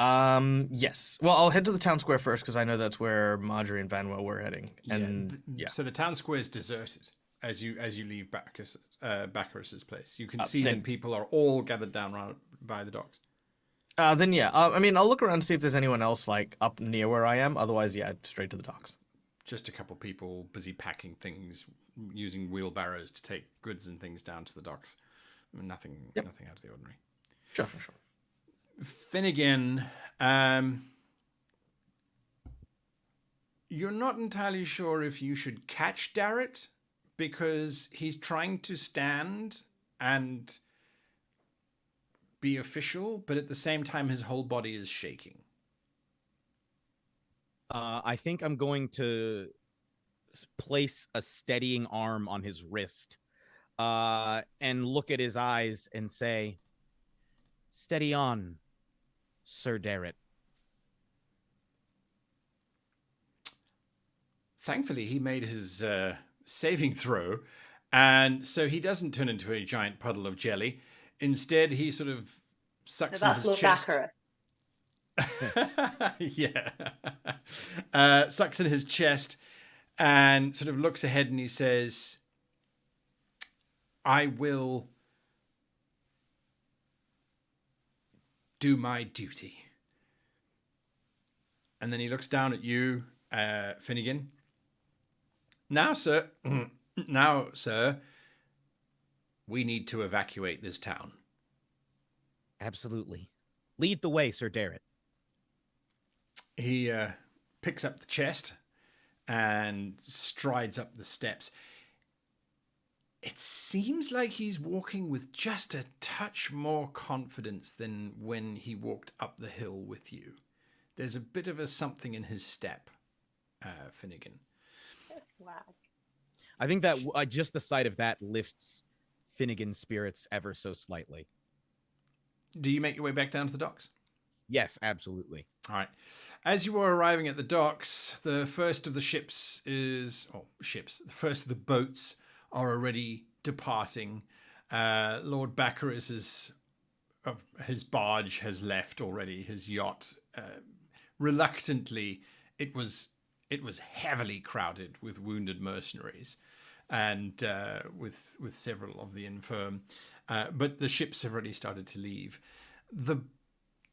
Yes. Well, I'll head to the town square first because I know that's where Marjorie and Vannwel were heading. And So the town square is deserted as you leave Bacchus's place. You can see that people are all gathered down around by the docks. Then yeah. I mean, I'll look around and see if there's anyone else like up near where I am. Otherwise, yeah, straight to the docks. Just a couple people busy packing things, using wheelbarrows to take goods and things down to the docks. Nothing out of the ordinary. Sure. Finnigan, you're not entirely sure if you should catch Darrett because he's trying to stand and be official, but at the same time his whole body is shaking. I think I'm going to place a steadying arm on his wrist and look at his eyes and say, "Steady on, Sir Darrett." Thankfully, he made his saving throw, and so he doesn't turn into a giant puddle of jelly. Instead, he sort of sucks in his chest. Bacchus. Sucks in his chest and sort of looks ahead and he says, "I will do my duty." And then he looks down at you, Finnigan. Now, sir, we need to evacuate this town. Absolutely. Lead the way, Sir Darrett. He picks up the chest and strides up the steps. It seems like he's walking with just a touch more confidence than when he walked up the hill with you. There's a bit of a something in his step, Finnigan. Swag. I think that just the sight of that lifts Finnigan's spirits ever so slightly. Do you make your way back down to the docks? Yes, absolutely. All right. As you are arriving at the docks, the first of the the first of the boats are already departing. Lord Bacchus's his barge has left already, his yacht. Reluctantly, it was heavily crowded with wounded mercenaries and with several of the infirm. But the ships have already started to leave. The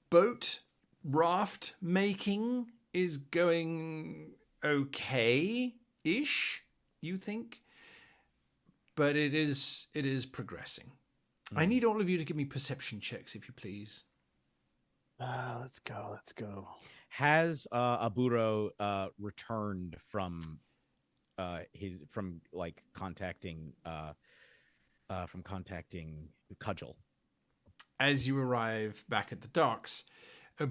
boat raft making is going okay-ish, you think? But it is progressing. I need all of you to give me perception checks, if you please. Let's go. Has Aburo returned from contacting Cudgel? As you arrive back at the docks, you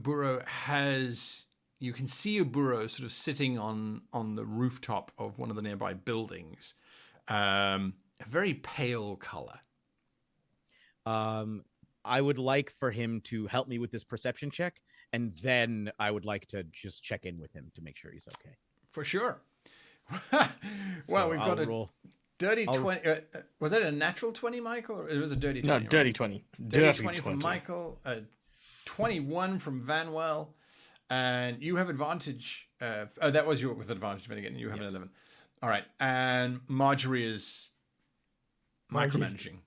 can see Aburo sort of sitting on the rooftop of one of the nearby buildings. A very pale color. I would like for him to help me with this perception check, and then I would like to just check in with him to make sure he's okay. For sure. Well, we've got a dirty 20. Was that a natural 20, Michael? Or it was a dirty 20? No, dirty 20. Dirty 20 from Michael. 21 from Vannwel. And you have advantage. That was your with advantage, Finnigan. You have an 11. All right. And Marjorie is micromanaging.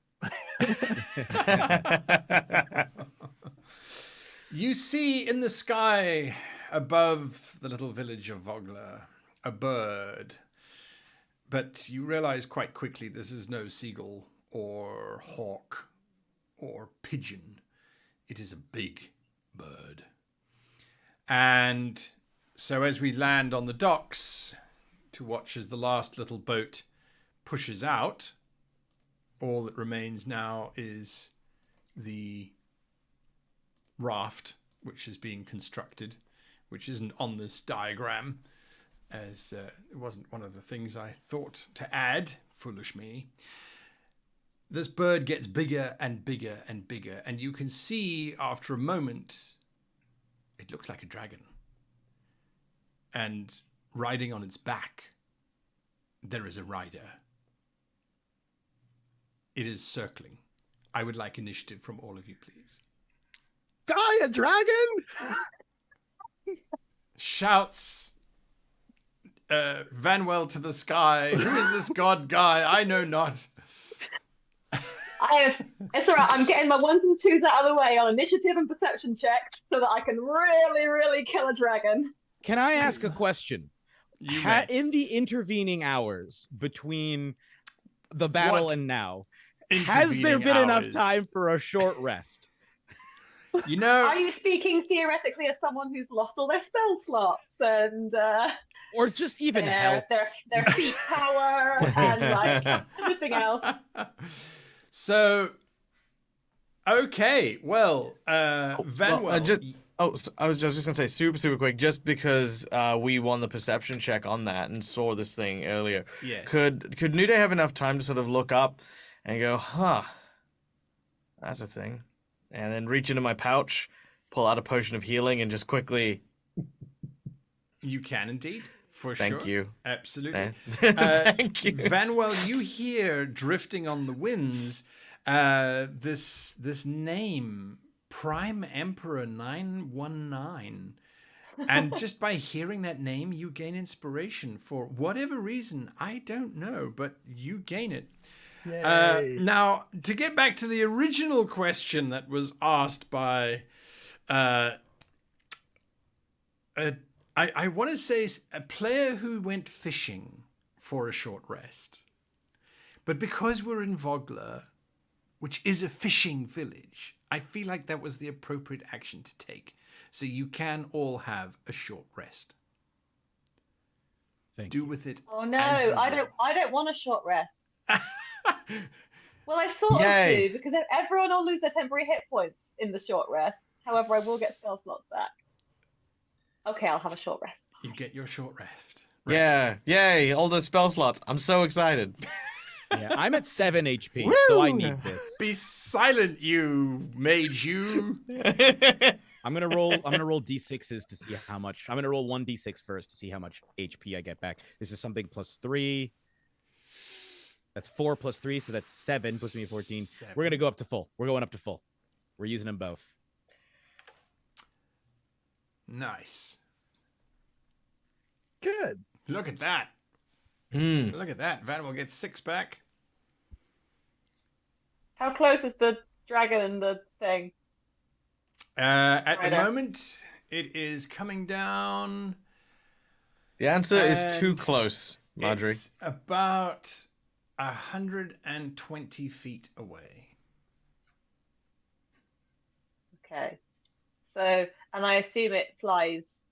You see in the sky above the little village of Vogler a bird, but you realize quite quickly this is no seagull or hawk or pigeon. It is a big bird. And so as we land on the docks to watch as the last little boat pushes out, all that remains now is the raft, which is being constructed, which isn't on this diagram, as it wasn't one of the things I thought to add. Foolish me. this bird gets bigger and bigger and bigger, and you can see after a moment, it looks like a dragon. And riding on its back, there is a rider. It is circling. I would like initiative from all of you, please. Guy, a dragon? Shouts Vannwel to the sky. Who is this god guy? I know not. It's all right. I'm getting my 1s and 2s out of the way on initiative and perception checks so that I can really, really kill a dragon. Can I ask a question? You may. In the intervening hours between the battle What? and now, has there been enough hours? time for a short rest? You know, Are you speaking theoretically as someone who's lost all their spell slots and Or just even health? their feet power and like everything else? So, okay, well, Vannwel. I was just gonna say super quick, just because we won the perception check on that and saw this thing earlier. Yes. Could Nudeih have enough time to sort of look up and go, huh, that's a thing, and then reach into my pouch, pull out a potion of healing, and just quickly. You can indeed, for Thank sure. you. Absolutely. Thank you. Vannwel, you hear drifting on the winds this name, Prime Emperor 919. And just by hearing that name, you gain inspiration for whatever reason. I don't know, but you gain it. Now, to get back to the original question that was asked by, I want to say a player who went fishing for a short rest. But because we're in Vogler, which is a fishing village, I feel like that was the appropriate action to take. So you can all have a short rest. Do with it. Oh no, as you I will. don't want a short rest. Well, I sort Yay. of do, because everyone will lose their temporary hit points in the short rest. However, I will get spell slots back. Okay, I'll have a short rest. You get your short rest. Yeah, yay! All those spell slots. I'm so excited. Yeah, I'm at 7 HP, so I need this. Be silent, you mage, you. I'm gonna roll d6s to see how much. I'm gonna roll 1d6 first to see how much HP I get back. This is something plus 3. That's 4 plus 3, so that's 7, puts me at 14. 7. We're gonna go up to full. We're going up to full. We're using them both. Nice. Good. Look at that. Mm. Look at that. Vannwel gets 6 back. How close is the dragon and the thing? At the Rider. moment, it is coming down. The answer is too And close, Marjorie. It's about 120 feet away. Okay. So, and I assume it flies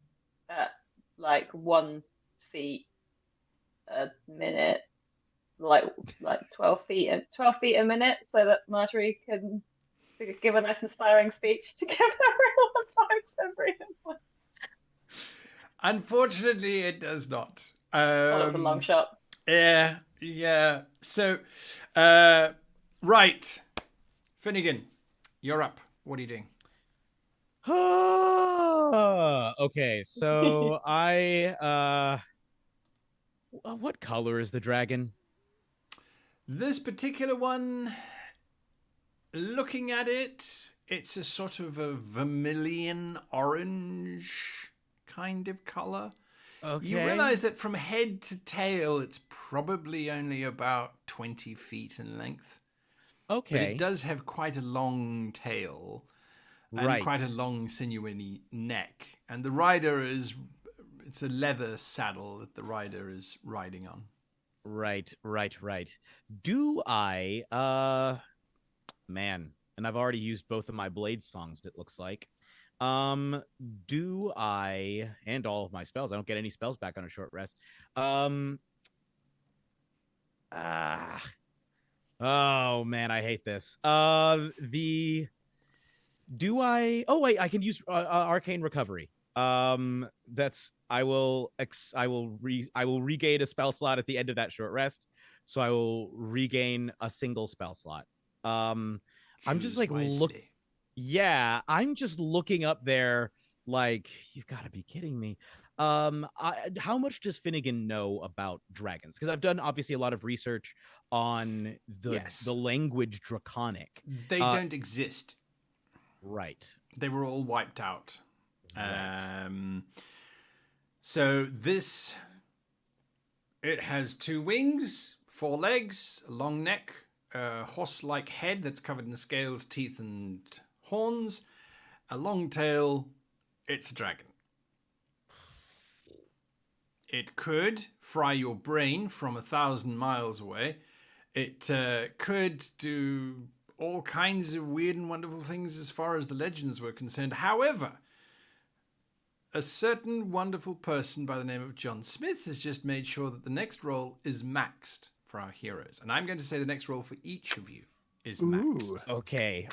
at like 1 feet a minute, like 12 feet a minute, so that Marjorie can give a nice inspiring speech to give everyone 5 temporary hit points. Unfortunately, it does not. That was a long shot. Yeah. So, right. Finnigan, you're up. What are you doing? Okay, so what color is the dragon? This particular one, looking at it, it's a sort of a vermilion orange kind of color. Okay. You realize that from head to tail, it's probably only about 20 feet in length. Okay. But it does have quite a long tail and Right. quite a long sinewy neck. And the rider it's a leather saddle that the rider is riding on. Right. Do I, man, and I've already used both of my blade songs, it looks like. Do I, and all of my spells, I don't get any spells back on a short rest. Oh man, I hate this. Oh wait, I can use arcane recovery. I will regain a spell slot at the end of that short rest. so I will regain a single spell slot. I'm just like I'm just looking up there like, you've got to be kidding me. How much does Finnigan know about dragons? Because I've done obviously a lot of research on the language Draconic. They don't exist. Right. They were all wiped out. Right. So this, it has 2 wings, 4 legs, a long neck, a horse-like head that's covered in scales, teeth, and horns, a long tail. It's a dragon. It could fry your brain from 1,000 miles away. It could do all kinds of weird and wonderful things as far as the legends were concerned. However, a certain wonderful person by the name of John Smith has just made sure that the next roll is maxed for our heroes. And I'm going to say the next roll for each of you is maxed. Okay.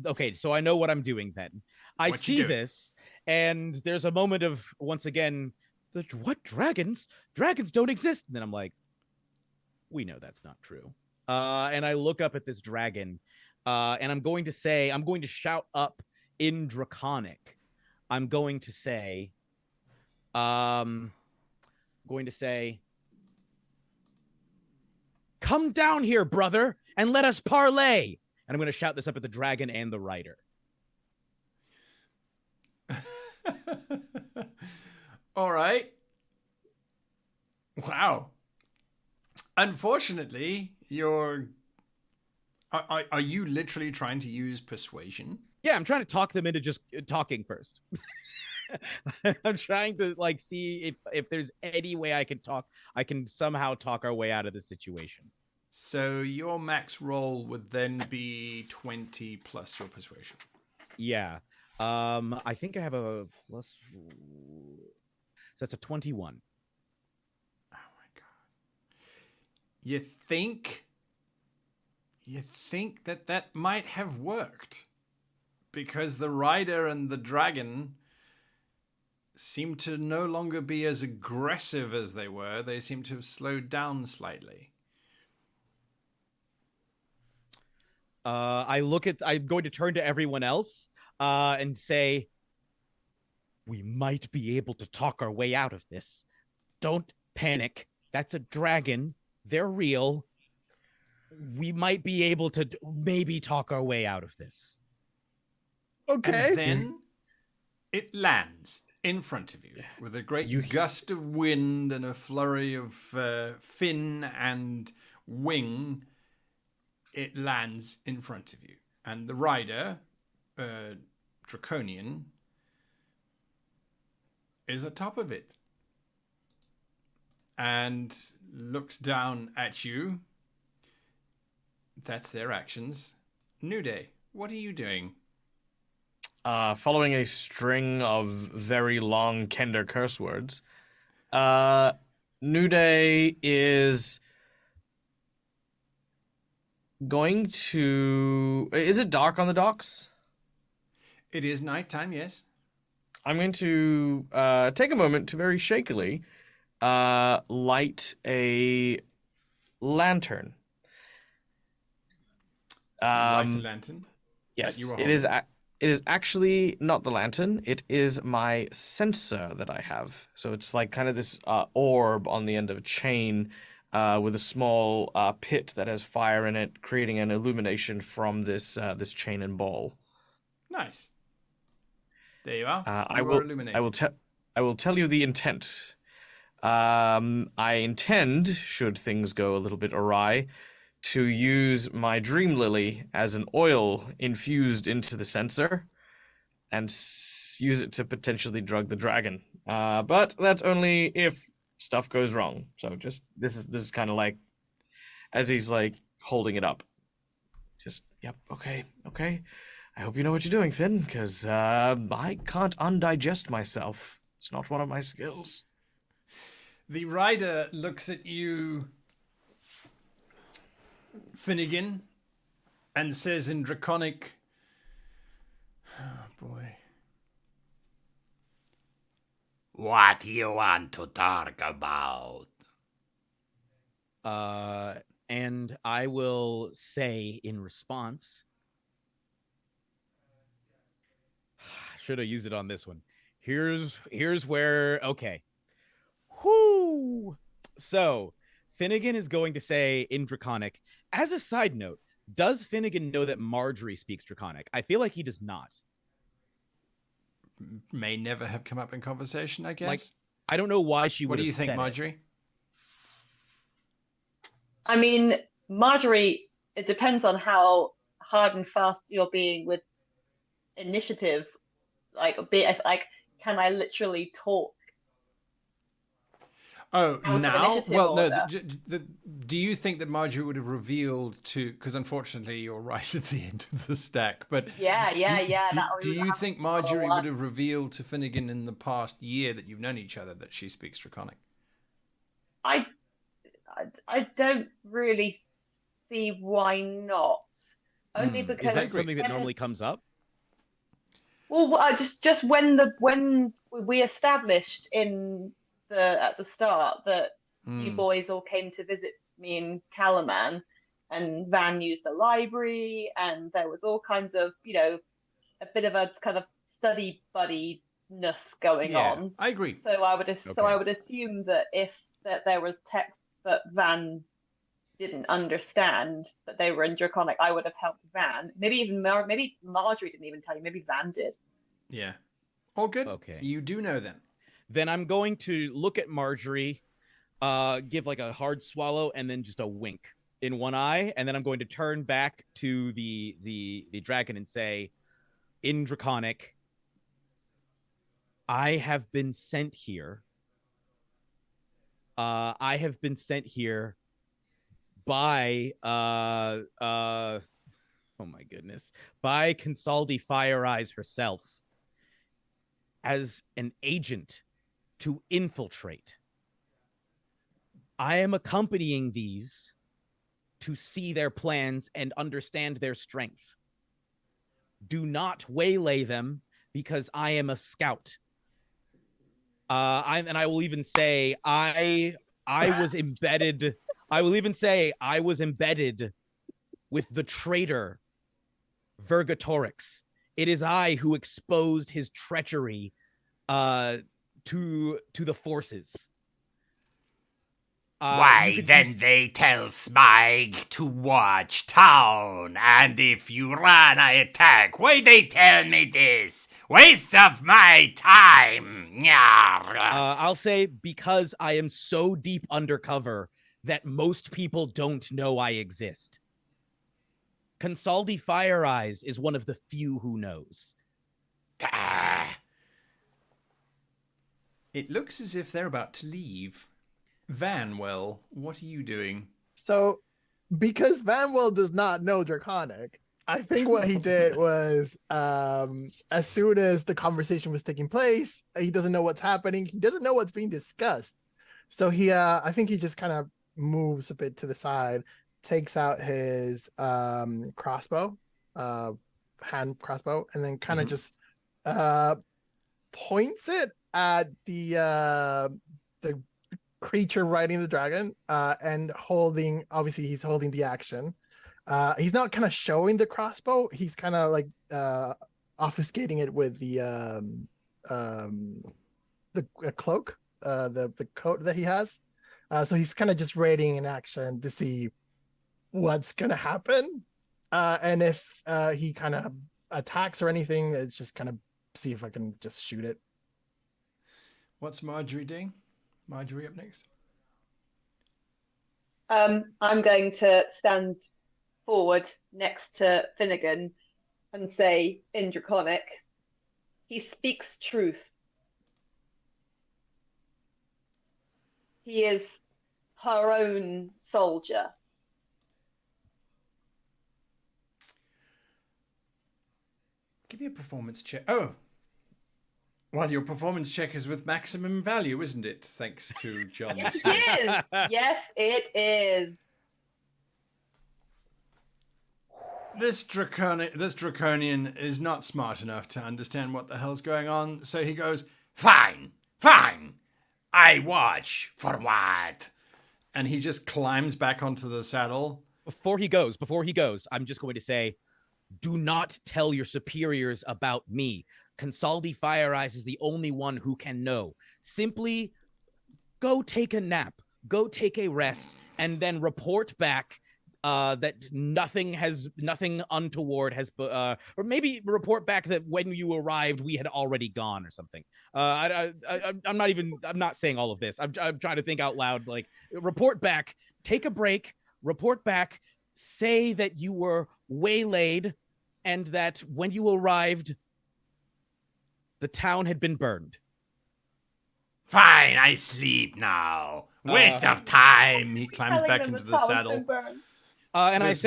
Okay, so I know what I'm doing then. I see this, and there's a moment of, once again, what dragons? Dragons don't exist. And then I'm like, we know that's not true. And I look up at this dragon, and I'm going to shout up in Draconic. I'm going to say, come down here, brother, and let us parlay. And I'm going to shout this up at the dragon and the rider. All right. Wow. Unfortunately, are you literally trying to use persuasion? Yeah, I'm trying to talk them into just talking first. I'm trying to see if there's any way I can somehow talk our way out of this situation. So your max roll would then be 20 plus your persuasion. Yeah. I think I have a plus. So that's a 21. Oh my god. You think that might have worked because the rider and the dragon seem to no longer be as aggressive as they were. They seem to have slowed down slightly. I'm going to turn to everyone else and say, we might be able to talk our way out of this. Don't panic. That's a dragon. They're real. We might be able to maybe talk our way out of this. Okay. And then it lands in front of you with a great gust of wind and a flurry of fin and wing. It lands in front of you. And the rider, Draconian, is atop of it and looks down at you. That's their actions. Nudeih, what are you doing? Following a string of very long Kender curse words, Nudeih is going to... Is it dark on the docks? It is nighttime, yes. I'm going to take a moment to very shakily light a lantern. Light a lantern? Yes, it is actually not the lantern. It is my sensor that I have. So it's like kind of this orb on the end of a chain with a small pit that has fire in it, creating an illumination from this chain and ball. Nice. There you are. I will tell you the intent. I intend, should things go a little bit awry, to use my dream lily as an oil infused into the sensor and use it to potentially drug the dragon. But that's only if stuff goes wrong. So just this is kind of like as he's like holding it up. Just okay. I hope you know what you're doing, Finn, because I can't undigest myself. It's not one of my skills. The rider looks at you, Finnigan, and says in Draconic, oh boy. What you want to talk about? And I will say in response, should have used it on this one. Here's where, okay. Whoo! So Finnigan is going to say in Draconic. As a side note, does Finnigan know that Marjorie speaks Draconic? I feel like he does not. May never have come up in conversation, I guess. Like, I don't know why she would. What do you think, Marjorie? I mean, Marjorie, it depends on how hard and fast you're being with initiative. Like, can I literally talk? Oh, now? Well, no. Order? Do you think that Marjorie would have revealed to? Because unfortunately, you're right at the end of the stack. But yeah. Do you think Marjorie would have revealed to Finnigan in the past year that you've known each other that she speaks Draconic? I don't really see why not. Only because is that something that normally comes up? Well, just when we established at the start that you boys all came to visit me in Calaman, and Van used the library, and there was all kinds of, a bit of a kind of study buddy-ness going on. I agree. So I would assume that if there was texts that Van didn't understand, that they were in Draconic, I would have helped Van. Maybe Marjorie didn't even tell you. Maybe Van did. Yeah. All good. Okay. You do know then. Then I'm going to look at Marjorie, give like a hard swallow, and then just a wink in one eye, and then I'm going to turn back to the dragon and say, in Draconic, I have been sent here. I have been sent here by oh my goodness, by Consaldi Fire Eyes herself as an agent to infiltrate. I am accompanying these to see their plans and understand their strength. Do not waylay them, because I am a scout. I will even say I was embedded. I will even say I was embedded with the traitor Vergatorix. It is I who exposed his treachery to the forces. Why, then they tell Smyg to watch town, and if you run, I attack. Why they tell me this? Waste of my time. I'll say because I am so deep undercover that most people don't know I exist. Consaldi Fire Eyes is one of the few who knows. It looks as if they're about to leave. Vannwel, what are you doing? So, because Vannwel does not know Draconic, I think what he did was, as soon as the conversation was taking place, he doesn't know what's happening. He doesn't know what's being discussed. So I think he just kind of moves a bit to the side, takes out his crossbow, hand crossbow, and then kind of just points it at the creature riding the dragon, and he's holding the action. He's not kind of showing the crossbow. He's kind of like obfuscating it with the cloak, the coat that he has. So he's kind of just waiting in action to see what's gonna happen, and if he kind of attacks or anything, it's just kind of see if I can just shoot it. What's Marjorie doing? Marjorie up next. I'm going to stand forward next to Finnigan and say in Draconic, he speaks truth. He is her own soldier. Give me a performance check. Oh, well, your performance check is with maximum value, isn't it? Thanks to John. Yes, it is. Yes, it is. This draconian is not smart enough to understand what the hell's going on, so he goes, Fine. I watch. For what? and he just climbs back onto the saddle. Before he goes, I'm just going to say, do not tell your superiors about me. Consaldi Fire Eyes is the only one who can know. Simply go take a nap, go take a rest, and then report back that nothing untoward has, or maybe report back that when you arrived, we had already gone or something. I'm not saying all of this. I'm trying to think out loud. Like, report back, take a break, report back, say that you were waylaid, and that when you arrived, the town had been burned. Fine, I sleep now. Waste of time. He climbs back into the saddle. And I There's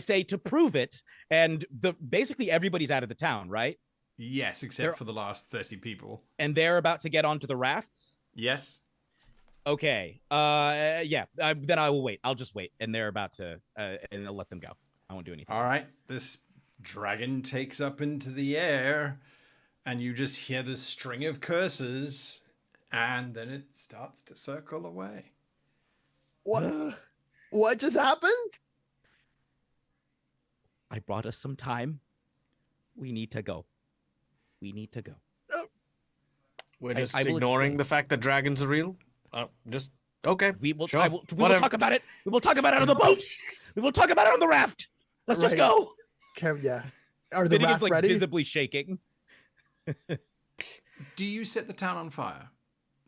say to prove it, and basically everybody's out of the town, right? Yes, except for the last 30 people. And they're about to get onto the rafts? Yes. Okay. Then I will wait. I'll just wait. And they're about to, and I'll let them go. I won't do anything. All right. This dragon takes up into the air, and you just hear this string of curses, and then it starts to circle away. What just happened? I brought us some time. We need to go. We're just ignoring the fact that dragons are real? Just, okay. We will sure. we will talk about it. We will talk about it on the boat. We will talk about it on the raft. Let's just go. Yeah. Are the raft like ready? visibly shaking. Do you set the town on fire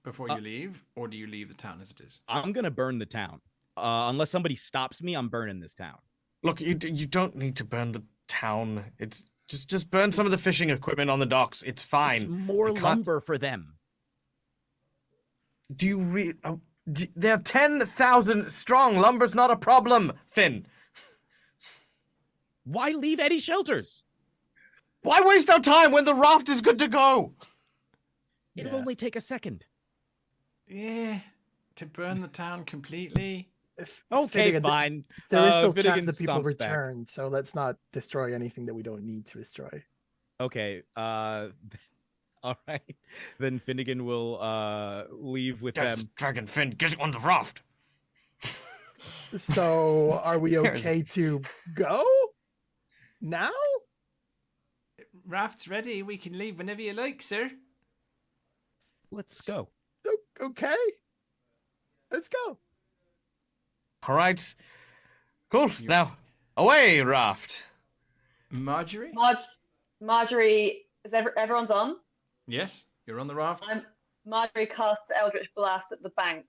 before you leave, or do you leave the town as it is? I'm going to burn the town. Unless somebody stops me, I'm burning this town. Look, you don't need to burn the town. It's just burn some of the fishing equipment on the docks. It's fine. It's more lumber for them. Do you they're 10,000 strong. Lumber's not a problem, Finn. Why leave any shelters? Why waste our time when the raft is good to go? It'll only take a second. Yeah, to burn the town completely. Okay, fine. There is still Finnigan chance that people stomps back. return, so let's not destroy anything that we don't need to destroy. Okay. All right. Then Finnigan will leave with them. Dragon Finn, get on the raft. So, are we okay to go now? Raft's ready. We can leave whenever you like, sir. Let's go. Okay. Let's go. All right. Cool. Now, away, raft. Marjorie? Marjorie, is everyone's on? Yes, you're on the raft. Marjorie casts Eldritch Blast at the bank.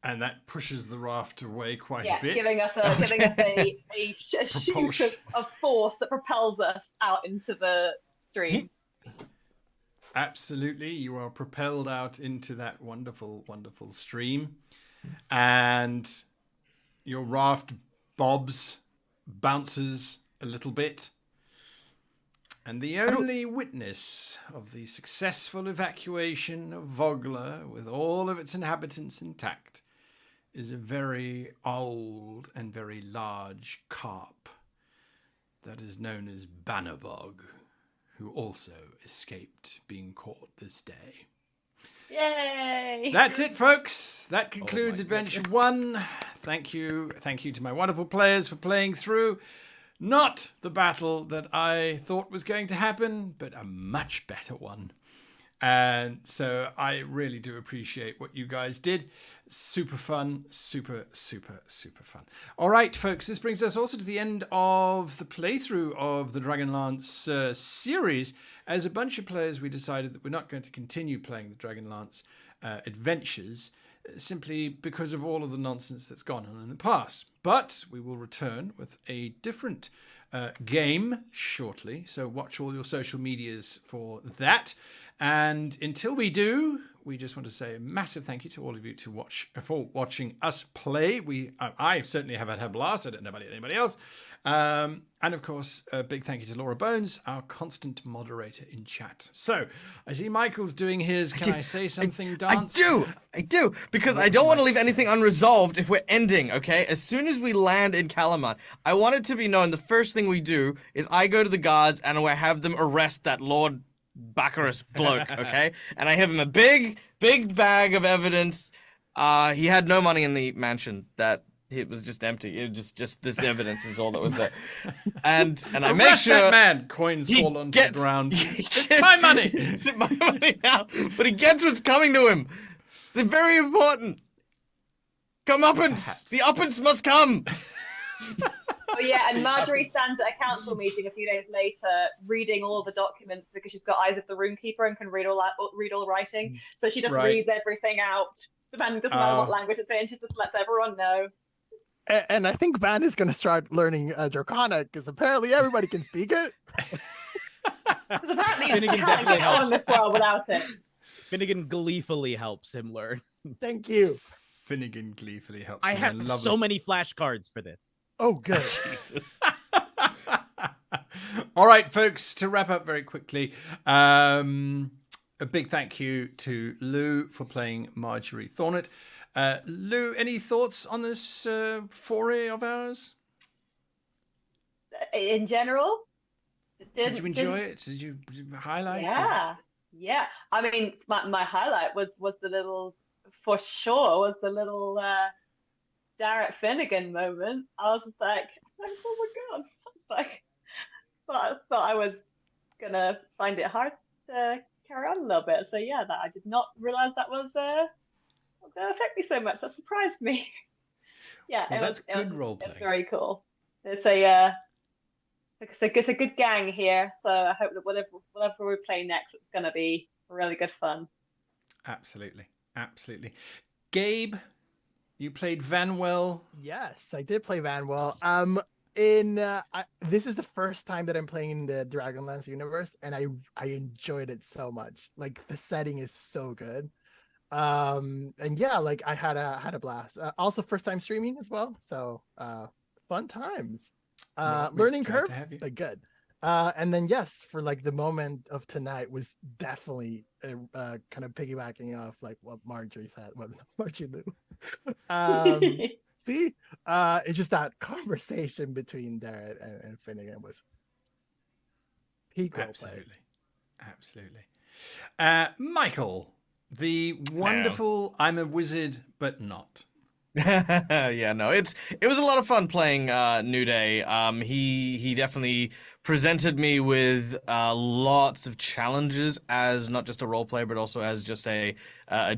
And that pushes the raft away quite a bit. Giving us a shoot of force that propels us out into the stream. Absolutely. You are propelled out into that wonderful, wonderful stream. And your raft bobs, bounces a little bit. And the only witness of the successful evacuation of Vogler with all of its inhabitants intact is a very old and very large carp that is known as Bannerbog, who also escaped being caught this day. Yay! That's it, folks. That concludes Adventure 1. Thank you to my wonderful players for playing through. Not the battle that I thought was going to happen, but a much better one. And so I really do appreciate what you guys did. Super fun. Super, super, super fun. All right, folks, this brings us also to the end of the playthrough of the Dragonlance series. As a bunch of players, we decided that we're not going to continue playing the Dragonlance adventures simply because of all of the nonsense that's gone on in the past. But we will return with a different game shortly. So watch all your social medias for that. And until we do, we just want to say a massive thank you to all of you for watching us play. I certainly have had a blast. I don't know about anybody else. And of course, a big thank you to Laura Bones, our constant moderator in chat. So I see Michael's doing his Can I Say Something dance. I do, because I don't want to leave anything unresolved if we're ending, okay? As soon as we land in Calamar, I want it to be known the first thing we do is I go to the guards and I have them arrest that Lord Baccarus bloke, okay? And I have him a big big bag of evidence. He had no money in the mansion. That it was just empty. It just this evidence is all that was there. And I make Arrest sure that man. Coins he fall onto the gets- ground. he It's gets- my money. It's my money now. But he gets what's coming to him. It's very important. Comeuppance. The uppance must come. Oh yeah, and Marjorie stands at a council meeting a few days later, reading all the documents because she's got eyes of the roomkeeper and can read all writing. So she just Right. reads everything out. The man doesn't matter what language it's in. She just lets everyone know. And I think Van is going to start learning Draconic because apparently everybody can speak it. Because apparently you Finnigan can't definitely get on in helps. this world without it. Finnigan gleefully helps him learn. Thank you. Finnigan gleefully helps. I me. have love so it. many flashcards for this. Oh, good. Jesus. All right, folks, to wrap up very quickly, a big thank you to Lou for playing Marjorie Thornett. Lou, any thoughts on this foray of ours? In general, Did you enjoy it? Did you highlight it? Yeah. I mean, my highlight was the little, for sure, was the little Jarrett Finnigan moment. I was just like, oh my god! I was like, thought I was gonna find it hard to carry on a little bit. So yeah, that I did not realize that was gonna affect me so much. That surprised me. Yeah, Well, it that's was good it was, role it was play. very cool. It's a good gang here. So I hope that whatever we play next, it's gonna be really good fun. Absolutely. Gabe, you played Vannwel. Yes, I did play Vannwel. This is the first time that I'm playing in the Dragonlance universe, and I enjoyed it so much. Like the setting is so good. And yeah, like I had a blast. Also first time streaming as well. So fun times. Well, we're Learning glad curve, to have you. like good. And then yes, for like the moment of tonight was definitely kind of piggybacking off like what Marjorie said, what Marjorie Lou. See, it's just that conversation between Darrett and Finnigan was peak role play. Absolutely. Michael, the wonderful I'm a wizard but not. Yeah, no, it was a lot of fun playing Nudeih. He definitely presented me with lots of challenges as not just a role player but also as just a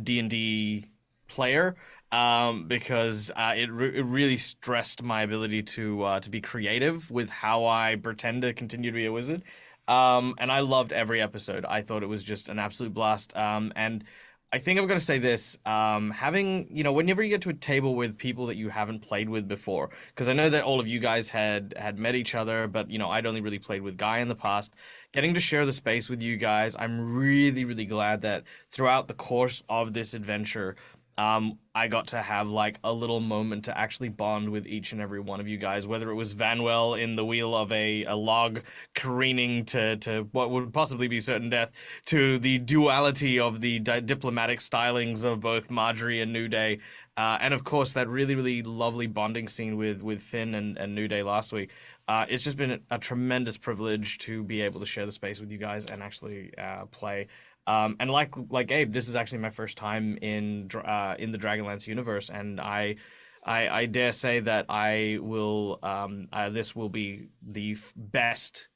D&D player. Because it really stressed my ability to be creative with how I pretend to continue to be a wizard. And I loved every episode. I thought it was just an absolute blast. And I think I'm going to say this, having, whenever you get to a table with people that you haven't played with before, because I know that all of you guys had met each other, but, I'd only really played with Guy in the past. Getting to share the space with you guys, I'm really, really glad that throughout the course of this adventure, I got to have like a little moment to actually bond with each and every one of you guys, whether it was Vannwel in the wheel of a log careening to what would possibly be certain death, to the duality of the diplomatic stylings of both Marjorie and Nudeih, and of course that really, really lovely bonding scene with Finn and Nudeih last week. It's just been a tremendous privilege to be able to share the space with you guys and actually play. And like Gabe, this is actually my first time in the Dragonlance universe, and I dare say that I will this will be the best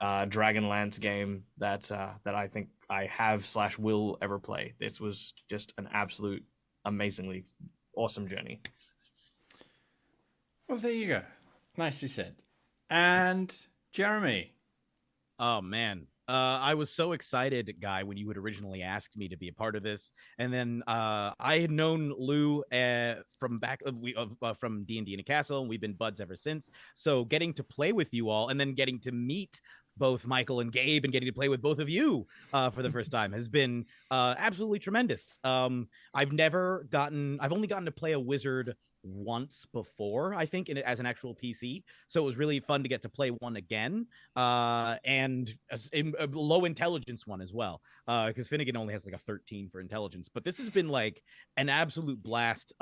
Dragonlance game that I think I have / will ever play. This was just an absolute amazingly awesome journey. Well, there you go. Nicely said. And Jeremy. Oh man. I was so excited, Guy, when you had originally asked me to be a part of this, and then I had known Lou from from D&D in a Castle, and we've been buds ever since. So getting to play with you all, and then getting to meet both Michael and Gabe, and getting to play with both of you for the first time has been absolutely tremendous. I've only gotten to play a wizard once before, I think, as an actual PC, so it was really fun to get to play one again, and a low intelligence one as well, because Finnigan only has like a 13 for intelligence, but this has been like an absolute blast.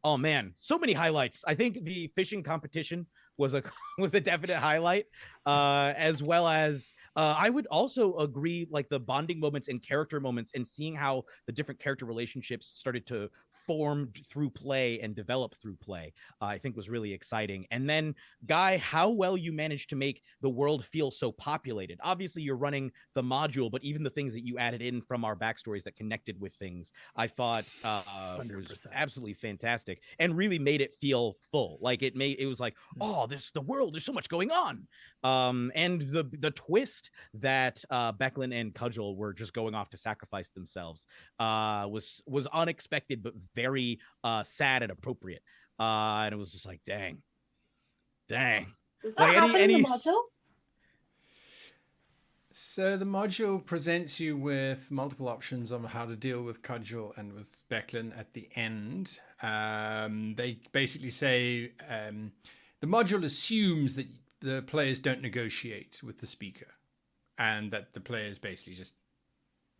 Oh man, so many highlights. I think the fishing competition was a was a definite highlight, as well as I would also agree, like the bonding moments and character moments, and seeing how the different character relationships started to form through play and develop through play. I think was really exciting. And then, Guy, how well you managed to make the world feel so populated. Obviously, you're running the module, but even the things that you added in from our backstories that connected with things, I thought was 100%. absolutely fantastic and really made it feel full. Like it was like, oh, the world, there's so much going on. And the twist that Becklin and Cudgel were just going off to sacrifice themselves was unexpected, but very sad and appropriate. And it was just like, dang. Does that happen in the module? So the module presents you with multiple options on how to deal with Cudgel and with Becklin at the end. They basically say the module assumes that the players don't negotiate with the speaker, and that the players basically just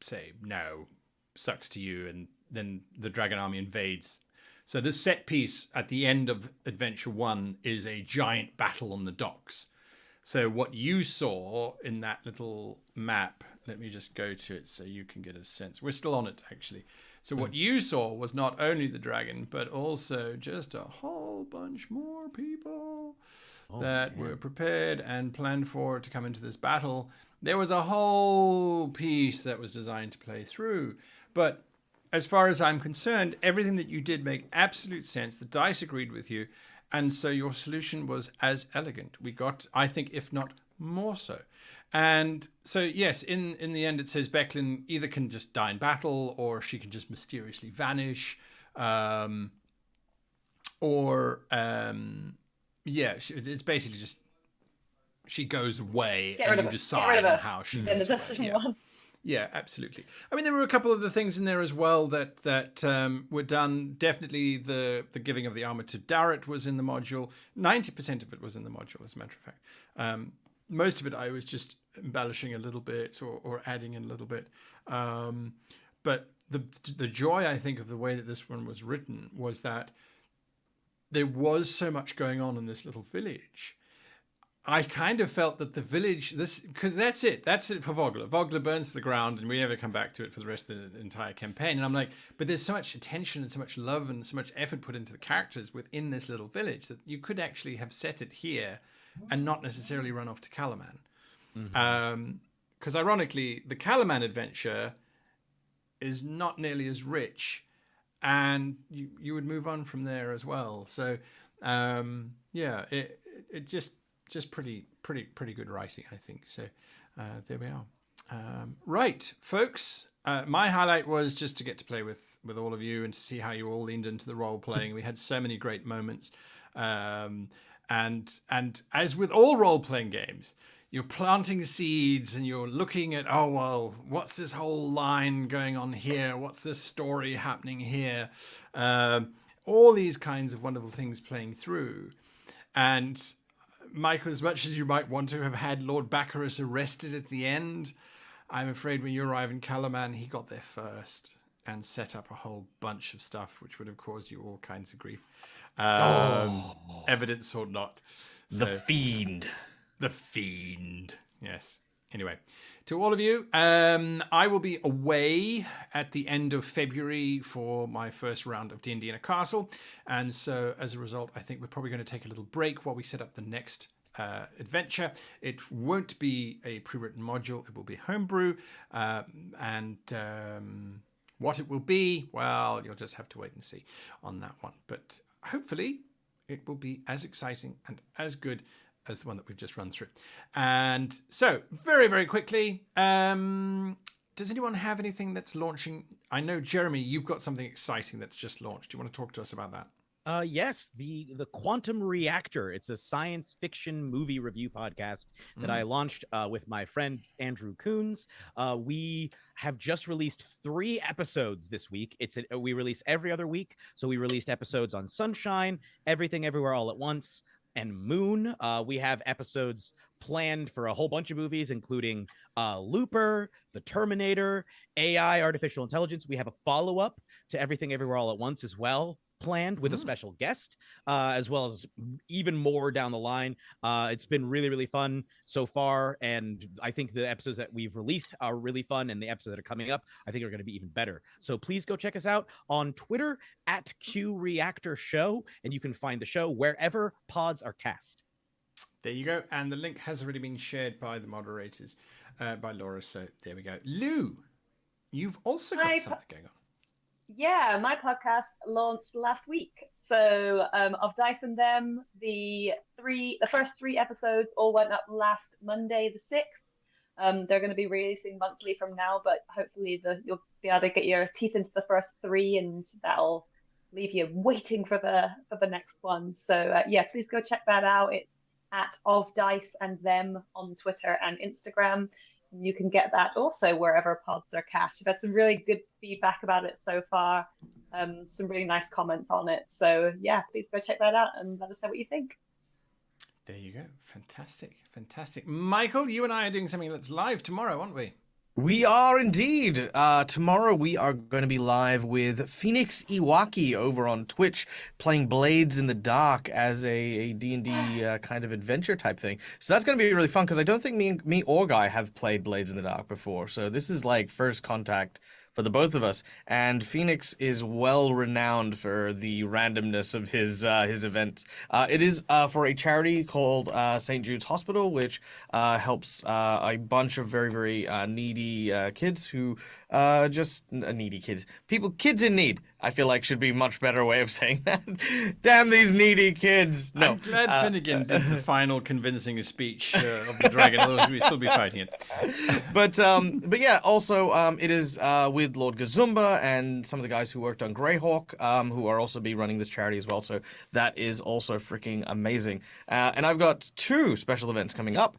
say, no, sucks to you, and then the dragon army invades. So this set piece at the end of Adventure 1 is a giant battle on the docks. So what you saw in that little map, let me just go to it so you can get a sense. We're still on it, actually. So what you saw was not only the dragon, but also just a whole bunch more people that were prepared and planned for to come into this battle. There was a whole piece that was designed to play through. But as far as I'm concerned, everything that you did made absolute sense. The dice agreed with you. And so your solution was as elegant. We got, I think, if not more so. And so, yes, in the end, it says Becklin either can just die in battle, or she can just mysteriously vanish. It's basically just she goes away and you decide on how she goes away. Yeah, absolutely. I mean, there were a couple of the things in there as well that were done. Definitely the giving of the armor to Darrett was in the module. 90% of it was in the module, as a matter of fact. Most of it I was just embellishing a little bit or adding in a little bit. But the joy, I think, of the way that this one was written was that there was so much going on in this little village. I kind of felt that the village, because that's it for Vogler. Vogler burns to the ground and we never come back to it for the rest of the entire campaign. And I'm like, but there's so much attention and so much love and so much effort put into the characters within this little village that you could actually have set it here and not necessarily run off to Calaman. Because ironically, the Calaman adventure is not nearly as rich, and you would move on from there as well. So it just pretty good writing, I think. So there we are. Right, folks. My highlight was just to get to play with all of you and to see how you all leaned into the role playing. We had so many great moments. And as with all role playing games, you're planting seeds and you're looking at, oh, well, what's this whole line going on here? What's this story happening here? All these kinds of wonderful things playing through. And Michael, as much as you might want to have had Lord Baccarus arrested at the end, I'm afraid when you arrive in Calaman, he got there first and set up a whole bunch of stuff which would have caused you all kinds of grief. Evidence or not. The Fiend. The Fiend. Yes. Anyway, to all of you, I will be away at the end of February for my first round of D&D in a castle. And so as a result, I think we're probably going to take a little break while we set up the next adventure. It won't be a pre-written module. It will be homebrew. What it will be, well, you'll just have to wait and see on that one. But hopefully it will be as exciting and as good as the one that we've just run through. And so, very, very quickly, does anyone have anything that's launching? I know, Jeremy, you've got something exciting that's just launched. Do you want to talk to us about that? Yes, the Quantum Reactor. It's a science fiction movie review podcast that I launched with my friend Andrew Coons. We have just released 3 episodes this week. We release every other week. So we released episodes on Sunshine, Everything Everywhere All at Once, and Moon. We have episodes planned for a whole bunch of movies, including Looper, The Terminator, AI, Artificial Intelligence. We have a follow-up to Everything Everywhere All at Once as well. planned with a special guest, as well as even more down the line. It's been really, really fun so far, and I think the episodes that we've released are really fun, and the episodes that are coming up, I think, are going to be even better. So please go check us out on Twitter at QReactorShow, and you can find the show wherever pods are cast. There you go. And the link has already been shared by the moderators, by Laura. So there we go. Lou, you've also got something going on. Yeah, my podcast launched last week. So of Dice and Them, the first 3 episodes all went up last Monday the 6th. They're going to be releasing monthly from now, but hopefully you'll be able to get your teeth into the first 3, and that'll leave you waiting for the next one. So yeah, please go check that out. It's at Of Dice and Them on Twitter and Instagram. You can get that also wherever pods are cast. We've had some really good feedback about it so far. Some really nice comments on it. So yeah, please go check that out and let us know what you think. There you go. Fantastic. Fantastic. Michael, you and I are doing something that's live tomorrow, aren't we? We are indeed. Tomorrow we are going to be live with Phoenix Iwaki over on Twitch, playing Blades in the Dark as a D&D kind of adventure type thing. So that's going to be really fun because I don't think me or Guy have played Blades in the Dark before. So this is like first contact for the both of us. And Phoenix is well renowned for the randomness of his events. It is for a charity called St. Jude's Hospital, which helps a bunch of very, very needy kids who just needy kids. Kids in need, I feel like should be a much better way of saying that. Damn these needy kids. No. I'm glad Finnigan did the final convincing speech of the dragon, otherwise we'd still be fighting it. But yeah, also it is with Lord Gazumba and some of the guys who worked on Greyhawk, who are also be running this charity as well. So that is also freaking amazing. And I've got 2 special events coming up.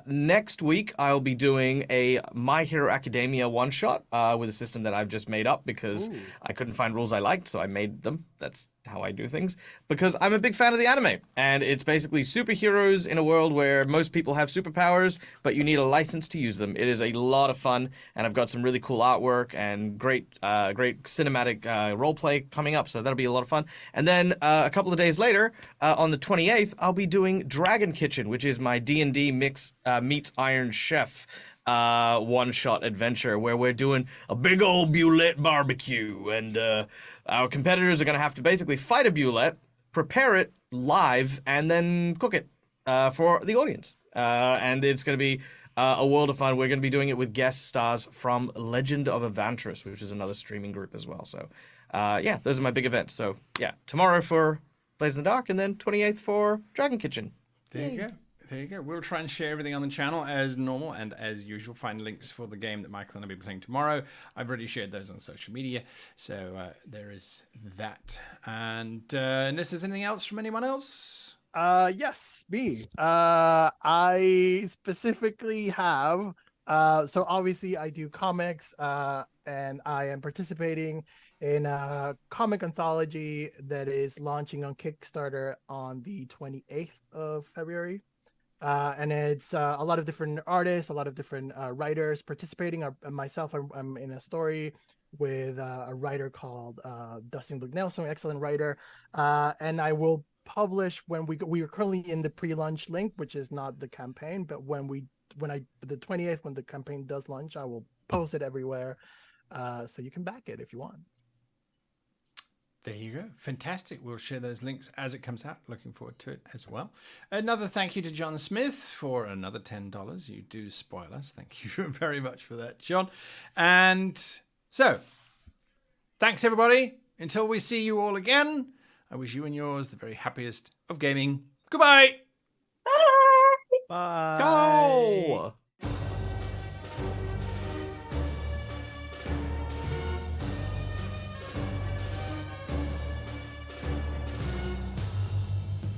Next week, I'll be doing a My Hero Academia one-shot with a system that I've just made up because I couldn't find rules I liked, so I made them. That's how I do things. Because I'm a big fan of the anime, and it's basically superheroes in a world where most people have superpowers, but you need a license to use them. It is a lot of fun, and I've got some really cool artwork and great cinematic roleplay coming up, so that'll be a lot of fun. And then a couple of days later, on the 28th, I'll be doing Dragon Kitchen, which is my D&D meets Iron Chef one-shot adventure where we're doing a big old bulette barbecue, and our competitors are going to have to basically fight a bulette, prepare it live, and then cook it for the audience. And it's going to be a world of fun. We're going to be doing it with guest stars from Legend of Evantris, which is another streaming group as well. So yeah, those are my big events. So yeah, tomorrow for Blades in the Dark, and then 28th for Dragon Kitchen. There you go. There you go. We'll try and share everything on the channel as normal and as usual. Find links for the game that Michael and I will be playing tomorrow. I've already shared those on social media. So there is that. And unless there's anything else from anyone else? Yes, me. I specifically have, so obviously I do comics, and I am participating in a comic anthology that is launching on Kickstarter on the 28th of February. And it's a lot of different artists, a lot of different writers participating. Myself, I'm in a story with a writer called Dustin Luke Nelson, excellent writer. And I will publish when we are currently in the pre-launch link, which is not the campaign, but the 28th, when the campaign does launch, I will post it everywhere, so you can back it if you want. There you go. Fantastic. We'll share those links as it comes out. Looking forward to it as well. Another thank you to John Smith for another $10. You do spoil us. Thank you very much for that, John. And so, thanks everybody. Until we see you all again, I wish you and yours the very happiest of gaming. Goodbye. Bye. Bye. Go!